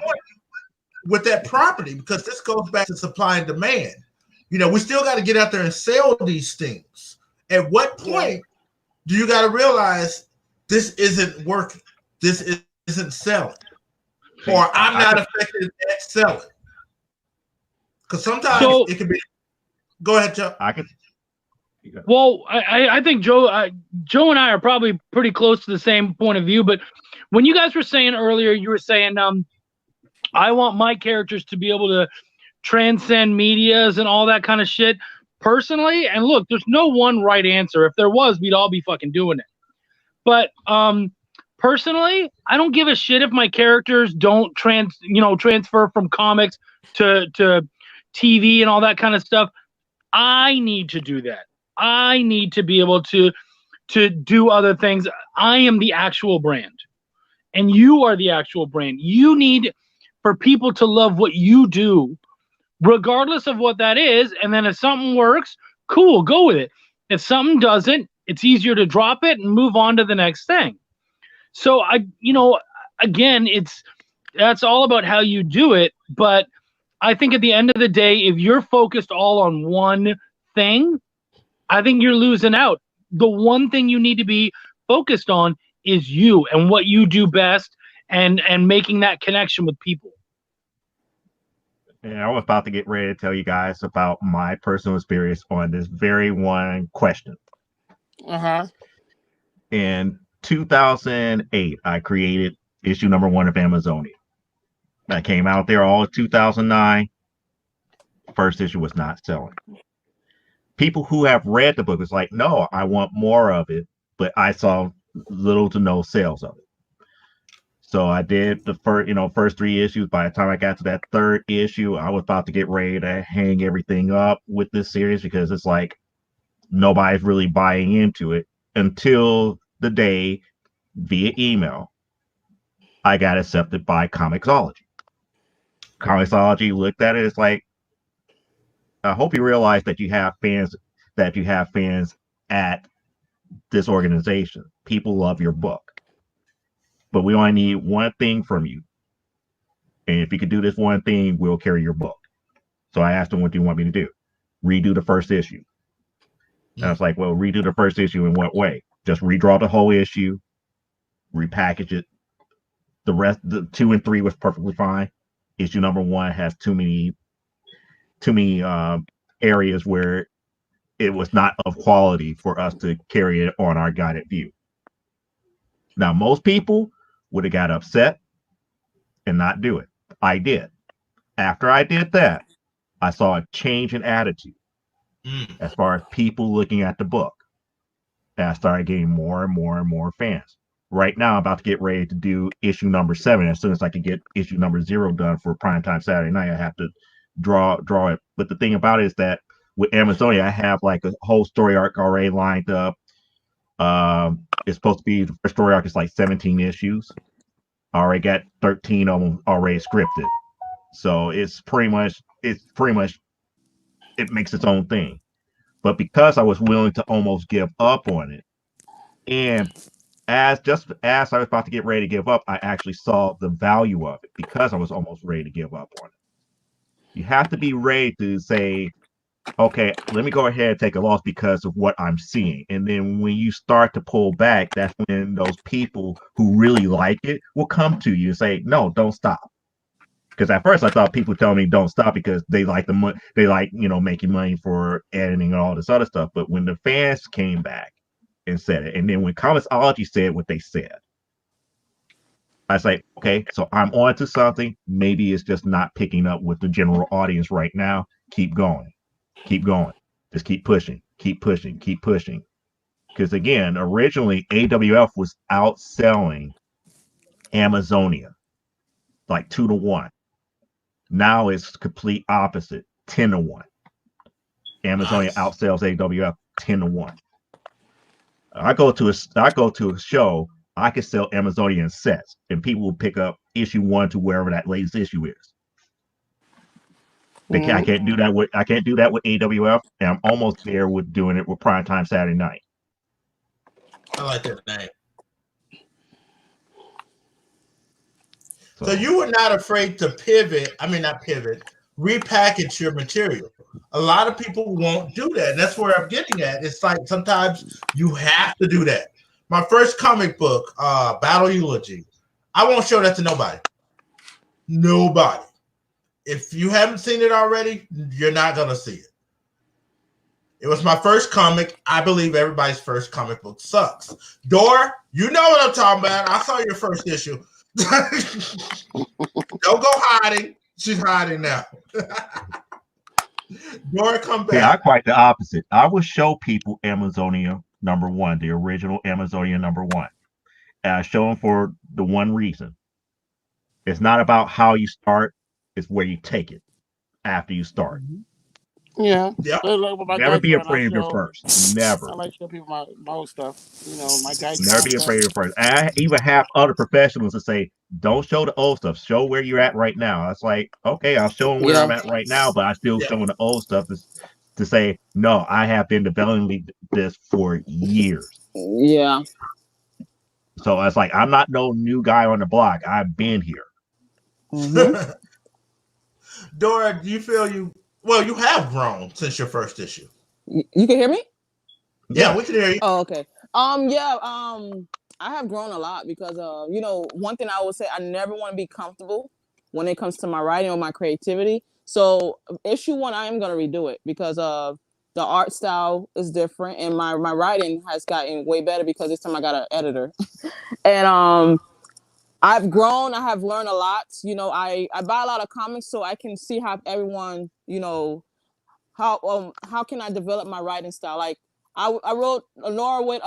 with that property, because this goes back to supply and demand, we still got to get out there and sell these things. At what point do you got to realize this isn't working? This isn't selling. Or I'm not effective at selling. Because sometimes it can be. Go ahead, Joe. Well, I think Joe and I are probably pretty close to the same point of view. But when you guys were saying earlier, you were saying I want my characters to be able to transcend medias and all that kind of shit personally. And look, there's no one right answer. If there was, we'd all be fucking doing it. But personally, I don't give a shit if my characters don't transfer from comics to TV and all that kind of stuff. I need to do that. I need to be able to do other things. I am the actual brand, and you are the actual brand. You need for people to love what you do, regardless of what that is. And then if something works, cool, go with it. If something doesn't, it's easier to drop it and move on to the next thing. So again, that's all about how you do it. But I think at the end of the day, if you're focused all on one thing, I think you're losing out. The one thing you need to be focused on is you and what you do best, and making that connection with people. And I was about to get ready to tell you guys about my personal experience on this very one question. In 2008, I created issue number 1 of Amazonia. That came out there all of 2009. First issue was not selling. People who have read the book was like, no, I want more of it, but I saw little to no sales of it. So I did the first 3 issues. By the time I got to that 3rd issue, I was about to get ready to hang everything up with this series, because it's like nobody's really buying into it until the day via email I got accepted by Comixology. Comixology looked at it. It's like, I hope you realize that you have fans at this organization. People love your book. But we only need one thing from you. And if you could do this one thing, we'll carry your book. So I asked them, what do you want me to do? Redo the first issue. And I was like, well, redo the first issue in what way? Just redraw the whole issue, repackage it. The rest, the 2 and 3 was perfectly fine. Issue number 1 has too many areas where it was not of quality for us to carry it on our guided view. Now, most people would have got upset and not do it. I did. After I did that, I saw a change in attitude as far as people looking at the book. And I started getting more and more and more fans. Right now, I'm about to get ready to do issue number 7. As soon as I can get issue number 0 done for primetime Saturday night, I have to draw it. But the thing about it is that with Amazonia, I have like a whole story arc already lined up. It's supposed to be, the first story arc is like 17 issues. I already got 13 of them already scripted. So it makes its own thing. But because I was willing to almost give up on it, and as I was about to get ready to give up, I actually saw the value of it because I was almost ready to give up on it. You have to be ready to say, okay, let me go ahead and take a loss because of what I'm seeing. And then when you start to pull back, that's when those people who really like it will come to you and say, no, don't stop. Because at first I thought people telling me don't stop because they like the money, they like, making money for editing and all this other stuff. But when the fans came back and said it, and then when Comixology said what they said, I say, okay, so I'm on to something. Maybe it's just not picking up with the general audience right now. Keep going. Keep going. Just keep pushing. Keep pushing. Keep pushing. Because again, originally AWF was outselling Amazonia like 2-1. Now it's complete opposite, 10-1. Amazonia outsells AWF 10-1. I go to a show, I can sell Amazonia in sets, and people will pick up issue 1 to wherever that latest issue is. I can't do that with AWF, and I'm almost there with doing it with Primetime Saturday Night. I like that name. So you were not afraid to repackage your material. A lot of people won't do that. And that's where I'm getting at. It's like sometimes you have to do that. My first comic book, Battle Eulogy, I won't show that to nobody. Nobody. If you haven't seen it already, you're not going to see it. It was my first comic. I believe everybody's first comic book sucks. Dor, you know what I'm talking about. I saw your first issue. Don't go hiding. She's hiding now. Dora, come back. Yeah, I'm quite the opposite. I will show people Amazonia #1, the original Amazonia #1. And I show them for the one reason. It's not about how you start, it's where you take it after you start. Yeah. Yep. Never be afraid of your first. Never. I like to show people my old stuff. You know, my guys. Never be afraid of your first. And I even have other professionals that say, don't show the old stuff. Show where you're at right now. It's like, okay, I'll show them where I'm at right now, but I still showing the old stuff to say, no, I have been developing this for years. Yeah. So it's like, I'm not no new guy on the block. I've been here. Mm-hmm. Dora, do you feel you have grown since your first issue? You can hear me? Yeah, we can hear you. Oh, okay. I have grown a lot because one thing I would say, I never want to be comfortable when it comes to my writing or my creativity. So issue 1, I am gonna redo it because the art style is different and my writing has gotten way better because this time I got an editor. And I've grown, I have learned a lot. You know, I buy a lot of comics so I can see how everyone, how can I develop my writing style? Like I wrote Laura with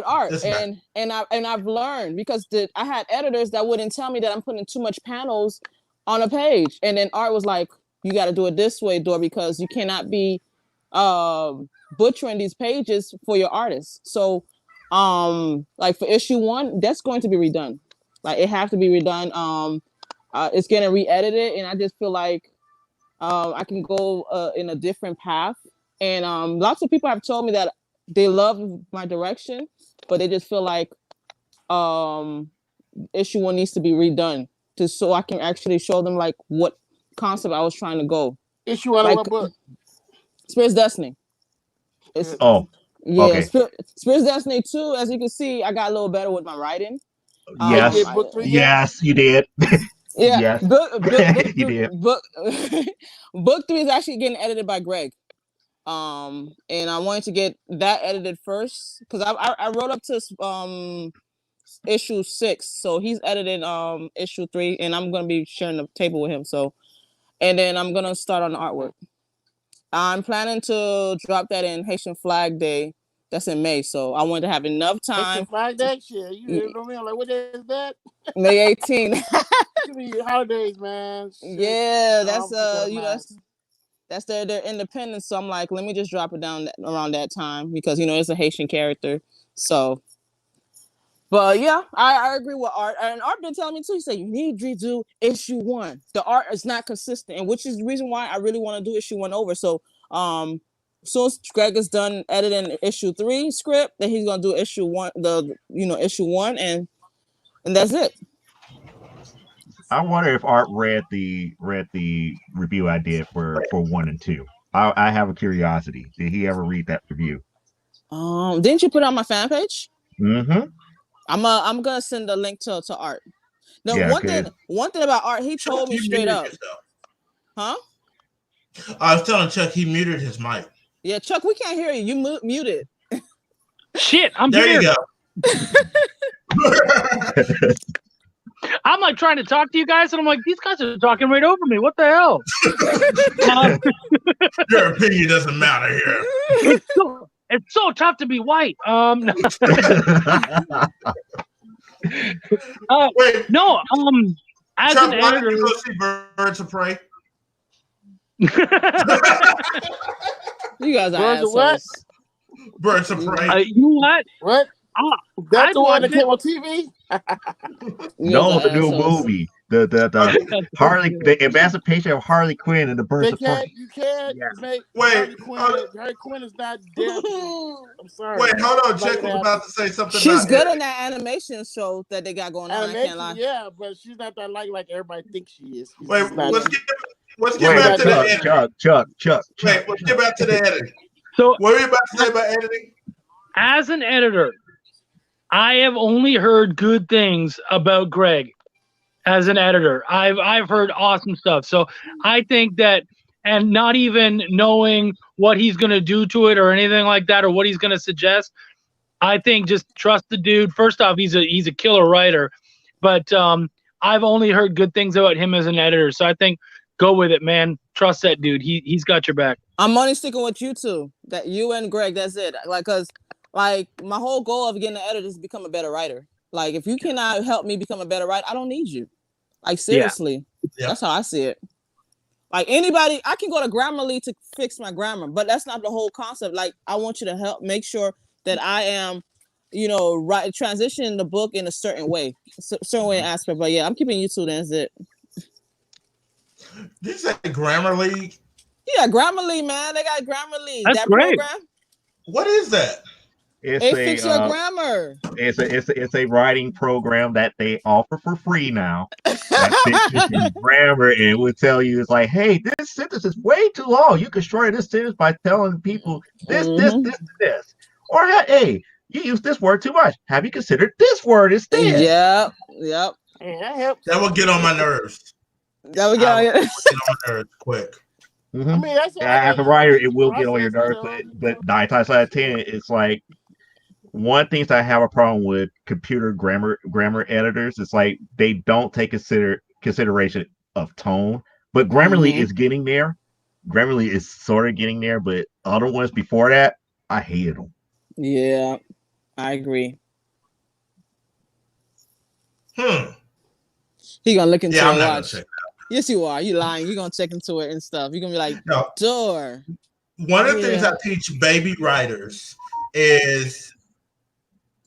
art and I've learned because I had editors that wouldn't tell me that I'm putting too much panels on a page, and then art was like, you got to do it this way, Dor, because you cannot be butchering these pages for your artists. So like for issue 1, that's going to be redone. Like it has to be redone. It's getting re-edited, and I just feel like I can go in a different path. And lots of people have told me that they love my direction, but they just feel like issue 1 needs to be redone so I can actually show them like what concept I was trying to go. Issue 1 of what book? Spirit's Destiny. Okay. Spirit's Destiny 2, as you can see, I got a little better with my writing. Yes. Book 3 yes, you did. Yeah. Yes. Book You did. Book 3 is actually getting edited by Greg. And I wanted to get that edited first because I wrote up to issue 6, so he's edited issue 3, and I'm gonna be sharing the table with him. So, and then I'm gonna start on the artwork. I'm planning to drop that in Haitian Flag Day. That's in May, so I wanted to have enough time. Haitian Flag Day, shit. You know me? I'm like, what day is that? May 18th. Give me holidays, man. Shit. Yeah, that's that's their independence. So I'm like, let me just drop it down around that time because it's a Haitian character. So, but yeah, I agree with Art, and Art been telling me too. He said you need to do issue 1. The art is not consistent, and which is the reason why I really want to do issue 1 over. So, soon as Greg is done editing issue 3 script, then he's gonna do issue 1, issue 1, and that's it. I wonder if Art read the review I did for 1 and 2. I have a curiosity. Did he ever read that review? Didn't you put it on my fan page? Mm-hmm. I'm gonna send the link to Art. No, Yeah, one thing about Art, he told me straight up. Huh? I was telling Chuck he muted his mic. Yeah, Chuck, we can't hear you. You muted. Shit, I'm there. here. You go. I'm like trying to talk to you guys, and I'm like, these guys are talking right over me. What the hell? Your opinion doesn't matter here. It's so tough to be white. No. Wait, no. As Chuck, an why editor, did you go see Birds of Prey? You guys are Birds of assholes. what? Birds of Prey. you know what? What? That's the one that came on TV? No, the new movie. The Harley, the emancipation of Harley Quinn and the Birds of Prey. You can't make Wait, Harley Quinn is not dead. I'm sorry. Wait, hold on. Chuck was about to say something. She's about good it. in that animation show that they got going on. I can't lie. Yeah, but she's not that like everybody thinks she is. Wait, let's get back to the editing. Chuck. Wait, let's get back to the editing. So, what were you about to say about editing? As an editor, I have only heard good things about Greg. As an editor, I've heard awesome stuff. So I think that, and not even knowing what he's going to do to it or anything like that, or what he's going to suggest, I think just trust the dude. First off, he's a killer writer, but I've only heard good things about him as an editor. So I think go with it, man. Trust that dude. He's got your back. I'm only sticking with you two. That you and Greg. That's it. Like, cause like my whole goal of getting an editor is to become a better writer. Like, if you cannot help me become a better writer, I don't need you. Like, seriously, that's how I see it. Like, anybody, I can go to Grammarly to fix my grammar, but that's not the whole concept. Like, I want you to help make sure that I am, transitioning the book in a certain way, certain way aspect. But yeah, I'm keeping you two. That's it. Did you say Grammarly? Yeah, Grammarly, man. They got Grammarly. That's that great. program. What is that? It fix your grammar. It's a writing program that they offer for free now. That fixes your grammar and it will tell you, it's like, hey, this sentence is way too long. You can shorten this sentence by telling people this. Or hey, you use this word too much. Have you considered this word instead? Yep. That will get on my nerves. That would get on my nerves quick. Mm-hmm. I mean, as a writer, it will get on your nerves, but 9 times out of 10, it's like one thing that I have a problem with computer grammar editors. It's like they don't take consideration of tone. But Grammarly is getting there. Grammarly is sort of getting there, but other ones before that, I hated them. Yeah, I agree. He gonna look into it. Watch. Yes, you are. You lying. You're going to check into it and stuff. You're going to be like, door. One of the things I teach baby writers is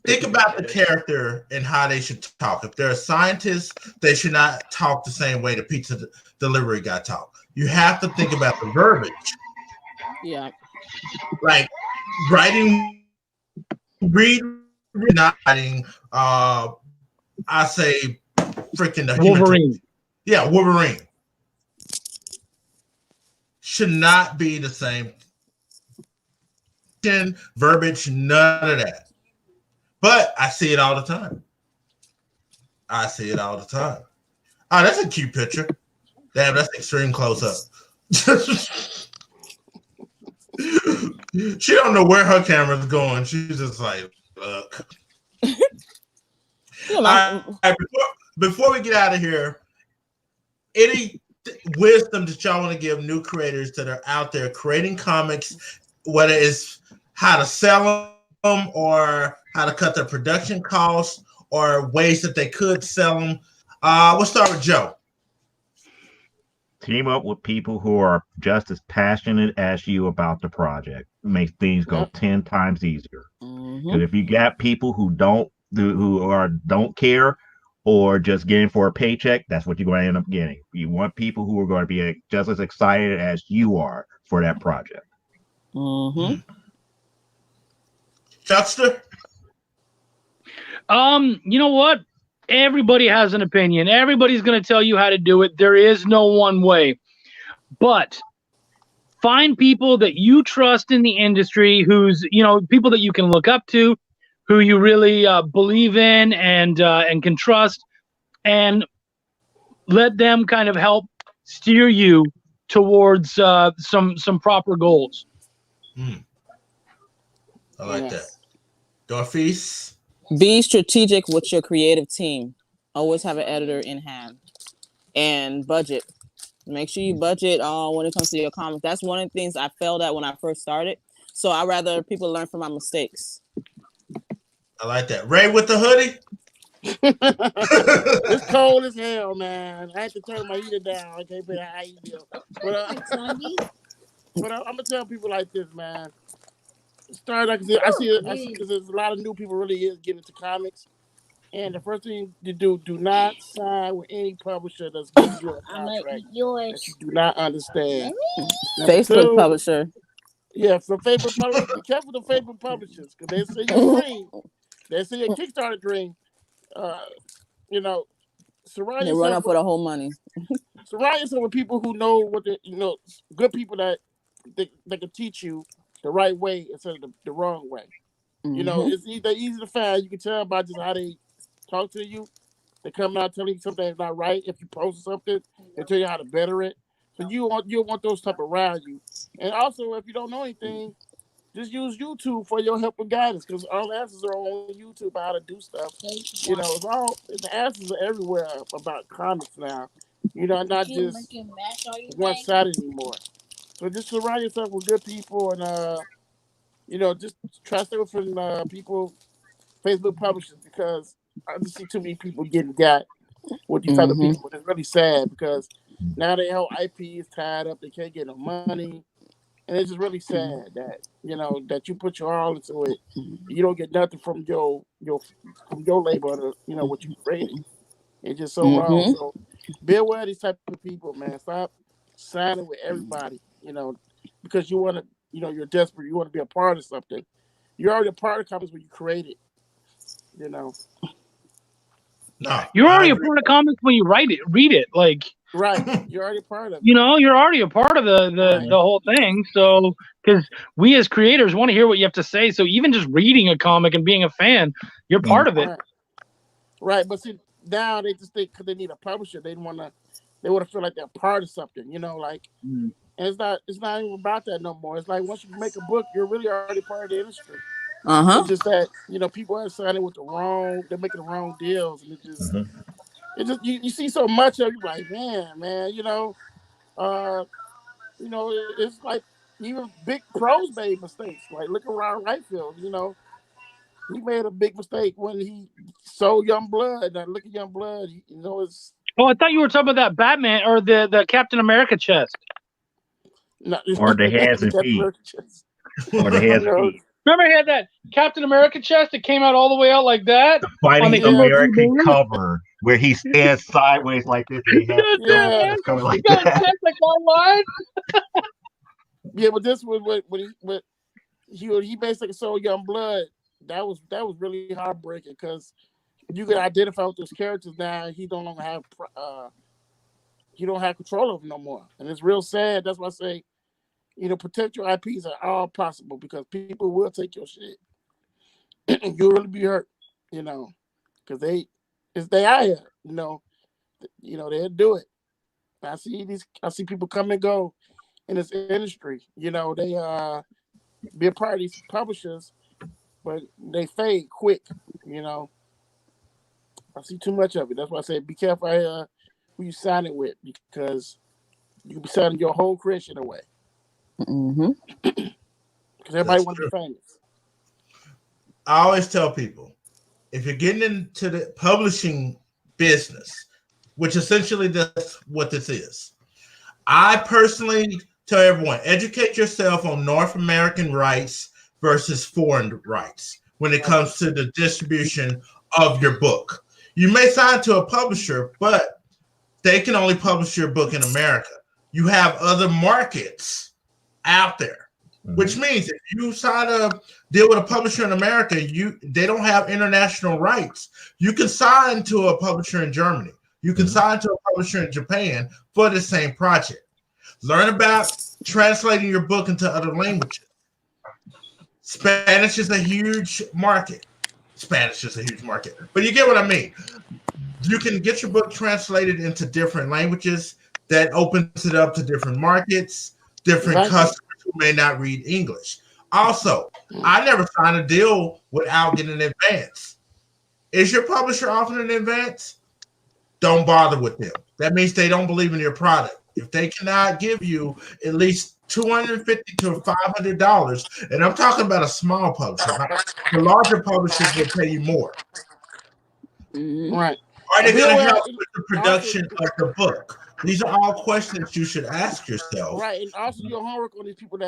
think about the character and how they should talk. If they're a scientist, they should not talk the same way the pizza delivery guy talk. You have to think about the verbiage. Yeah. Like not writing, I say freaking the Wolverine. Yeah, Wolverine should not be the same verbiage, none of that. But I see it all the time. Oh, that's a cute picture. Damn, that's extreme close up. She don't know where her camera's going. She's just like, look. All right, before we get out of here, any wisdom that y'all want to give new creators that are out there creating comics, whether it's how to sell them or how to cut their production costs or ways that they could sell them? We'll start with Joe. Team up with people who are just as passionate as you about the project. Makes things go 10 times easier. Because if you got people who don't care or just getting for a paycheck, that's what you're going to end up getting. You want people who are going to be just as excited as you are for that project. Chuckster? You know what? Everybody has an opinion. Everybody's going to tell you how to do it. There is no one way. But find people that you trust in the industry, who's, people that you can look up to, who you really believe in and can trust, and let them kind of help steer you towards some proper goals. I like that. Dorphise? Be strategic with your creative team. Always have an editor in hand. And budget. Make sure you budget when it comes to your comics. That's one of the things I failed at when I first started. So I'd rather people learn from my mistakes. I like that. Ray with the hoodie? It's cold as hell, man. I had to turn my heater down. I can't put a high heat. But I'm gonna tell people like this, man. I see because there's a lot of new people really is getting into comics. And the first thing you do not sign with any publisher that's giving you a contract that you do not understand. Facebook publisher. Yeah, from Facebook publishers. Be careful of Facebook publishers because they see your dream. They see your Kickstarter dream. Surround yourself. Run up for the whole money. Surround yourself with people who know what good people that can teach you the right way instead of the wrong way. It's easy to find. You can tell by just how they talk to you. They come out telling you something that's not right. If you post something, they tell you how to better it. So you want those type around you. And also, if you don't know anything, just use YouTube for your help and guidance, because all the answers are on YouTube how to do stuff. You know, the answers are everywhere about comics now. You know, not just one sided anymore. So just surround yourself with good people, and you know, just try to stay with people, Facebook publishers, because I just see too many people getting got with these type of people. It's really sad because now their whole IP is tied up. They can't get no money. And it's just really sad that, you know, that you put your all into it. You don't get nothing from your label, or, you know, what you created. It's just so wrong. So be aware of these type of people, man. Stop signing with everybody, you know, because you want to, you know, you're desperate. You want to be a part of something. You're already a part of comics when you create it, you know. No, you're already a part of comics when you read it. Like, right, you're already a part of it. You know, you're already a part of the whole thing. So, because we as creators want to hear what you have to say. So even just reading a comic and being a fan, you're part of it. Right. But see, now they just think because they need a publisher, they want to feel like they're part of something. You know, like, and it's not even about that no more. It's like once you make a book, you're really already part of the industry. It's just that, you know, people are signing with they're making the wrong deals, and it just you see so much of it, you're like, man, you know, it's like even Big Pros made mistakes. Like look around Lightfield, you know, he made a big mistake when he sold Young Blood. Now look at Young Blood, you know, it's. Oh, I thought you were talking about that Batman or the Captain America chest. No, or the hands and feet. Or the hands and feet. Remember he had that Captain America chest that came out all the way out like that? The Fighting American cover where he stands sideways like this and he has coming like that. Like online. Yeah, but this was when he basically sold Young Blood. That was really heartbreaking because you can identify with those characters now. He don't longer have control of them no more, and it's real sad. That's why I say, you know, protect your IPs at all possible because people will take your shit. You'll really be hurt, you know, because they out here, you know, they'll do it. I see people come and go in this industry. You know, they be a part of these publishers, but they fade quick. You know, I see too much of it. That's why I say be careful who you sign it with because you can be signing your whole creation away. Because everybody wants to be famous. I always tell people, if you're getting into the publishing business, which essentially that's what this is, I personally tell everyone, educate yourself on North American rights versus foreign rights when it comes to the distribution of your book. You may sign to a publisher, but they can only publish your book in America. You have other markets out there, which means if you sign a deal with a publisher in America, they don't have international rights. You can sign to a publisher in Germany. You can sign to a publisher in Japan for the same project. Learn about translating your book into other languages. Spanish is a huge market. But you get what I mean. You can get your book translated into different languages. That opens it up to different markets, different customers who may not read English. Also, I never signed a deal without getting an advance. Is your publisher offering an advance? Don't bother with them. That means they don't believe in your product. If they cannot give you at least $250 to $500, and I'm talking about a small publisher, the larger publishers will pay you more. Right. Are they going to help with the production of the book? These are all questions you should ask yourself. Right, and also your homework on these people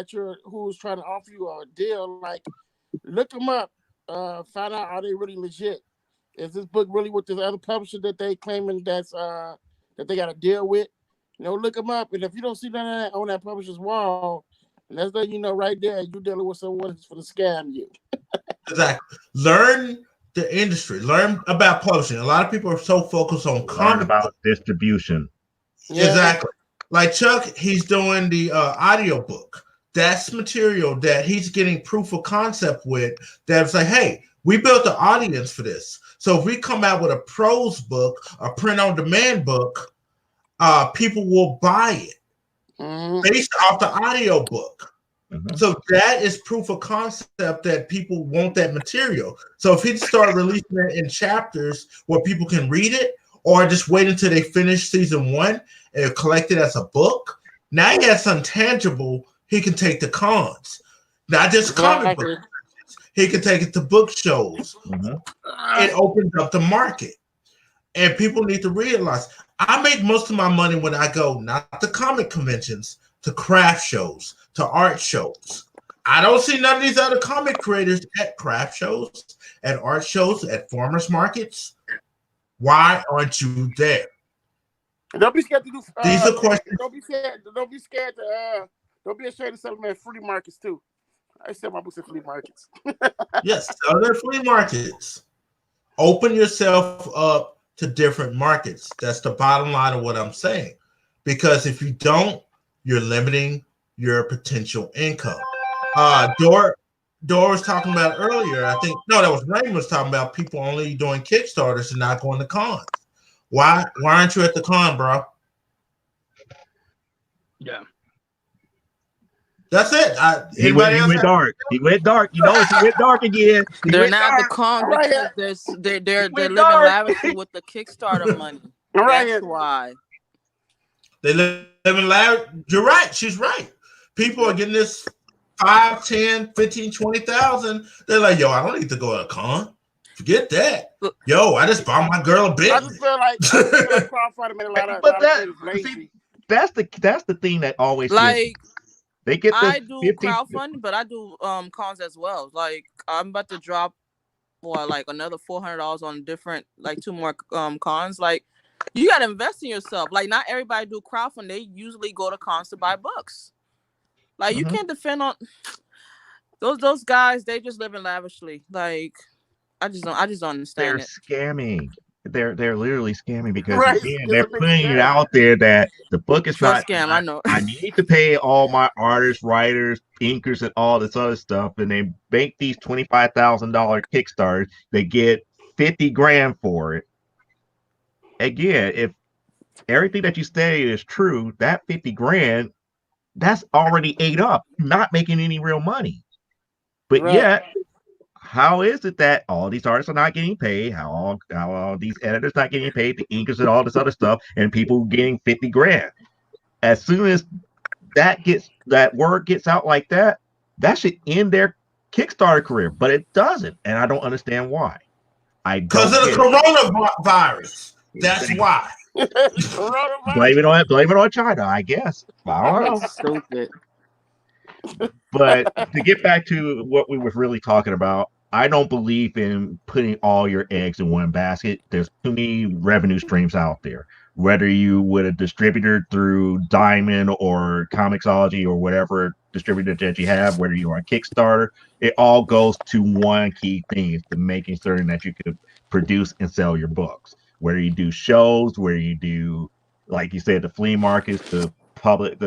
who's trying to offer you a deal. Like, look them up, find out are they really legit. Is this book really with this other publisher that they claiming that they got to deal with? You know, look them up, and if you don't see none of that on that publisher's wall, and that's letting you know right there you're dealing with someone who's for to scam you. Exactly. Learn the industry. Learn about publishing. A lot of people are so focused on learn about distribution. Yeah. Exactly. Like Chuck, he's doing the audio book. That's material that he's getting proof of concept with. That's like, hey, we built the audience for this. So if we come out with a prose book, a print-on-demand book, people will buy it based off the audio book. So that is proof of concept that people want that material. So if he'd start releasing it in chapters where people can read it, or just wait until they finish season 1 and collect it as a book, now he has something tangible he can take to cons. Not just comic books. He can take it to book shows. It opens up the market. And people need to realize I make most of my money when I go not to comic conventions, to craft shows, to art shows. I don't see none of these other comic creators at craft shows, at art shows, at farmers markets. Why aren't you there? Don't be scared to do. These are questions. Don't be scared. Don't be scared to. Don't be ashamed to sell them at flea markets too. I sell my books at flea markets. Yes, sell them at flea markets. Open yourself up to different markets. That's the bottom line of what I'm saying. Because if you don't, you're limiting your potential income. Dor was talking about earlier, I think, no, that was Raymond was talking about people only doing Kickstarters and not going to cons. Why aren't you at the con, bro? Yeah. That's it. He went dark. He went dark. You know, he went dark again. They're not at the con because they're living lavishly with the Kickstarter money. That's why. They live in lavish. You're right. She's right. People are getting this 5, 10, 15, 20,000. They're like, yo, I don't need to go to a con. Forget that. Yo, I just bought my girl a Bentley. I just feel like crowdfunding made a lot of that's the thing that always like. They get I do crowdfunding, but I do cons as well. Like I'm about to drop like another $400 on different 2 more cons. Like you gotta invest in yourself. Like not everybody do crowdfunding. They usually go to cons to buy books. Like you can't defend on those guys. They just living lavishly. Like I just don't understand. They're scamming. They're literally scamming because again, they're putting it out there that the book is not scam. I know. I need to pay all my artists, writers, inkers, and all this other stuff, and they make these $25,000 Kickstarters. They get 50 grand for it. Again, if everything that you say is true, that 50 grand, that's already ate up, not making any real money. But yet, how is it that all these artists are not getting paid? How all these editors not getting paid, the inkers and all this other stuff, and people getting 50 grand? As soon as that word gets out like that, that should end their Kickstarter career, but it doesn't, and I don't understand why. Because of the coronavirus. That's why. Blame it on China, I guess. I don't know. Stupid. But to get back to what we were really talking about, I don't believe in putting all your eggs in one basket. There's too many revenue streams out there. Whether you with a distributor through Diamond or Comixology or whatever distributor that you have, whether you're on Kickstarter, it all goes to one key thing: is to making certain that you can produce and sell your books. Whether you do shows, where you do, like you said, the flea markets, the public,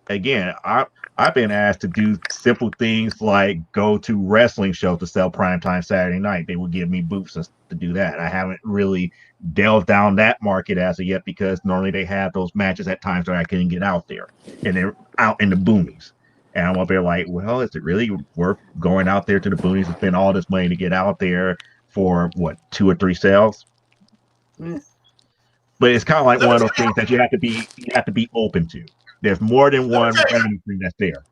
again, I've been asked to do simple things like go to wrestling shows to sell primetime Saturday night. They would give me booths to do that. I haven't really delved down that market as of yet because normally they have those matches at times where I couldn't get out there and they're out in the boonies. And I'm up there like, well, is it really worth going out there to the boonies and spend all this money to get out there for what, 2 or 3 sales? But it's kind of like one of those things that you have to be open to. There's more than one revenue stream that's there.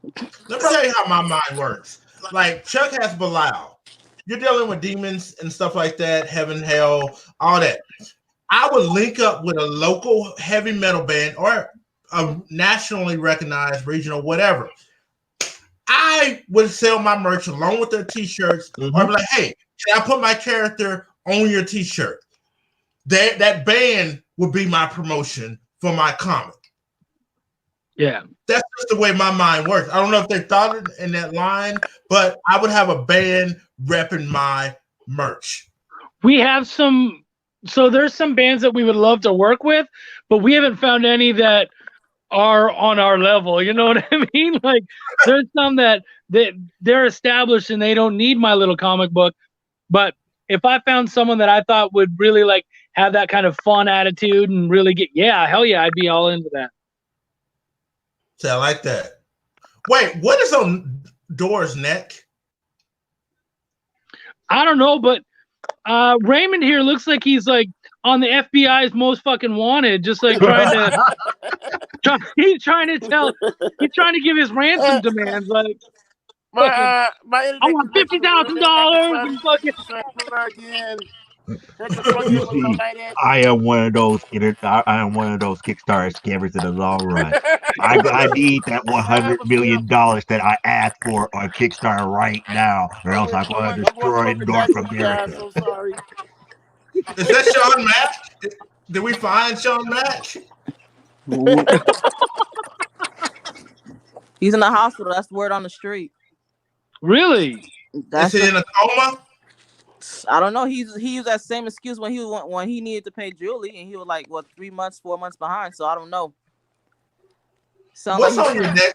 Let me tell you how my mind works. Like Chuck has Belial. You're dealing with demons and stuff like that, heaven, hell, all that. I would link up with a local heavy metal band or a nationally recognized regional whatever. I would sell my merch along with their t-shirts or be like, hey, can I put my character on your t-shirt? That band would be my promotion for my comic. Yeah. That's just the way my mind works. I don't know if they thought it in that line, but I would have a band repping my merch. We have there's some bands that we would love to work with, but we haven't found any that are on our level. You know what I mean? Like there's some that they're established and they don't need my little comic book. But if I found someone that I thought would really like have that kind of fun attitude and really hell yeah, I'd be all into that. So I like that. Wait, what is on Dora's neck? I don't know, but Raymond here looks like he's like on the FBI's most fucking wanted, just like he's trying to give his ransom demands. Like, my I want $50,000 and fucking. You see, I am one of those Kickstarter scammers in the long run. I need that $100 million that I asked for on Kickstarter right now, or else I'm going to destroy North America. So sorry. Is that Sean Mack? Did we find Sean Mack? He's in the hospital. That's the word on the street. Really? Is he in a coma? I don't know. He used that same excuse when he needed to pay Julie, and he was like, what, 4 months behind. So I don't know. What's on your neck,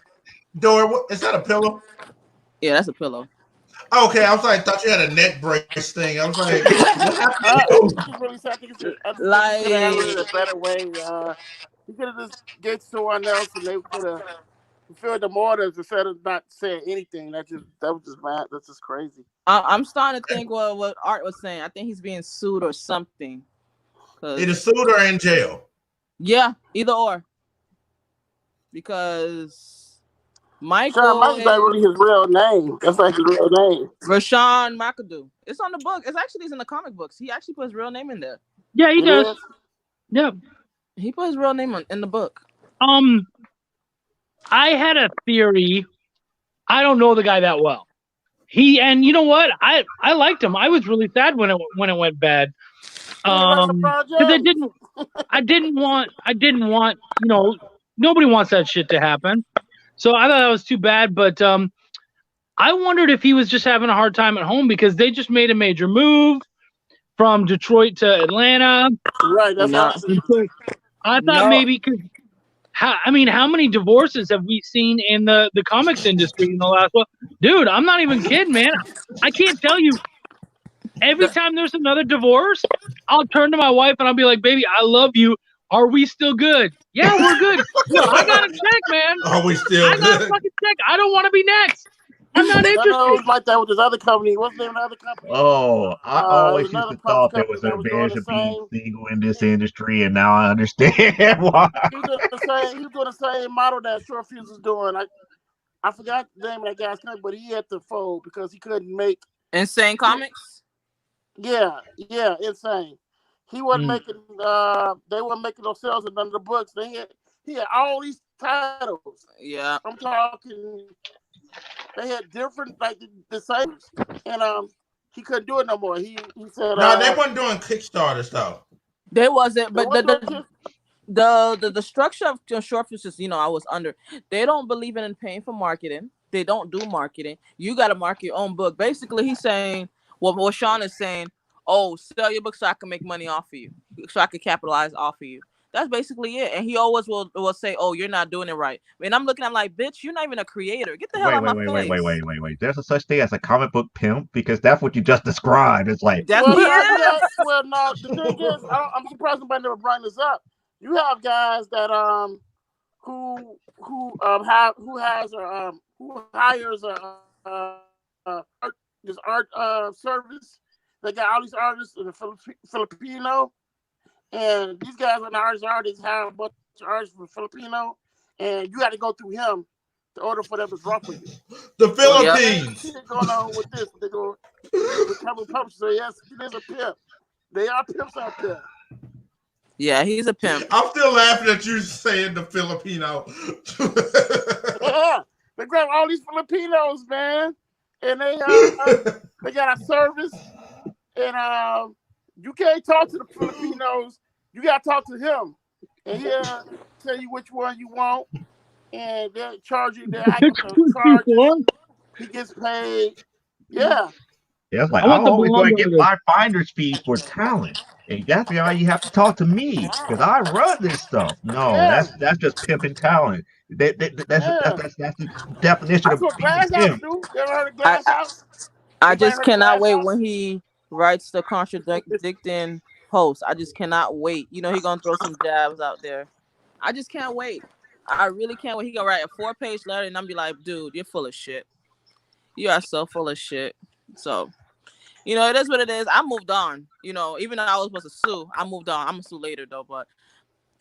Dora? Is that a pillow? Yeah, that's a pillow. Okay, I was like, thought you had a neck brace thing. I was like, like a better way. You could have just get someone else, and they could have fulfilled the orders instead of not saying anything. That was just mad. That's just crazy. I'm starting to think what Art was saying. I think he's being sued or something. Either sued or in jail. Yeah, either or. Because Michael Mike's not really his real name. That's like his real name. Rashawn McAdoo. It's on the book. It's in the comic books. He actually put his real name in there. Yeah, he does. Yeah. He put his real name in the book. I had a theory. I don't know the guy that well. And you know what? I liked him. I was really sad when it went bad. Because I didn't want, you know, nobody wants that shit to happen. So I thought that was too bad, but I wondered if he was just having a hard time at home because they just made a major move from Detroit to Atlanta. Right, that's I thought maybe because how many divorces have we seen in the comics industry in the last one? Dude, I'm not even kidding, man. I can't tell you. Every time there's another divorce, I'll turn to my wife and I'll be like, baby, I love you. Are we still good? Yeah, we're good. No, I got a check, man. Are we still I got a fucking check. I don't want to be next. I'm not interested. I know it was like that with this other company. What's the name of the other company? Oh, I always used to thought there was an advantage of being single in this industry, and now I understand why. He was doing the same model that Short Fuse was doing. I forgot the name of that guy's company, but he had to fold because he couldn't make Insane Comics. Yeah, Insane. He wasn't making. They weren't making no sales in none of the books. He had all these titles. Yeah, I'm talking. They had different the same, and he couldn't do it no more. He said, "No, they weren't doing Kickstarters though. They wasn't, but the structure of Short Fuse is, I was under. They don't believe in paying for marketing. They don't do marketing. You got to market your own book. Basically, he's saying what Sean is saying. Oh, sell your book so I can make money off of you, so I can capitalize off of you. That's basically it. And he always will say, "Oh, you're not doing it right." And I'm like, "Bitch, you're not even a creator. Get the hell out of my face." Wait. There's a such thing as a comic book pimp because that's what you just described. It's like well, no. The thing is, I'm surprised nobody never brought this up. You have guys that who hires this art service. They got all these artists in the Filipino, and these guys are the artists have a bunch of artists from Filipino, and you got to go through him to order for them to drop for you. The Philippines. What's going on with this? They go with comic publishers. So yes, there's a pimp. They are pimps out there. Yeah, he's a pimp. I'm still laughing at you saying the Filipino. Yeah, they grab all these Filipinos, man, and they got a service. And you can't talk to the Filipinos. You got to talk to him. And he'll tell you which one you want. And they'll charge you. He gets paid. Yeah. Yeah, it's like I'm always going to get my finder's fee for talent. And that's why you have to talk to me because I run this stuff. No, that's just pimping talent. That's the definition of Glass House do. You ever heard of Glass House? I just cannot wait when he writes the contradicting post. I just cannot wait. He's gonna throw some jabs out there. I just can't wait. I really can't wait. He gonna write a 4-page letter, and I'm be like, dude, you're full of shit. You are so full of shit. So, it is what it is. I moved on. Even though I was supposed to sue, I moved on. I'm gonna sue later though, but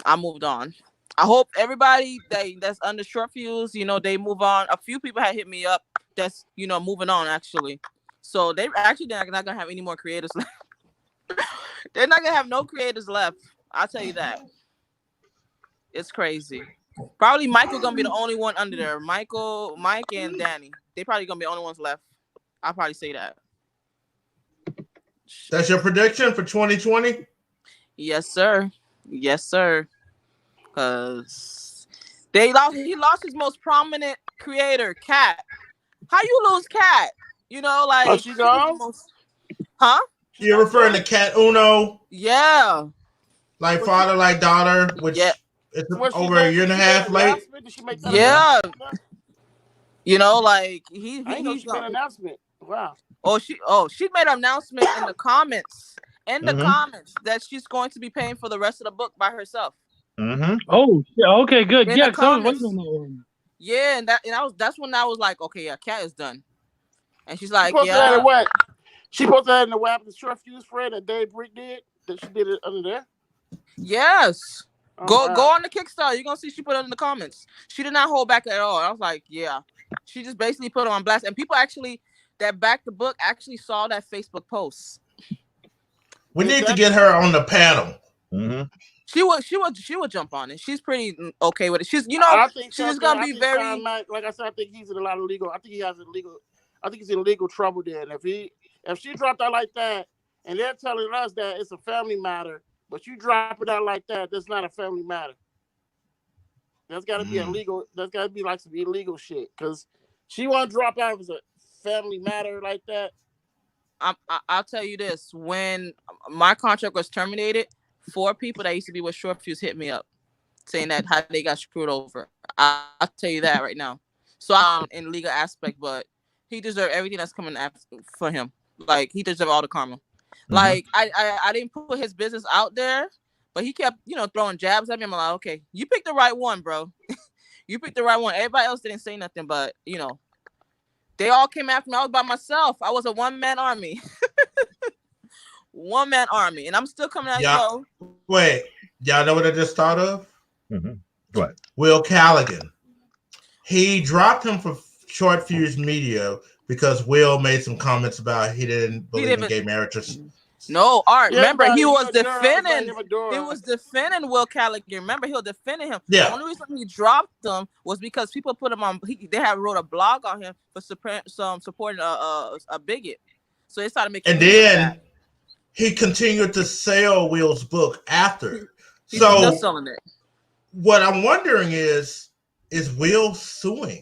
I moved on. I hope everybody that's under short fuse, they move on. A few people had hit me up that's, moving on actually. So they're not gonna have any more creators left. They're not gonna have no creators left. I'll tell you that. It's crazy. Probably Michael gonna be the only one under there. Mike, and Danny. They probably gonna be the only ones left. I'll probably say that. That's your prediction for 2020? Yes, sir. Yes, sir. Because he lost his most prominent creator, Cat. How you lose Cat? Like she gone? Huh? You're referring to Cat Uno? Yeah. Like father, like daughter, which it's over a year and a half late. Yeah. Like he made an announcement. Wow. She made an announcement in the comments. Comments that she's going to be paying for the rest of the book by herself. Mm-hmm. Oh, okay, good. In yeah, yeah, and that's when I was like, okay, yeah, Cat is done. And she's like, She posted that in the web, the short fuse Fred that Dave Brick did. That she did it under there. Yes. Go on the Kickstarter. You're gonna see she put it in the comments. She did not hold back at all. I was like, yeah. She just basically put it on blast. And people actually that backed the book actually saw that Facebook post. We need to get her on the panel. Mm-hmm. She would jump on it. She's pretty okay with it. She's she's gonna be very like I said, I think he's in a lot of legal. I think he's in legal trouble there. And if she dropped out like that, and they're telling us that it's a family matter, but you drop it out like that, that's not a family matter. That's got to be illegal. That's got to be like some illegal shit. Because she want to drop out as a family matter like that. I'll tell you this: when my contract was terminated, 4 people that used to be with Short Fuse hit me up, saying that how they got screwed over. I'll tell you that right now. So I'm in legal aspect, but he deserves everything that's coming for him. Like he deserves all the karma. Like I didn't put his business out there, but he kept throwing jabs at me. I'm like, okay, you picked the right one, bro. You picked the right one. Everybody else didn't say nothing, but they all came after me. I was by myself. I was a one-man army. One-man army, and I'm still coming out. Wait, y'all know what I just thought of? Mm-hmm. What? Will Callaghan. He dropped him for Short Fuse Media because Will made some comments about he didn't believe in gay marriages. No, Art. Yeah, remember, he was defending. He was defending Will Callaghan. Remember, he was defending him. Yeah. The only reason he dropped him was because people put him on. They had wrote a blog on him for supporting a bigot. So they started making. And then he continued to sell Will's book after. He's still selling it. What I'm wondering is Will suing?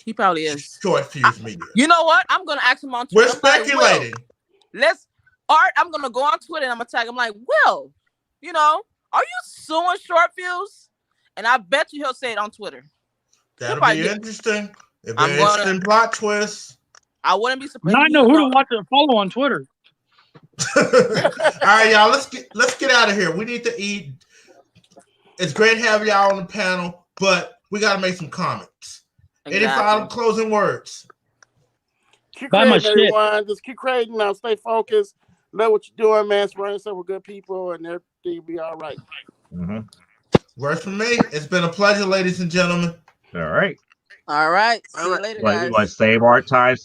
He probably is. Short Fuse Media. You know what? I'm gonna ask him on Twitter. We're speculating. I'm gonna go on Twitter and I'm gonna tag him like, Will, are you suing Short Fuse? And I bet you he'll say it on Twitter. That'll be interesting. It'll be an interesting plot twist. I wouldn't be surprised. I know who to watch and follow on Twitter. All right, y'all. Let's get out of here. We need to eat. It's great having y'all on the panel, but we got to make some comments. Exactly. Any final closing words? Keep creating, everyone. Just keep creating. Now, stay focused. Know what you're doing, man. Surround yourself with good people, and everything will be all right. Mm-hmm. Works for me. It's been a pleasure, ladies and gentlemen. All right. All right. See you later, guys. You want to save our time?